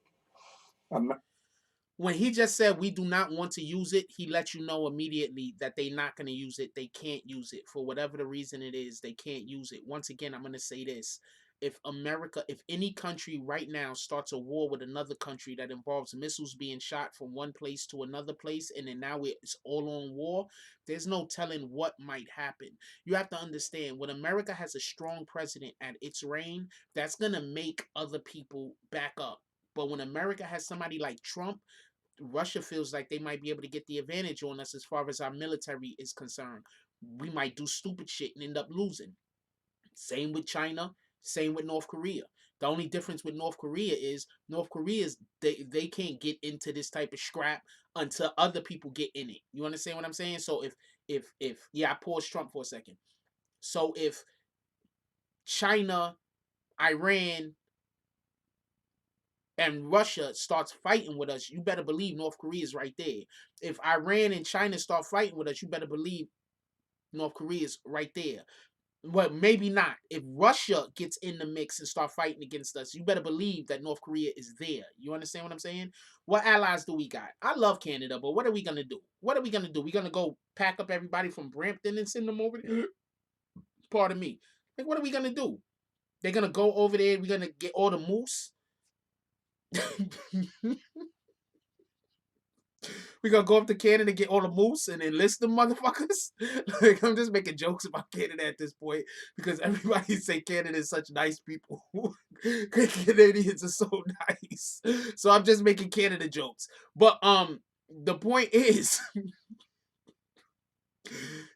[SPEAKER 2] When he just said we do not want to use it, he let you know immediately that they're not going to use it. They can't use it for whatever the reason it is. They can't use it. Once again, I'm going to say this. If any country right now starts a war with another country that involves missiles being shot from one place to another place, and then now it's all on war, there's no telling what might happen. You have to understand, when America has a strong president at its reign, that's going to make other people back up. But when America has somebody like Trump, Russia feels like they might be able to get the advantage on us as far as our military is concerned. We might do stupid shit and end up losing. Same with China, same with North Korea. The only difference with North Korea is they can't get into this type of scrap until other people get in it. You understand what I'm saying? So if yeah, I paused Trump for a second. So if China, Iran, and Russia starts fighting with us, you better believe North Korea is right there. If Iran and China start fighting with us, you better believe North Korea is right there. Well, maybe not. If Russia gets in the mix and start fighting against us, you better believe that North Korea is there. You understand what I'm saying? What allies do we got? I love Canada, but what are we gonna do? What are we gonna do? We gonna go pack up everybody from Brampton and send them over there? Pardon me. Like, what are we gonna do? They're gonna go over there. We're gonna get all the moose. We gonna go up to Canada and get all the moose and enlist them motherfuckers. Like, I'm just making jokes about Canada at this point because everybody say Canada is such nice people. Canadians are so nice. So I'm just making Canada jokes. But the point is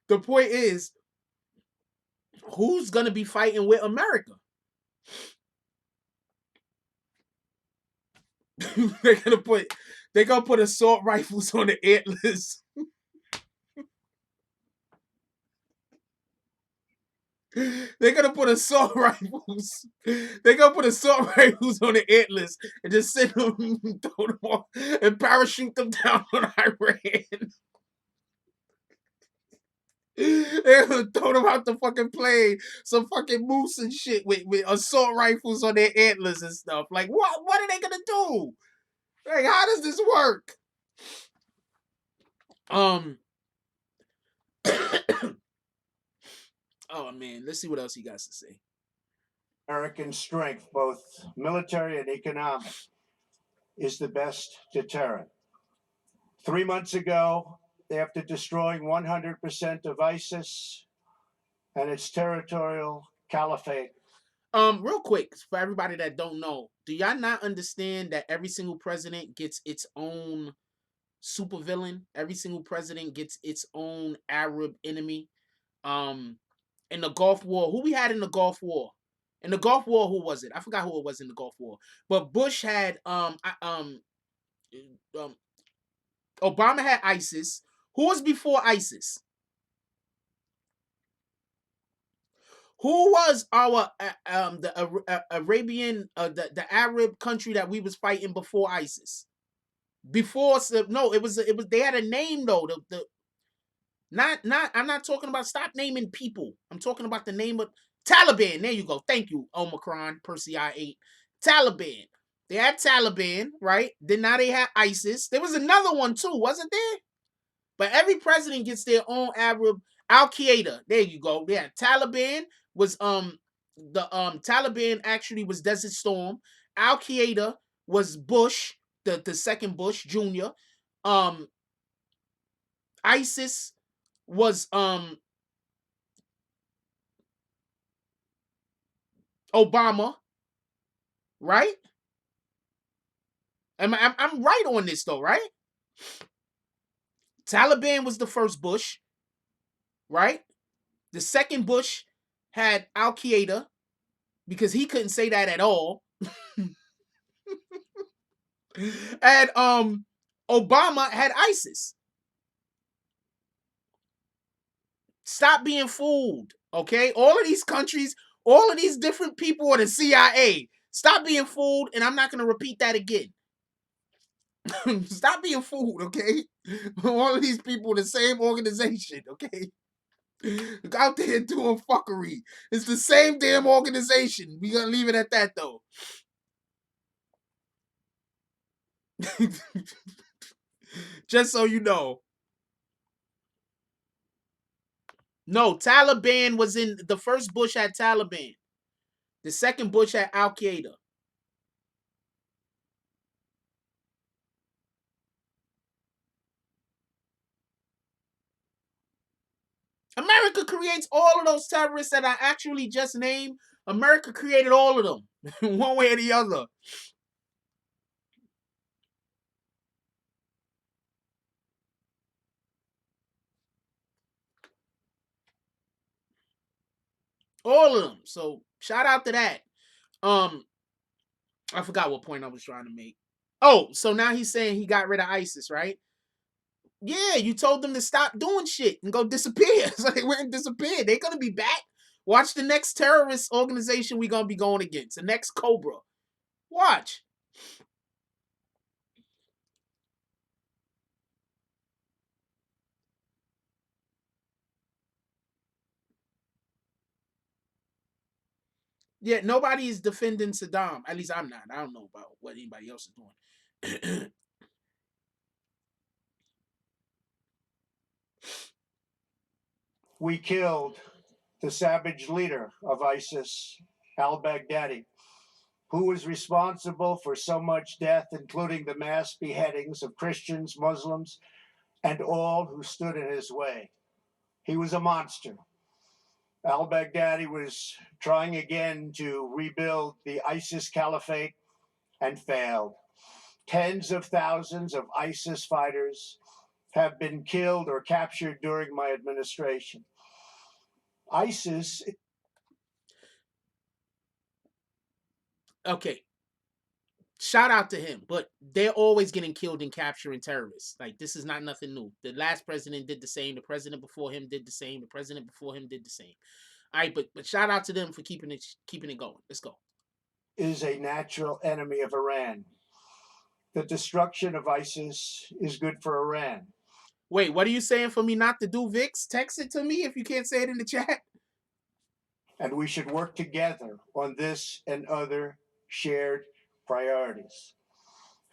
[SPEAKER 2] the point is who's gonna be fighting with America? They're gonna put assault rifles on the antlers. They're gonna put assault rifles. They're gonna put assault rifles on the antlers and just send them, throw them off, and parachute them down on Iran. They're gonna throw them out the fucking plane, some fucking moose and shit with assault rifles on their antlers and stuff. Like, what are they gonna do? Like, how does this work? Oh man, let's see what else he got to say.
[SPEAKER 4] American strength, both military and economic, is the best deterrent. 3 months ago, after destroying 100% of ISIS and its territorial caliphate.
[SPEAKER 2] Real quick, for everybody that don't know, do y'all not understand that every single president gets its own supervillain? Every single president gets its own Arab enemy. In the Gulf War, who we had in the Gulf War? In the Gulf War, who was it? I forgot who it was in the Gulf War. But Bush had Obama had ISIS. Who was before ISIS? Who was our Arabian the Arab country that we was fighting before ISIS? Before no, it was they had a name though. The not I'm not talking about stop naming people. I'm talking about the name of Taliban. There you go. Thank you, Omicron, Percy I-8. Taliban. They had Taliban, right? Then now they had ISIS. There was another one too, wasn't there? But every president gets their own Arab. Al Qaeda. There you go. Yeah, Taliban was the Taliban actually was Desert Storm. Al Qaeda was Bush, the second Bush Jr. ISIS was Obama, right? I'm right on this though, right? Taliban was the first Bush, right? The second Bush had Al Qaeda because he couldn't say that at all. And Obama had ISIS. Stop being fooled, okay? All of these countries, all of these different people are the CIA. Stop being fooled, and I'm not going to repeat that again. Stop being fooled, okay? All of these people the same organization, okay? Out there doing fuckery. It's the same damn organization. We gonna leave it at that though. Just so you know. No, Taliban was in the first Bush had Taliban. The second Bush had Al Qaeda. America creates all of those terrorists that I actually just named. America created all of them, one way or the other. All of them. So shout out to that. I forgot what point I was trying to make. Oh, so now he's saying he got rid of ISIS, right? Yeah, you told them to stop doing shit and go disappear. So they went and disappeared. They're gonna be back. Watch the next terrorist organization we're gonna be going against. The next Cobra. Watch. Yeah, nobody is defending Saddam. At least I'm not. I don't know about what anybody else is doing.
[SPEAKER 4] We killed the savage leader of ISIS, al-Baghdadi, who was responsible for so much death, including the mass beheadings of Christians, Muslims, and all who stood in his way. He was a monster. Al-Baghdadi was trying again to rebuild the ISIS caliphate and failed. Tens of thousands of ISIS fighters have been killed or captured during my administration. ISIS.
[SPEAKER 2] Okay. Shout out to him, but they're always getting killed and capturing terrorists. Like, this is not nothing new. The last president did the same. The president before him did the same. The president before him did the same. All right, but shout out to them for keeping it going. Let's go.
[SPEAKER 4] Is a natural enemy of Iran. The destruction of ISIS is good for Iran.
[SPEAKER 2] Wait, what are you saying for me not to do, Vix? Text it to me if you can't say it in the chat.
[SPEAKER 4] And we should work together on this and other shared priorities.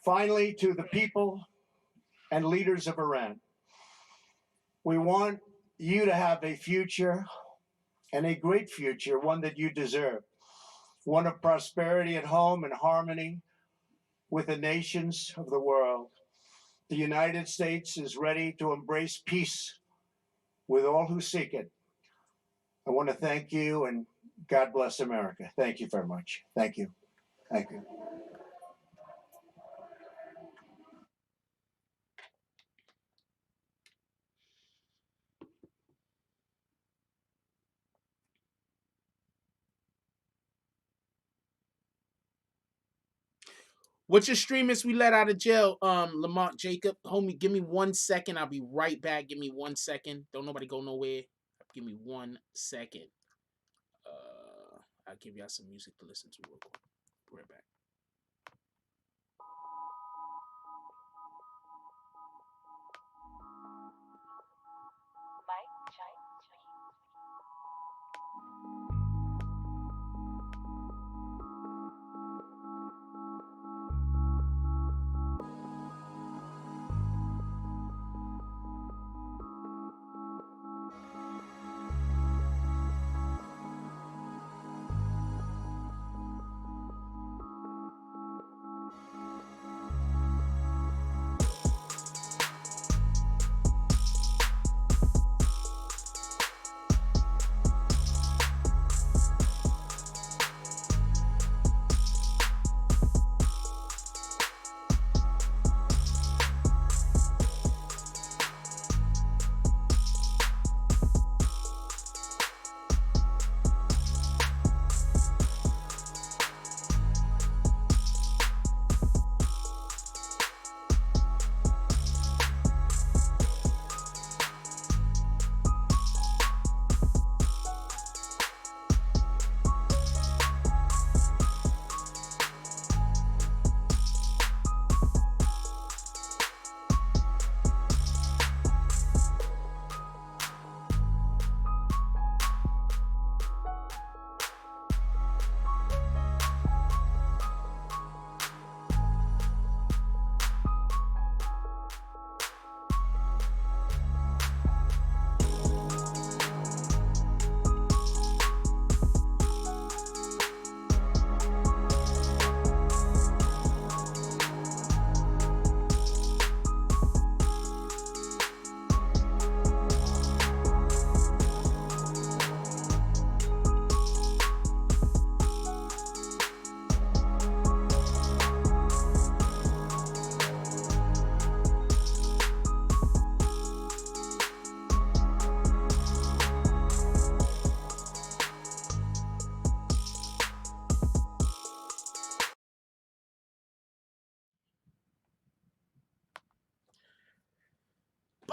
[SPEAKER 4] Finally, to the people and leaders of Iran, we want you to have a future, and a great future, one that you deserve, one of prosperity at home and harmony with the nations of the world. The United States is ready to embrace peace with all who seek it. I want to thank you, and God bless America. Thank you very much. Thank you. Thank you.
[SPEAKER 2] What's your streamers we let out of jail, Lamont Jacob? Homie, give me 1 second. I'll be right back. Give me 1 second. Don't nobody go nowhere. Give me 1 second. I'll give y'all some music to listen to real quick. Be right back.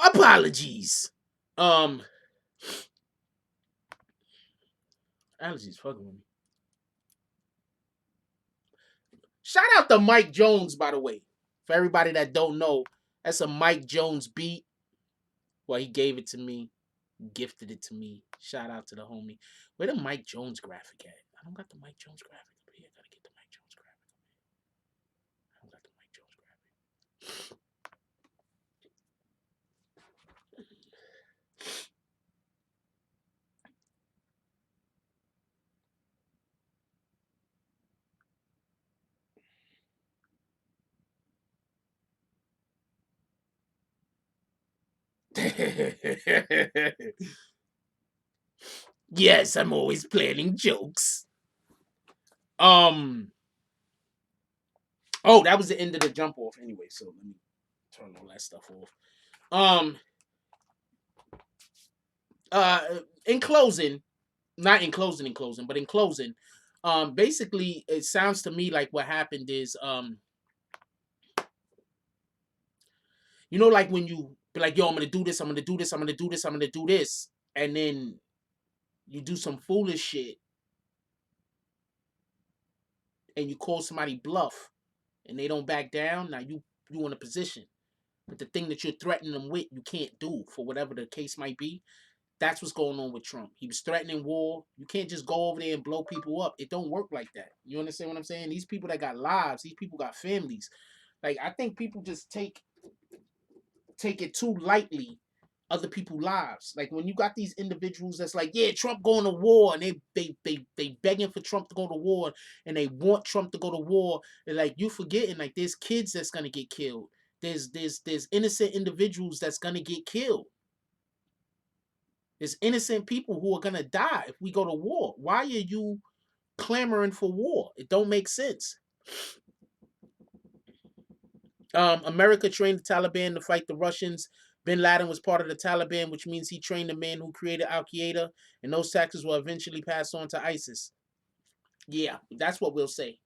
[SPEAKER 2] Apologies. Allergies fucking with me. Shout out to Mike Jones, by the way. For everybody that don't know, that's a Mike Jones beat. Well, he gave it to me, gifted it to me. Shout out to the homie. Where the Mike Jones graphic at? I don't got the Mike Jones graphic up here. I gotta get the Mike Jones graphic. I don't got the Mike Jones graphic. Yes, I'm always planning jokes. Oh, that was the end of the jump off anyway, so let me turn all that stuff off. In closing, not in closing, but in closing, basically it sounds to me like what happened is, you know, like when you be like, yo, I'm gonna do this, I'm gonna do this, I'm gonna do this, I'm gonna do this, and then you do some foolish shit and you call somebody bluff and they don't back down. Now you in a position, but the thing that you're threatening them with, you can't do for whatever the case might be. That's what's going on with Trump. He was threatening war. You can't just go over there and blow people up. It don't work like that. You understand what I'm saying? These people that got lives, these people got families. Like, I think people just take it too lightly, other people's lives. Like, when you got these individuals that's like, yeah, Trump going to war, and they begging for Trump to go to war, and they want Trump to go to war, and like, you forgetting, like, there's kids that's gonna get killed. There's innocent individuals that's gonna get killed. There's innocent people who are gonna die if we go to war. Why are you clamoring for war? It don't make sense. America trained the Taliban to fight the Russians. Bin Laden was part of the Taliban, which means he trained the man who created Al Qaeda, and those taxes will eventually pass on to ISIS. Yeah, that's what we'll say.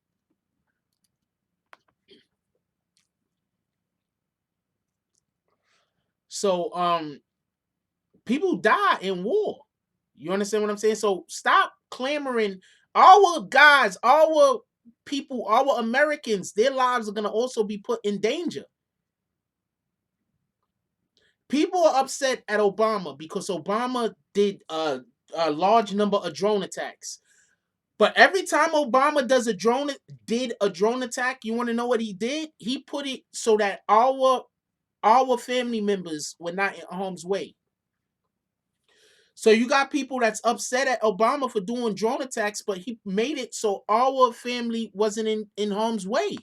[SPEAKER 2] So, people die in war. You understand what I'm saying? So stop clamoring. Our guys, our people, our Americans, their lives are gonna also be put in danger. People are upset at Obama because Obama did a large number of drone attacks. But every time Obama did a drone attack, you want to know what he did? He put it so that our family members were not in harm's way. So you got people that's upset at Obama for doing drone attacks, but he made it so our family wasn't in harm's way.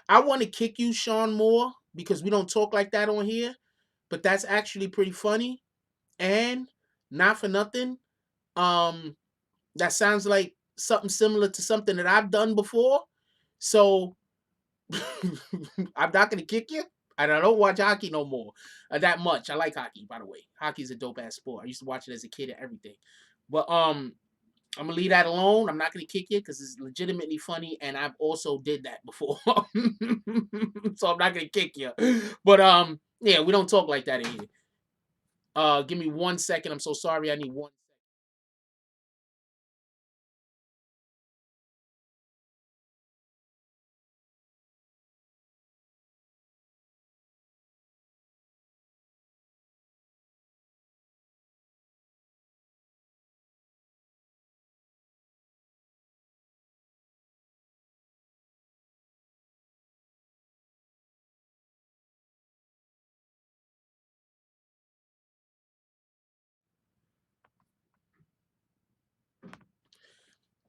[SPEAKER 2] I want to kick you, Sean Moore, because we don't talk like that on here, but that's actually pretty funny. And not for nothing, that sounds like something similar to something that I've done before. So I'm not gonna kick you. And I don't watch hockey no more that much. I like hockey, by the way. Hockey's a dope ass sport. I used to watch it as a kid and everything. But I'm gonna leave that alone. I'm not gonna kick you because it's legitimately funny, and I've also did that before. So I'm not gonna kick you. But yeah, we don't talk like that in here. Give me 1 second. I'm so sorry. I need one.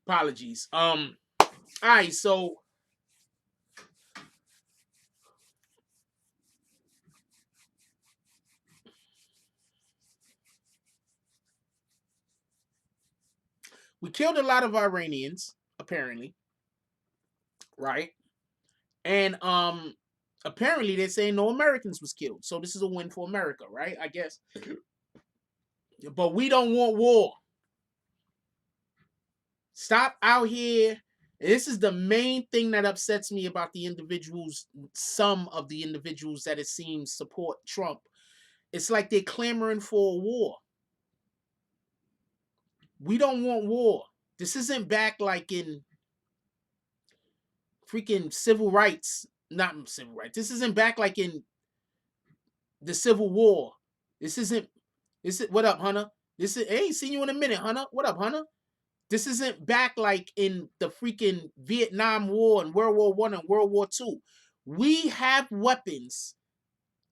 [SPEAKER 2] Apologies. All right, so we killed a lot of Iranians, apparently, right? And apparently they're saying no Americans was killed. So this is a win for America, right? I guess. But we don't want war. Stop out here This is the main thing that upsets me about the individuals, some of the individuals that it seems support Trump. It's like they're clamoring for a war. We don't want war. This isn't back like in freaking civil rights. Not civil rights. This isn't back like in the Civil War. This isn't. This is what up, Hunter? This is. I ain't seen you in a minute, Hunter. What up, Hunter? This isn't back like in the freaking Vietnam War and World War I and World War II. We have weapons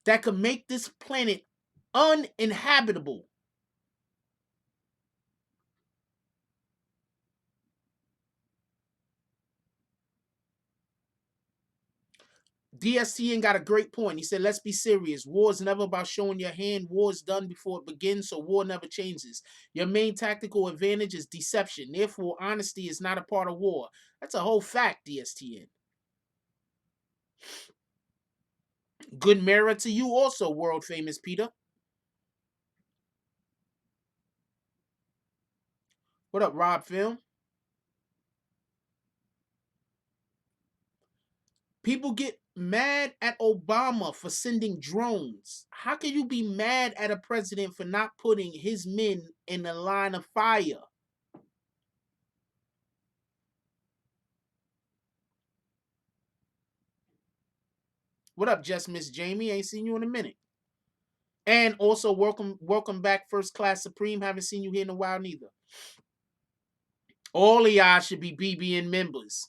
[SPEAKER 2] that could make this planet uninhabitable. DSTN got a great point. He said, let's be serious. War is never about showing your hand. War is done before it begins, so war never changes. Your main tactical advantage is deception. Therefore, honesty is not a part of war. That's a whole fact, DSTN. Good mirror to you also, world famous Peter. What up, Rob Film? People get mad at Obama for sending drones. How can you be mad at a president for not putting his men in the line of fire? What up, Just Miss Jamie? Ain't seen you in a minute. And also welcome back, First Class Supreme. Haven't seen you here in a while neither. All of y'all should be BBN members.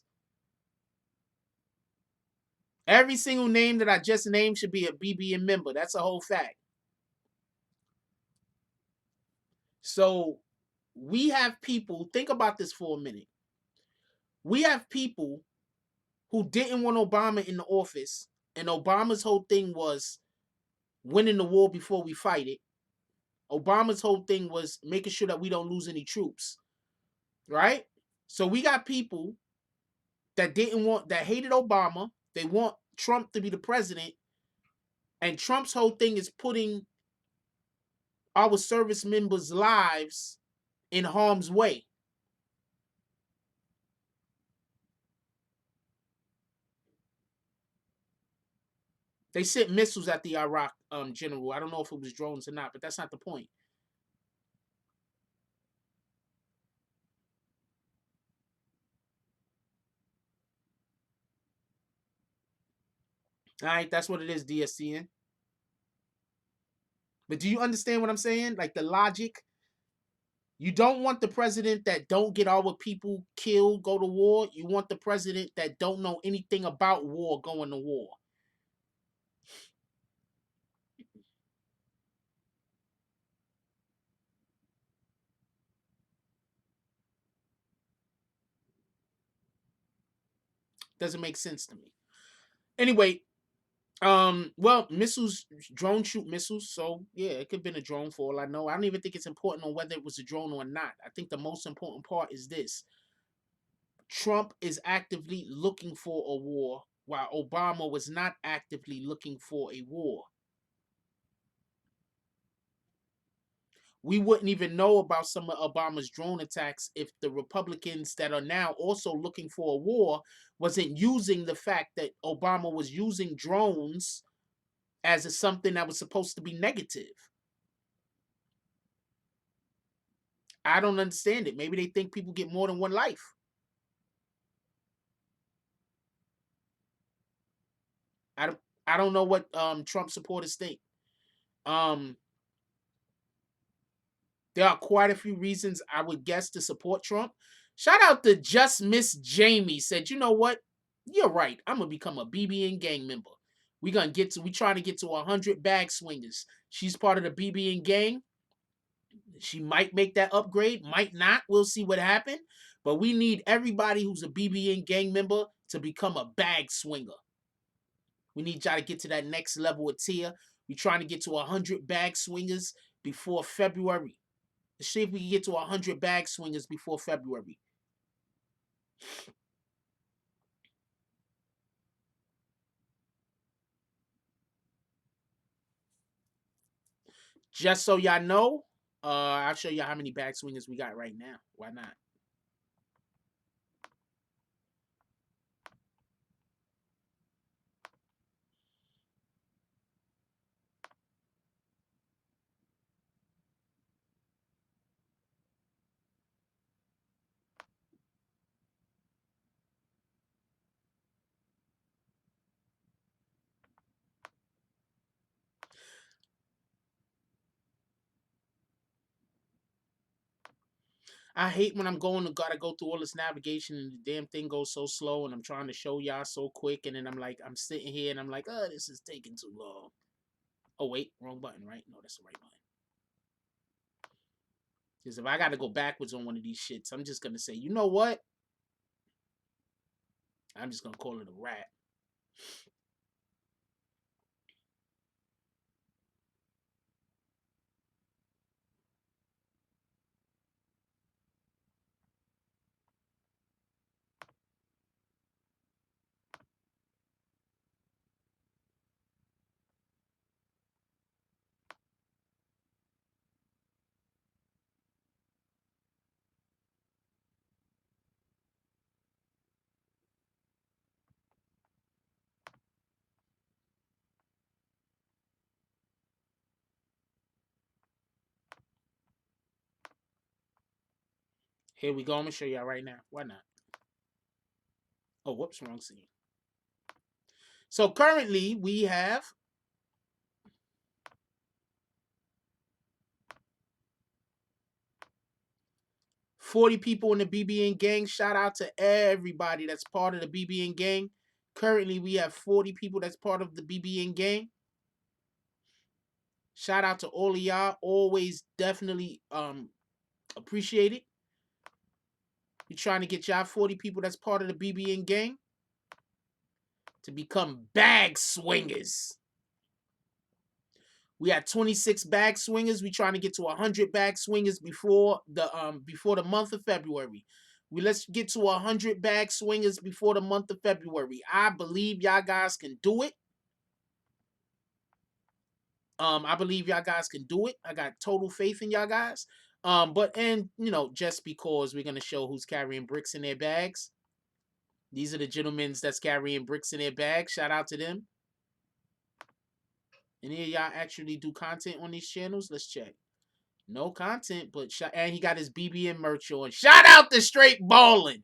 [SPEAKER 2] Every single name that I just named should be a BBN member. That's a whole fact. So we have people, think about this for a minute. We have people who didn't want Obama in the office, and Obama's whole thing was winning the war before we fight it. Obama's whole thing was making sure that we don't lose any troops, right? So we got people that hated Obama. They want Trump to be the president, and Trump's whole thing is putting our service members' lives in harm's way. They sent missiles at the Iraq general. I don't know if it was drones or not, but that's not the point. All right, that's what it is, DSCN. But do you understand what I'm saying? Like the logic? You don't want the president that don't get our people killed, go to war. You want the president that don't know anything about war going to war. Doesn't make sense to me. Anyway, well, missiles, drone shoot missiles, so yeah, it could have been a drone for all I know. I don't even think it's important on whether it was a drone or not. I think the most important part is this. Trump is actively looking for a war, while Obama was not actively looking for a war. We wouldn't even know about some of Obama's drone attacks if the Republicans that are now also looking for a war wasn't using the fact that Obama was using drones as something that was supposed to be negative. I don't understand it. Maybe they think people get more than one life. I don't know what Trump supporters think. Um, there are quite a few reasons I would guess to support Trump. Shout out to Just Miss Jamie, said, you know what? You're right. I'm gonna become a BBN gang member. We trying to get to 100 bag swingers. She's part of the BBN gang. She might make that upgrade, might not. We'll see what happens. But we need everybody who's a BBN gang member to become a bag swinger. We need y'all to get to that next level of tier. We're trying to get to 100 bag swingers before February. Let's see if we can get to 100 bag swingers before February. Just so y'all know, I'll show y'all how many bag swingers we got right now. Why not? I hate when I'm gotta go through all this navigation and the damn thing goes so slow and I'm trying to show y'all so quick and then I'm sitting here and I'm like, oh, this is taking too long. Oh wait, wrong button, right? No, that's the right button. Because if I gotta go backwards on one of these shits, I'm just gonna say, you know what? I'm just gonna call it a rat. Here we go. I'm gonna show y'all right now. Why not? Oh, whoops, wrong scene. So currently we have 40 people in the BBN gang. Shout out to everybody that's part of the BBN gang. Currently, we have 40 people that's part of the BBN gang. Shout out to all of y'all. Always definitely appreciate it. We're trying to get y'all 40 people that's part of the BBN gang to become bag swingers. We had 26 bag swingers. We trying to get to 100 bag swingers before the month of February. Let's get to 100 bag swingers before the month of February. I believe y'all guys can do it. I believe y'all guys can do it. I got total faith in y'all guys. Just because we're gonna show who's carrying bricks in their bags. These are the gentlemen that's carrying bricks in their bags. Shout out to them. Any of y'all actually do content on these channels? Let's check. No content, but and he got his BBN merch on. Shout out to Straight Ballin'.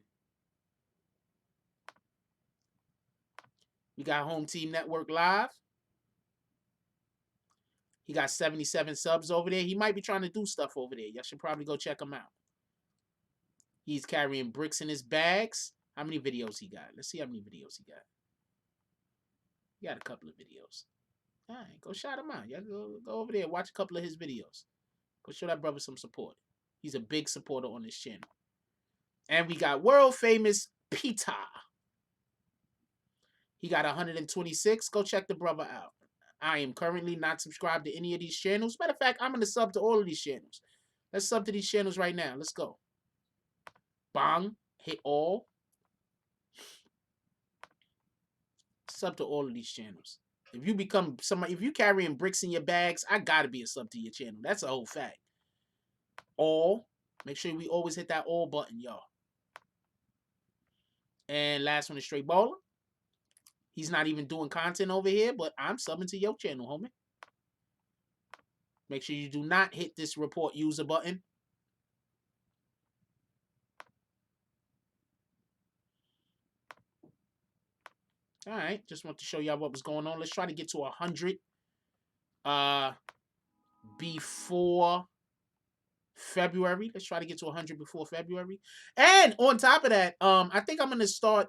[SPEAKER 2] We got Home Team Network Live. He got 77 subs over there. He might be trying to do stuff over there. Y'all should probably go check him out. He's carrying bricks in his bags. How many videos he got? Let's see how many videos he got. He got a couple of videos. All right, go shout him out. Y'all go over there, watch a couple of his videos. Go show that brother some support. He's a big supporter on this channel. And we got world famous Peter. He got 126. Go check the brother out. I am currently not subscribed to any of these channels. Matter of fact, I'm going to sub to all of these channels. Let's sub to these channels right now. Let's go. Bang. Hit all. Sub to all of these channels. If you become somebody, if you carrying bricks in your bags, I got to be a sub to your channel. That's a whole fact. All. Make sure we always hit that all button, y'all. And last one is Straight Baller. He's not even doing content over here, but I'm subbing to your channel, homie. Make sure you do not hit this report user button. All right, just want to show y'all what was going on. Let's try to get to 100 before February. Let's try to get to 100 before February. And on top of that, I think I'm gonna start.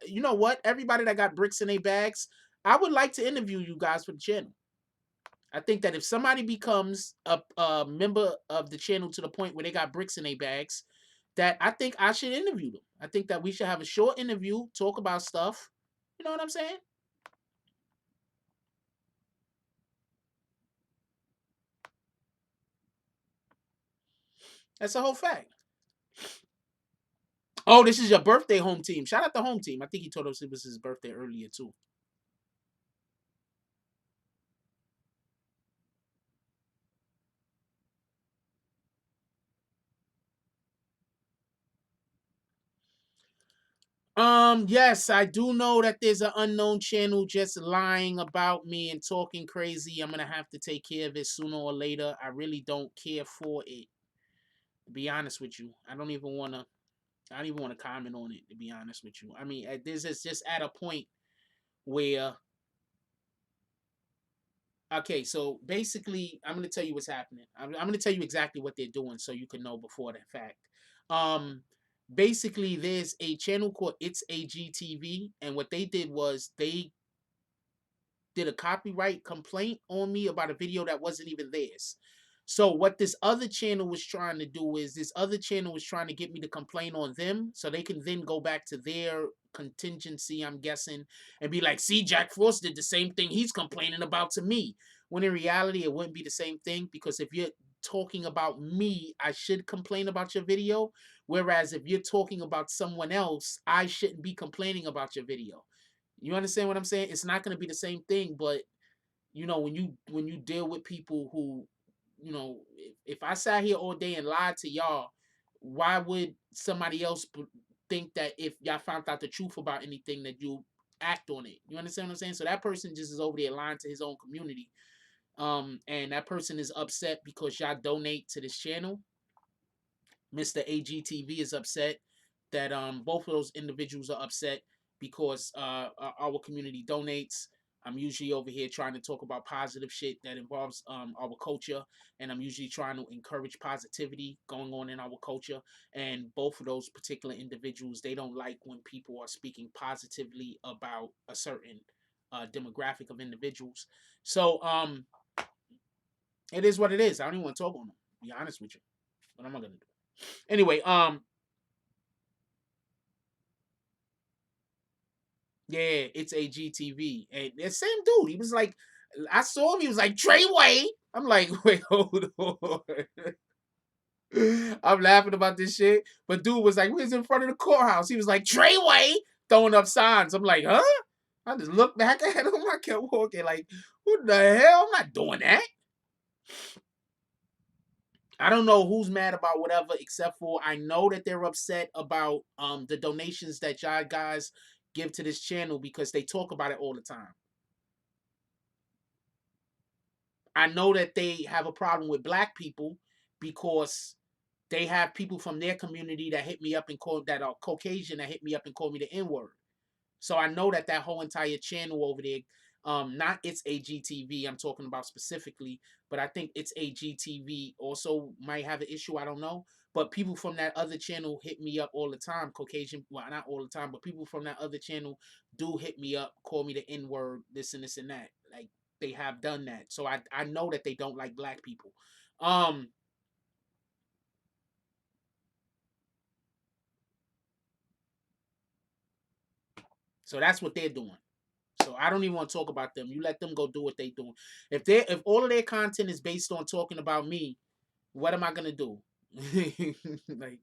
[SPEAKER 2] You know what? Everybody that got bricks in their bags, I would like to interview you guys for the channel. I think that if somebody becomes a member of the channel to the point where they got bricks in their bags, that I think I should interview them. I think that we should have a short interview, talk about stuff. You know what I'm saying? That's a whole fact. Oh, this is your birthday, Home Team. Shout out to Home Team. I think he told us it was his birthday earlier, too. Yes, I do know that there's an unknown channel just lying about me and talking crazy. I'm gonna have to take care of it sooner or later. I really don't care for it. To be honest with you, I don't even wanna comment on it, to be honest with you. I mean, this is just at a point where okay, so basically I'm gonna tell you what's happening. I'm gonna tell you exactly what they're doing so you can know before the fact. Basically there's a channel called It's AGTV, and what they did was they did a copyright complaint on me about a video that wasn't even theirs. So what this other channel was trying to do is this other channel was trying to get me to complain on them so they can then go back to their contingency, I'm guessing, and be like, see, Jack Frost did the same thing he's complaining about to me. When in reality, it wouldn't be the same thing, because if you're talking about me, I should complain about your video. Whereas if you're talking about someone else, I shouldn't be complaining about your video. You understand what I'm saying? It's not going to be the same thing, but you know, when you deal with people who, you know, if I sat here all day and lied to y'all, why would somebody else think that if y'all found out the truth about anything that you act on it? You understand what I'm saying? So that person just is over there lying to his own community. And that person is upset because y'all donate to this channel. Mr. AGTV is upset that both of those individuals are upset because our community donates. I'm usually over here trying to talk about positive shit that involves our culture, and I'm usually trying to encourage positivity going on in our culture. And both of those particular individuals, they don't like when people are speaking positively about a certain demographic of individuals. So it is what it is. I don't even want to talk on them, to be honest with you. What am I gonna do? Anyway, yeah, It's AGTV. And the same dude, he was like, I saw him, he was like, Treyway. I'm like, wait, hold on. I'm laughing about this shit. But dude was like, we was in front of the courthouse. He was like, Treyway, throwing up signs. I'm like, huh? I just looked back at him. I kept walking like, what the hell? I'm not doing that. I don't know who's mad about whatever, except for I know that they're upset about the donations that y'all guys give to this channel because they talk about it all the time. I know that they have a problem with black people because they have people from their community that hit me up and call that are Caucasian that hit me up and call me the N-word. So I know that that whole entire channel over there, not It's AGTV, I'm talking about specifically, but I think It's AGTV also might have an issue. I don't know. But people from that other channel hit me up all the time. Caucasian, well, not all the time, but people from that other channel do hit me up, call me the N-word, this and this and that. Like they have done that. So I know that they don't like black people. So that's what they're doing. So I don't even want to talk about them. You let them go do what they doing. If all of their content is based on talking about me, what am I gonna do? like,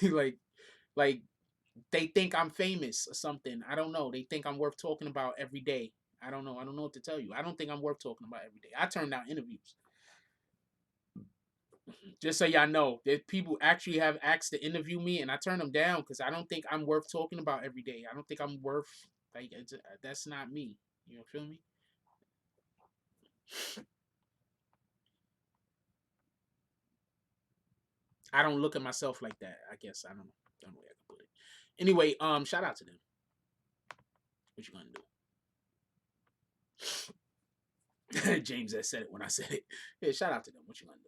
[SPEAKER 2] like, like they think I'm famous or something. I don't know. They think I'm worth talking about every day. I don't know. I don't know what to tell you. I don't think I'm worth talking about every day. I turn down interviews. Just so y'all know, that people actually have asked to interview me, and I turn them down because I don't think I'm worth talking about every day. I don't think I'm worth like that's not me. You know, feel me? I don't look at myself like that. I guess I don't know. I don't know where I can put it. Anyway, shout out to them. What you gonna do? James that said it when I said it. Yeah, shout out to them. What you gonna do?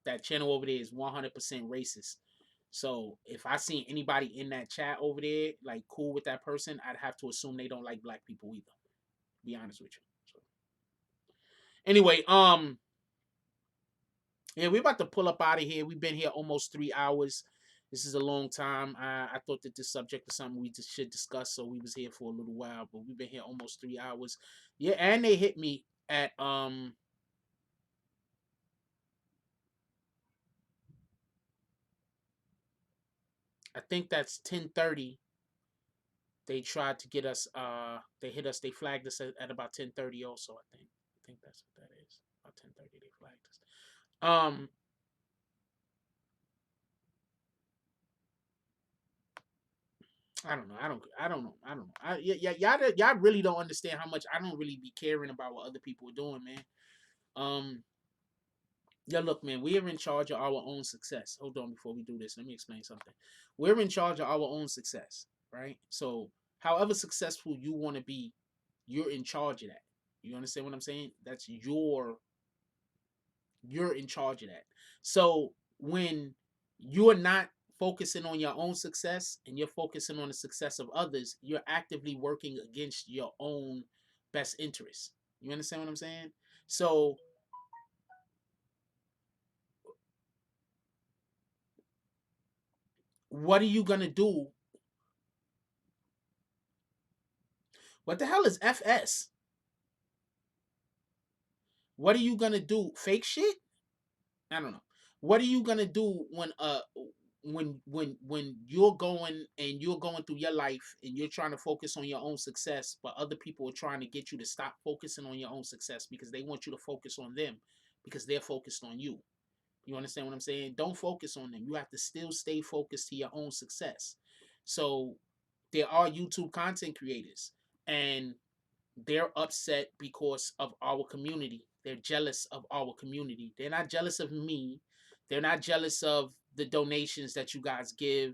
[SPEAKER 2] That channel over there is 100% racist. So if I see anybody in that chat over there like cool with that person, I'd have to assume they don't like black people either. Be honest with you. So anyway, yeah, we're about to pull up out of here. We've been here almost 3 hours. This is a long time. I thought that this subject is something we just should discuss, so we was here for a little while, but we've been here almost 3 hours. Yeah, and they hit me at I think that's 10:30. They tried to get us they hit us, they flagged us at about 10:30 also, I think that's what that is. About 10:30 they flagged us. I don't know. Y'all really don't understand how much I don't really be caring about what other people are doing, man. Yeah, look, man, we are in charge of our own success. Hold on, before we do this, let me explain something. We're in charge of our own success, right? So, however successful you want to be, you're in charge of that. You understand what I'm saying? That's You're in charge of that. So when you're not focusing on your own success and you're focusing on the success of others, you're actively working against your own best interests. You understand what I'm saying? So what are you gonna do? What the hell is FS? What are you gonna do? Fake shit? I don't know. What are you gonna do when you're going through your life and you're trying to focus on your own success, but other people are trying to get you to stop focusing on your own success because they want you to focus on them because they're focused on you. You understand what I'm saying? Don't focus on them. You have to still stay focused to your own success. So there are YouTube content creators and they're upset because of our community. They're jealous of our community. They're not jealous of me. They're not jealous of the donations that you guys give.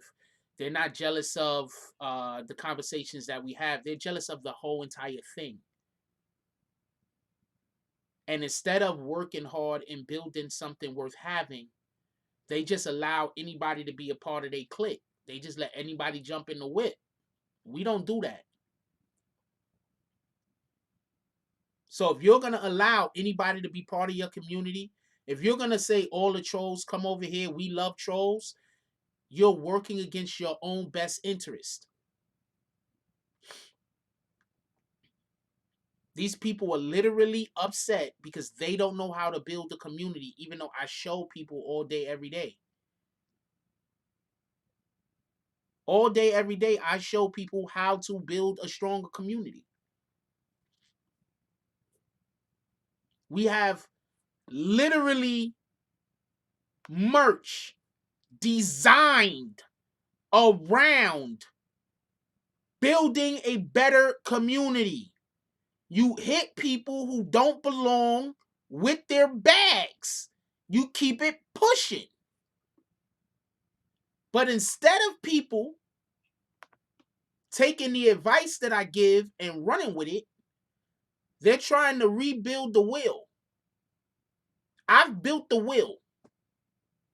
[SPEAKER 2] They're not jealous of the conversations that we have. They're jealous of the whole entire thing. And instead of working hard and building something worth having, they just allow anybody to be a part of their clique. They just let anybody jump in the whip. We don't do that. So if you're going to allow anybody to be part of your community, if you're going to say all the trolls come over here, we love trolls, you're working against your own best interest. These people are literally upset because they don't know how to build a community, even though I show people all day, every day. All day, every day, I show people how to build a stronger community. We have literally merch designed around building a better community. You hit people who don't belong with their bags. You keep it pushing. But instead of people taking the advice that I give and running with it, they're trying to rebuild the will. I've built the will.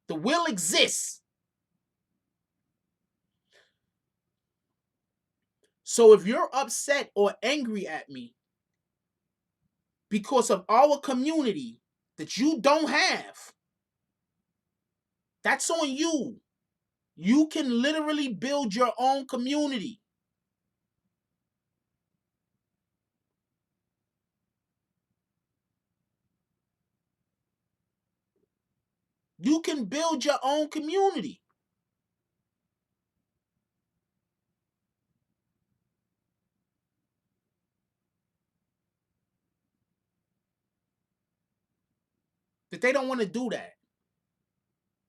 [SPEAKER 2] The will exists. So if you're upset or angry at me because of our community that you don't have, that's on you. You can literally build your own community. You can build your own community. But they don't want to do that.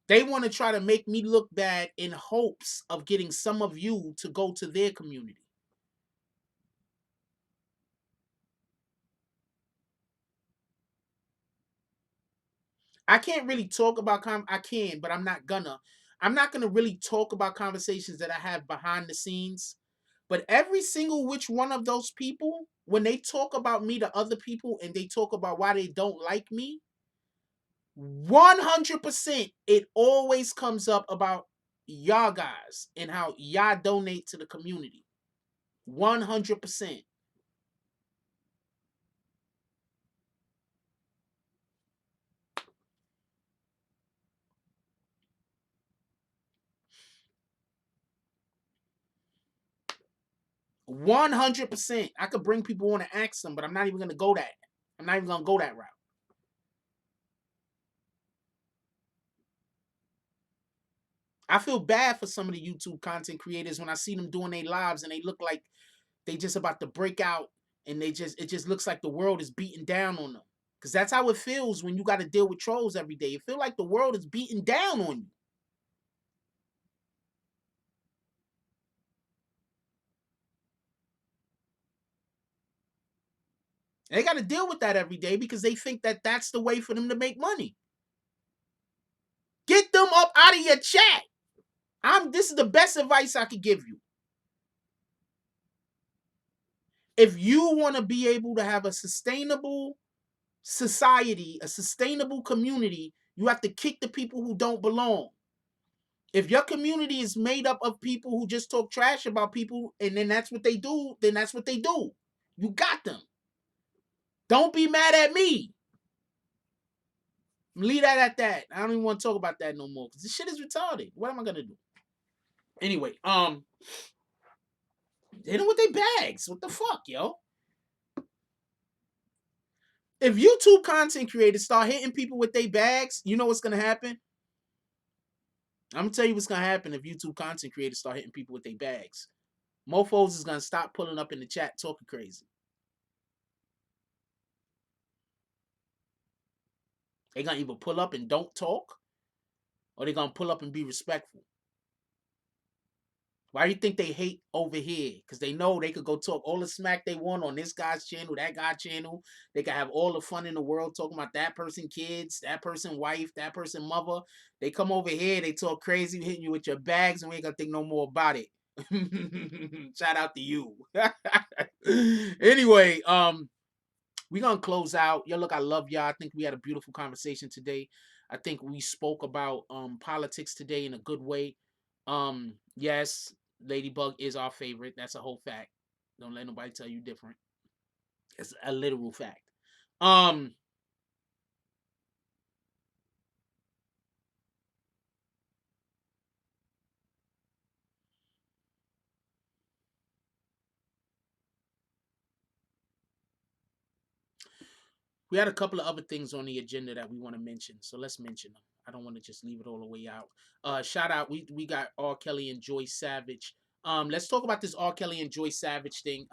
[SPEAKER 2] They want to try to make me look bad in hopes of getting some of you to go to their community. I can't really talk about I can, but I'm not gonna. I'm not gonna really talk about conversations that I have behind the scenes. But every single which one of those people, when they talk about me to other people and they talk about why they don't like me, 100% it always comes up about y'all guys and how y'all donate to the community. 100%. 100%. I could bring people on and ask them, but I'm not even gonna go that. I'm not even gonna go that route. I feel bad for some of the YouTube content creators when I see them doing their lives and they look like they just about to break out and it just looks like the world is beating down on them. Because that's how it feels when you got to deal with trolls every day. It feels like the world is beating down on you. And they got to deal with that every day because they think that that's the way for them to make money. Get them up out of your chat. This is the best advice I could give you. If you want to be able to have a sustainable, society, a sustainable community, you have to kick the people who don't belong. If your community is made up of people who just talk trash about people and then that's what they do, then that's what they do. You got them. Don't be mad at me. Leave that at that. I don't even want to talk about that no more because this shit is retarded. What am I gonna do? Anyway, they know what they bags. What the fuck, yo? If YouTube content creators start hitting people with their bags, you know what's gonna happen? I'm gonna tell you what's gonna happen if YouTube content creators start hitting people with their bags. Mofos is gonna stop pulling up in the chat talking crazy. They're gonna either pull up and don't talk, or they're gonna pull up and be respectful. Why do you think they hate over here? Because they know they could go talk all the smack they want on this guy's channel, that guy's channel. They can have all the fun in the world talking about that person kids, that person wife, that person mother. They come over here, they talk crazy, hitting you with your bags, and we ain't gonna think no more about it. Shout out to you. Anyway, we're gonna close out. Yo, look, I love y'all. I think we had a beautiful conversation today. I think we spoke about politics today in a good way. Yes, Ladybug is our favorite. That's a whole fact. Don't let nobody tell you different. It's a literal fact. We had a couple of other things on the agenda that we want to mention, so let's mention them. I don't want to just leave it all the way out. Shout out, we got R. Kelly and Joy Savage. Let's talk about this R. Kelly and Joy Savage thing.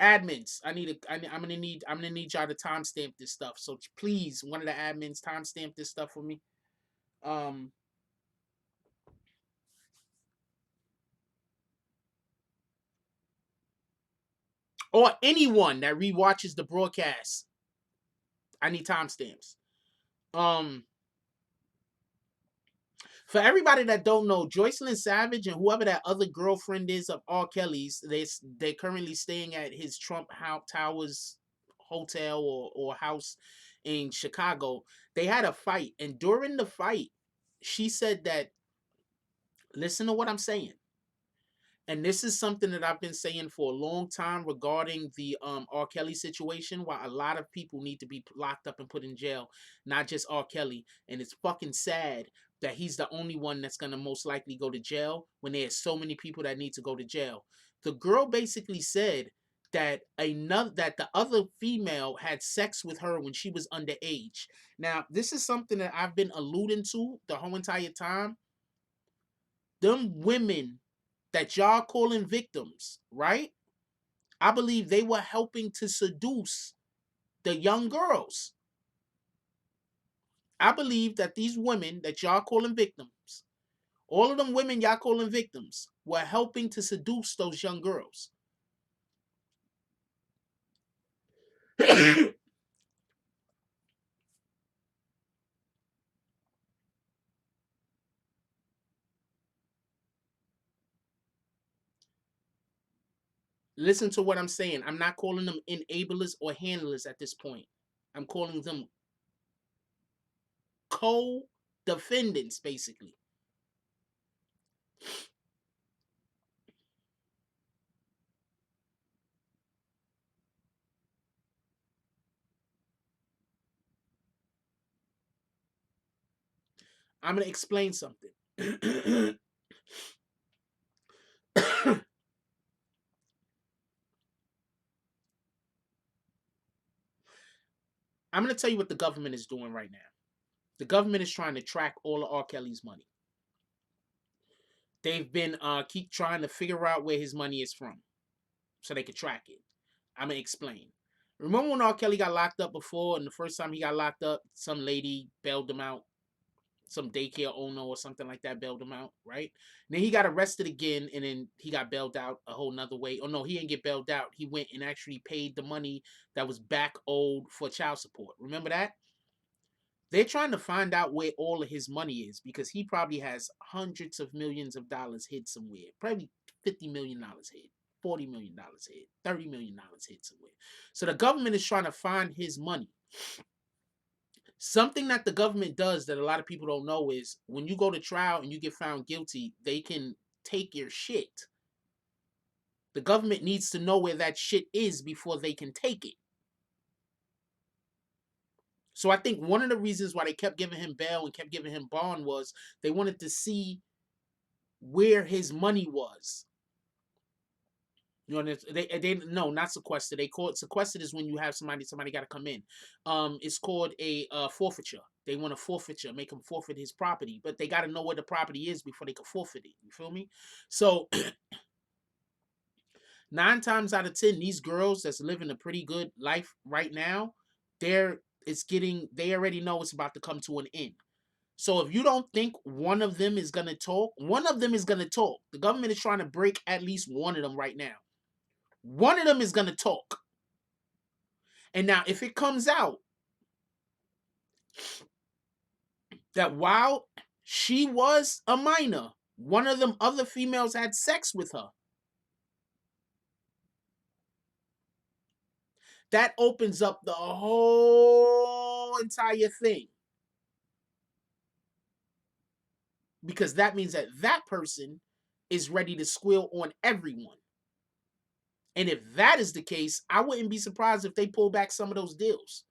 [SPEAKER 2] Admins, I'm gonna need y'all to timestamp this stuff. So please, one of the admins, timestamp this stuff for me. Or anyone that rewatches the broadcast, I need timestamps. For everybody that don't know, Joycelyn Savage and whoever that other girlfriend is of R. Kelly's, they're currently staying at his Trump Towers hotel or house in Chicago. They had a fight, and during the fight, she said that, listen to what I'm saying. And this is something that I've been saying for a long time regarding the R. Kelly situation, why a lot of people need to be locked up and put in jail, not just R. Kelly. And it's fucking sad that he's the only one that's gonna most likely go to jail when there's so many people that need to go to jail. The girl basically said that the other female had sex with her when she was underage. Now, this is something that I've been alluding to the whole entire time. Them women that y'all calling victims, right? I believe they were helping to seduce the young girls. I believe that these women that y'all calling victims, all of them women y'all calling victims, were helping to seduce those young girls. Listen to what I'm saying. I'm not calling them enablers or handlers at this point. I'm calling them co-defendants, basically. I'm going to explain something. I'm going to tell you what the government is doing right now. The government is trying to track all of R. Kelly's money. They've been keep trying to figure out where his money is from so they can track it. I'm going to explain. Remember when R. Kelly got locked up before, and the first time he got locked up, some lady bailed him out? Some daycare owner or something like that bailed him out, right? And then he got arrested again, and then he got bailed out a whole nother way. Oh no, he didn't get bailed out. He went and actually paid the money that was back owed for child support. Remember that? They're trying to find out where all of his money is because he probably has hundreds of millions of dollars hid somewhere. Probably $50 million hid. $40 million hit, $30 million hit somewhere. So the government is trying to find his money. Something that the government does that a lot of people don't know is when you go to trial and you get found guilty, they can take your shit. The government needs to know where that shit is before they can take it. So I think one of the reasons why they kept giving him bail and kept giving him bond was they wanted to see where his money was. You know, they no, not sequestered. They call it sequestered is when you have somebody got to come in. It's called a forfeiture. They want a forfeiture, make him forfeit his property, but they got to know where the property is before they can forfeit it. You feel me? So 9 times out of 10, these girls that's living a pretty good life right now, they already know it's about to come to an end. So if you don't think one of them is gonna talk, one of them is gonna talk. The government is trying to break at least one of them right now. One of them is gonna talk. And now if it comes out that while she was a minor, one of them other females had sex with her, that opens up the whole entire thing. Because that means that that person is ready to squeal on everyone. And if that is the case, I wouldn't be surprised if they pull back some of those deals.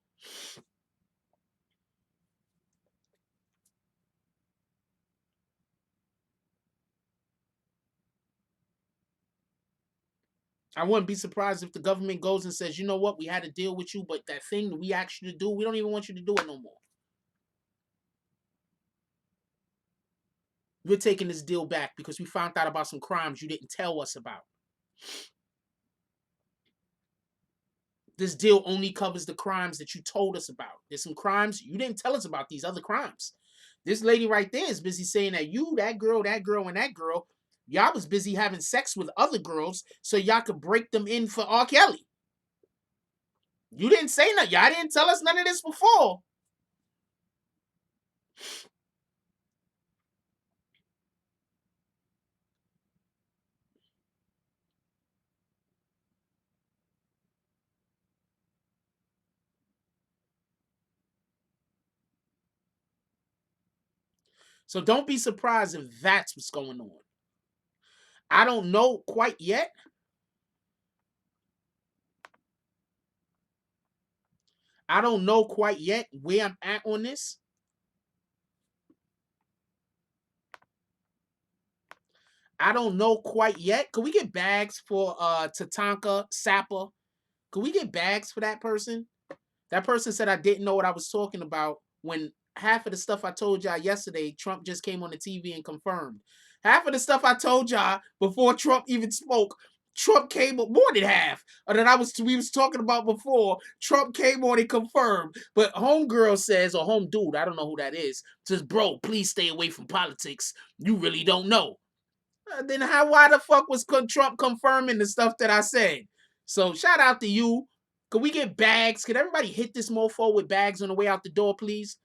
[SPEAKER 2] I wouldn't be surprised if the government goes and says, you know what, we had a deal with you, but that thing that we asked you to do, we don't even want you to do it no more. We're taking this deal back because we found out about some crimes you didn't tell us about. This deal only covers the crimes that you told us about. There's some crimes you didn't tell us about, these other crimes. This lady right there is busy saying that you, that girl, and that girl, y'all was busy having sex with other girls so y'all could break them in for R. Kelly. You didn't say nothing. Y'all didn't tell us none of this before. So don't be surprised if that's what's going on. I don't know quite yet. I don't know quite yet where I'm at on this. I don't know quite yet. Could we get bags for Tatanka Sapper? Could we get bags for that person? That person said I didn't know what I was talking about when half of the stuff I told y'all yesterday, Trump just came on the TV and confirmed. Half of the stuff I told y'all before Trump even spoke, Trump came on, more than half or that we was talking about before. Trump came on and confirmed. But homegirl says, or home dude, I don't know who that is, says, bro, please stay away from politics. You really don't know. Then why the fuck was Trump confirming the stuff that I said? So shout out to you. Could we get bags? Could everybody hit this mofo with bags on the way out the door, please?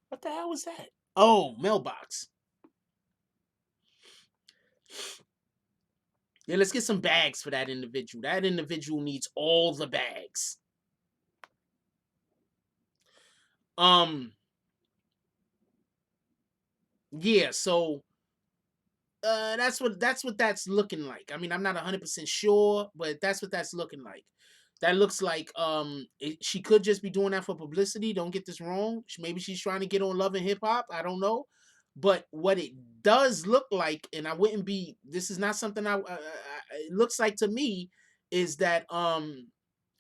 [SPEAKER 2] What the hell was that? Oh, mailbox. Yeah, let's get some bags for that individual. That individual needs all the bags. Yeah, so that's what that's looking like. I mean, I'm not 100% sure, but that's what that's looking like. That looks like she could just be doing that for publicity. Don't get this wrong. Maybe she's trying to get on Love and Hip Hop. I don't know. But what it does look like, and I wouldn't be. This is not something it looks like to me is that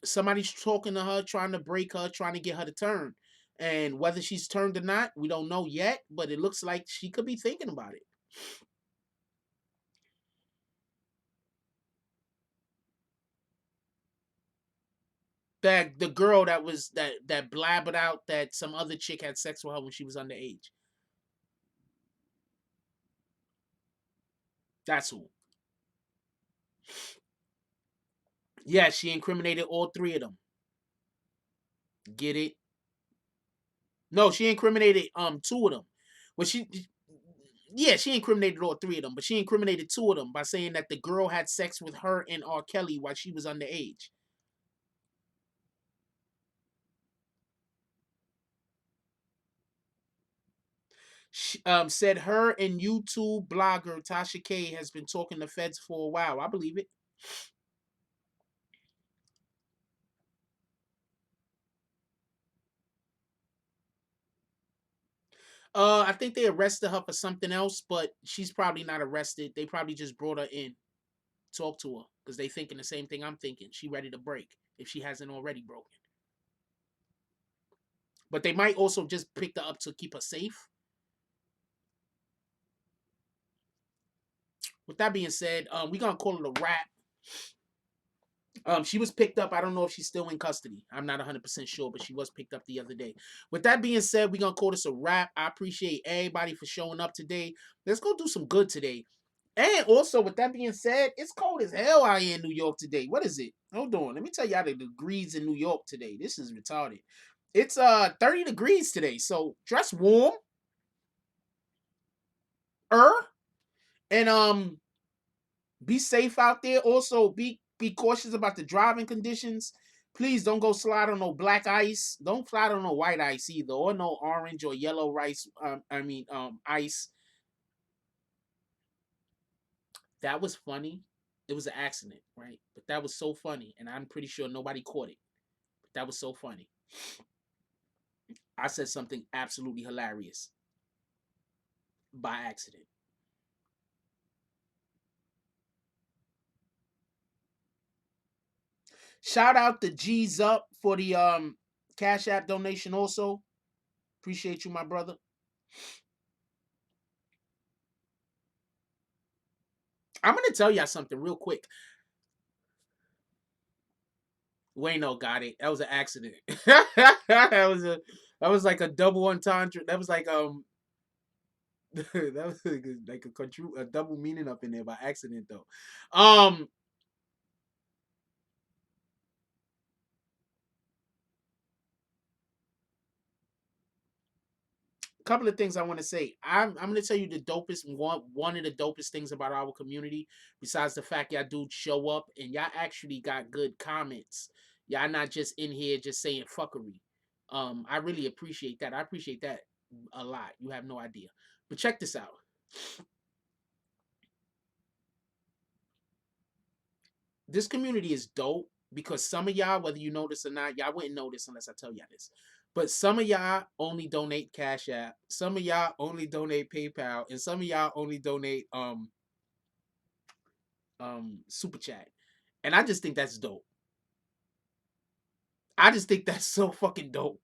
[SPEAKER 2] somebody's talking to her, trying to break her, trying to get her to turn. And whether she's turned or not, we don't know yet. But it looks like she could be thinking about it. That the girl that was that blabbered out that some other chick had sex with her when she was underage. That's who. Yeah, she incriminated all three of them. Get it? No, she incriminated two of them. Well, she incriminated all three of them, but she incriminated two of them by saying that the girl had sex with her and R. Kelly while she was underage. She, said her and YouTube blogger Tasha K has been talking to feds for a while. I believe it. I think they arrested her for something else, but she's probably not arrested. They probably just brought her in, talk to her, because they thinking the same thing I'm thinking. She ready to break if she hasn't already broken. But they might also just pick her up to keep her safe. With that being said, we gonna call it a wrap. She was picked up. I don't know if she's still in custody. I'm not 100% sure, but she was picked up the other day. With that being said, we're going to call this a wrap. I appreciate everybody for showing up today. Let's go do some good today. And also, with that being said, it's cold as hell out here in New York today. What is it? Hold on. Let me tell y'all the degrees in New York today. This is retarded. It's 30 degrees today. So dress warm. And be safe out there. Also, be cautious about the driving conditions. Please don't go slide on no black ice. Don't slide on no white ice either, or no orange or yellow rice. Ice. That was funny. It was an accident, right? But that was so funny, and I'm pretty sure nobody caught it. But that was so funny. I said something absolutely hilarious by accident. Shout out to G's Up for the Cash App donation also. Appreciate you, my brother. I'm gonna tell y'all something real quick. Wayno got it. That was an accident. That was like a double entendre. That was like that was like a double meaning up in there by accident though. Couple of things I want to say. I'm gonna tell you the dopest one of the dopest things about our community, besides the fact y'all do show up and y'all actually got good comments. Y'all not just in here just saying fuckery. I really appreciate that. I appreciate that a lot. You have no idea. But check this out. This community is dope because some of y'all, whether you know this or not, y'all wouldn't know this unless I tell y'all this. But some of y'all only donate Cash App, some of y'all only donate PayPal, and some of y'all only donate Super Chat. And I just think that's dope. I just think that's so fucking dope.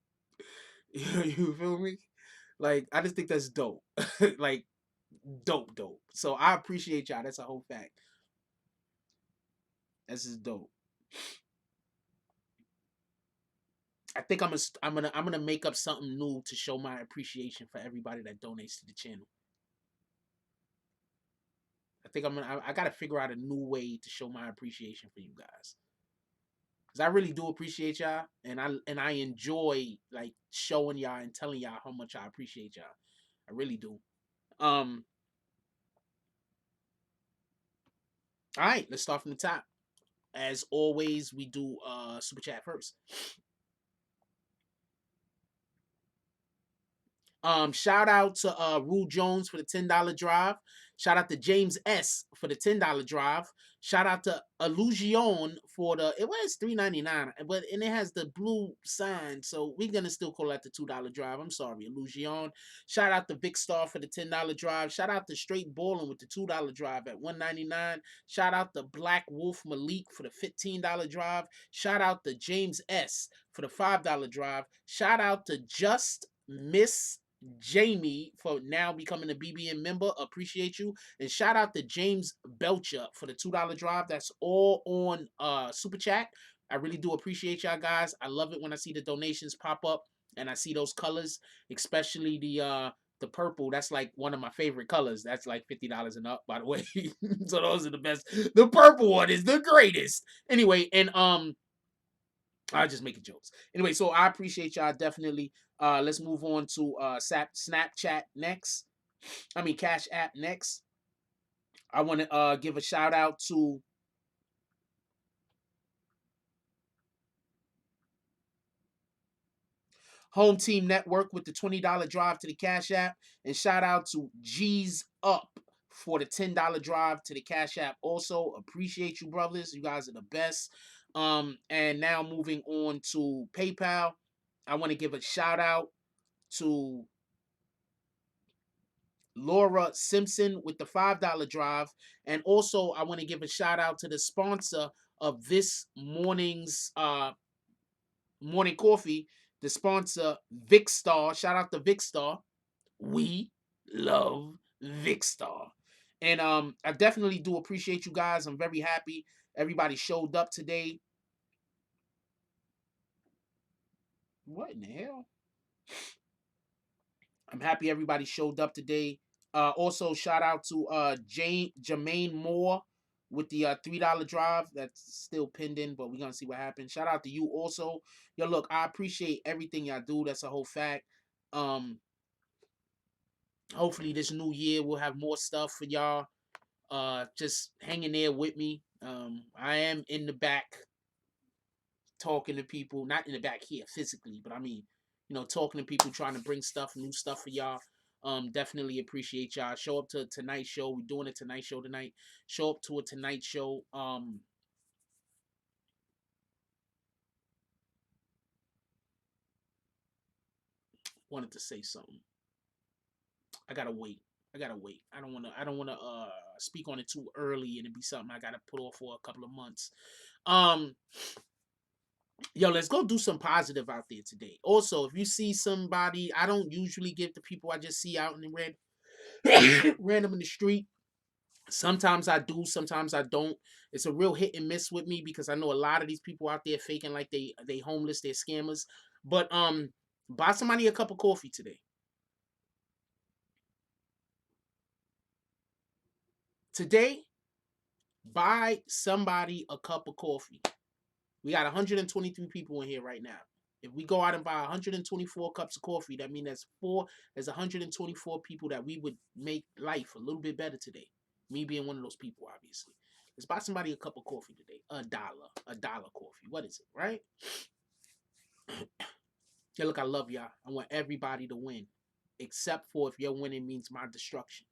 [SPEAKER 2] You feel me? Like I just think that's dope. Like dope. So I appreciate y'all. That's a whole fact. This is dope. I think I'm gonna make up something new to show my appreciation for everybody that donates to the channel. I think I gotta figure out a new way to show my appreciation for you guys. Cause I really do appreciate y'all, and I enjoy like showing y'all and telling y'all how much I appreciate y'all. I really do. Um, all right, let's start from the top. As always, we do super chat first. Shout out to Rue Jones for the $10 drive. Shout out to James S for the $10 drive. Shout out to Illusion for the it was $3.99, but and it has the blue sign, so we're gonna still call that the $2 drive. I'm sorry, Illusion. Shout out to Vic Star for the $10 drive. Shout out to Straight Ballin with the $2 drive at $1.99. Shout out to Black Wolf Malik for the $15 drive. Shout out to James S for the $5 drive. Shout out to Just Miss Jamie for now becoming a BBN member. Appreciate you. And shout out to James Belcher for the $2 drive. That's all on Super Chat. I really do appreciate y'all guys. I love it when I see the donations pop up and I see those colors, especially The purple, that's like one of my favorite colors. That's like $50 and up, by the way. So those are the best. The purple one is the greatest. Anyway, and I just making jokes. Anyway, so I appreciate y'all definitely. Let's move on to Snapchat next. I mean Cash App next. I want to give a shout out to Home Team Network with the $20 drive to the Cash App, and shout out to G's Up for the $10 drive to the Cash App. Also, appreciate you, brothers. You guys are the best. And now moving on to PayPal, I want to give a shout out to Laura Simpson with the $5 drive, and also I want to give a shout out to the sponsor of this morning's morning coffee, the sponsor Vicstar. Shout out to Vicstar. We love Vicstar. And I definitely do appreciate you guys. I'm very happy everybody showed up today. What in the hell? I'm happy everybody showed up today. Also shout out to Jermaine Moore with the $3 drive. That's still pending, but we're gonna see what happens. Shout out to you also. Yo, look, I appreciate everything y'all do. That's a whole fact. Hopefully this new year we'll have more stuff for y'all. Just hanging there with me. I am in the back talking to people, not in the back here physically, but I mean, talking to people, trying to bring stuff, new stuff for y'all. Definitely appreciate y'all. Show up to tonight's show. We're doing a Tonight Show tonight. Show up to a Tonight Show. Wanted to say something. I gotta wait. I don't wanna speak on it too early and it be something I gotta put off for a couple of months. Yo, let's go do some positive out there today. Also, if you see somebody, I don't usually give to people I just see out in the random in the street. Sometimes I do, sometimes I don't. It's a real hit and miss with me because I know a lot of these people out there faking like they homeless, they're scammers. But buy somebody a cup of coffee today. Today, buy somebody a cup of coffee. We got 123 people in here right now. If we go out and buy 124 cups of coffee, that means there's 124 people that we would make life a little bit better today. Me being one of those people, obviously. Let's buy somebody a cup of coffee today. $1 coffee. What is it, right? Yeah, look, I love y'all. I want everybody to win, except for if your winning means my destruction.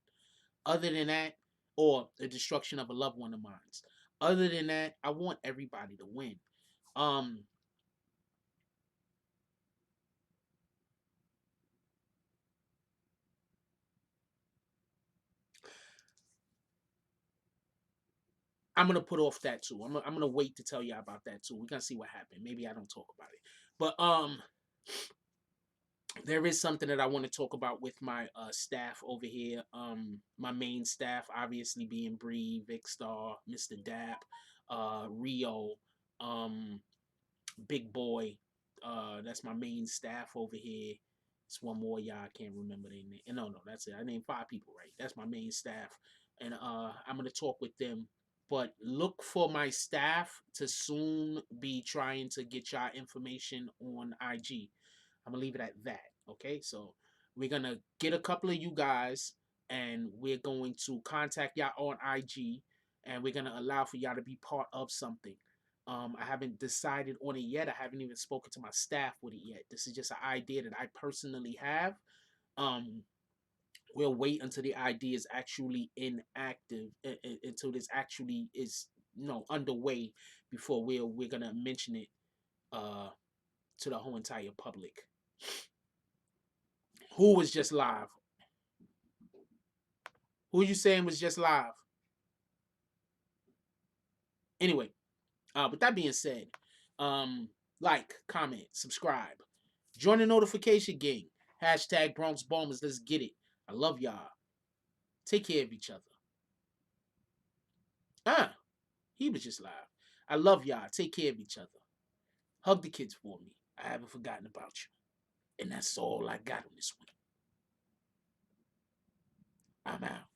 [SPEAKER 2] Other than that, or the destruction of a loved one of mine. Other than that, I want everybody to win. I'm gonna put off that too. I'm gonna wait to tell y'all about that too. We're gonna see what happened. Maybe I don't talk about it, but there is something that I want to talk about with my staff over here. My main staff, obviously being Bree, Vicstar, Mr. Dap, Rio, Big Boy. That's my main staff over here. It's one more y'all I can't remember their name. No, that's it. I named 5 people, right? That's my main staff, and I'm gonna talk with them. But look for my staff to soon be trying to get y'all information on IG. I'm gonna leave it at that. Okay, so we're gonna get a couple of you guys, and we're going to contact y'all on IG, and we're gonna allow for y'all to be part of something. I haven't decided on it yet. I haven't even spoken to my staff with it yet. This is just an idea that I personally have. Um, we'll wait until the idea is actually inactive, until this actually is underway before we're gonna mention it to the whole entire public. Who was just live? Who you saying was just live? Anyway, with that being said, like, comment, subscribe, join the notification gang. Hashtag Bronx Bombers. Let's get it. I love y'all. Take care of each other. He was just live. I love y'all. Take care of each other. Hug the kids for me. I haven't forgotten about you. And that's all I got on this one. I'm out.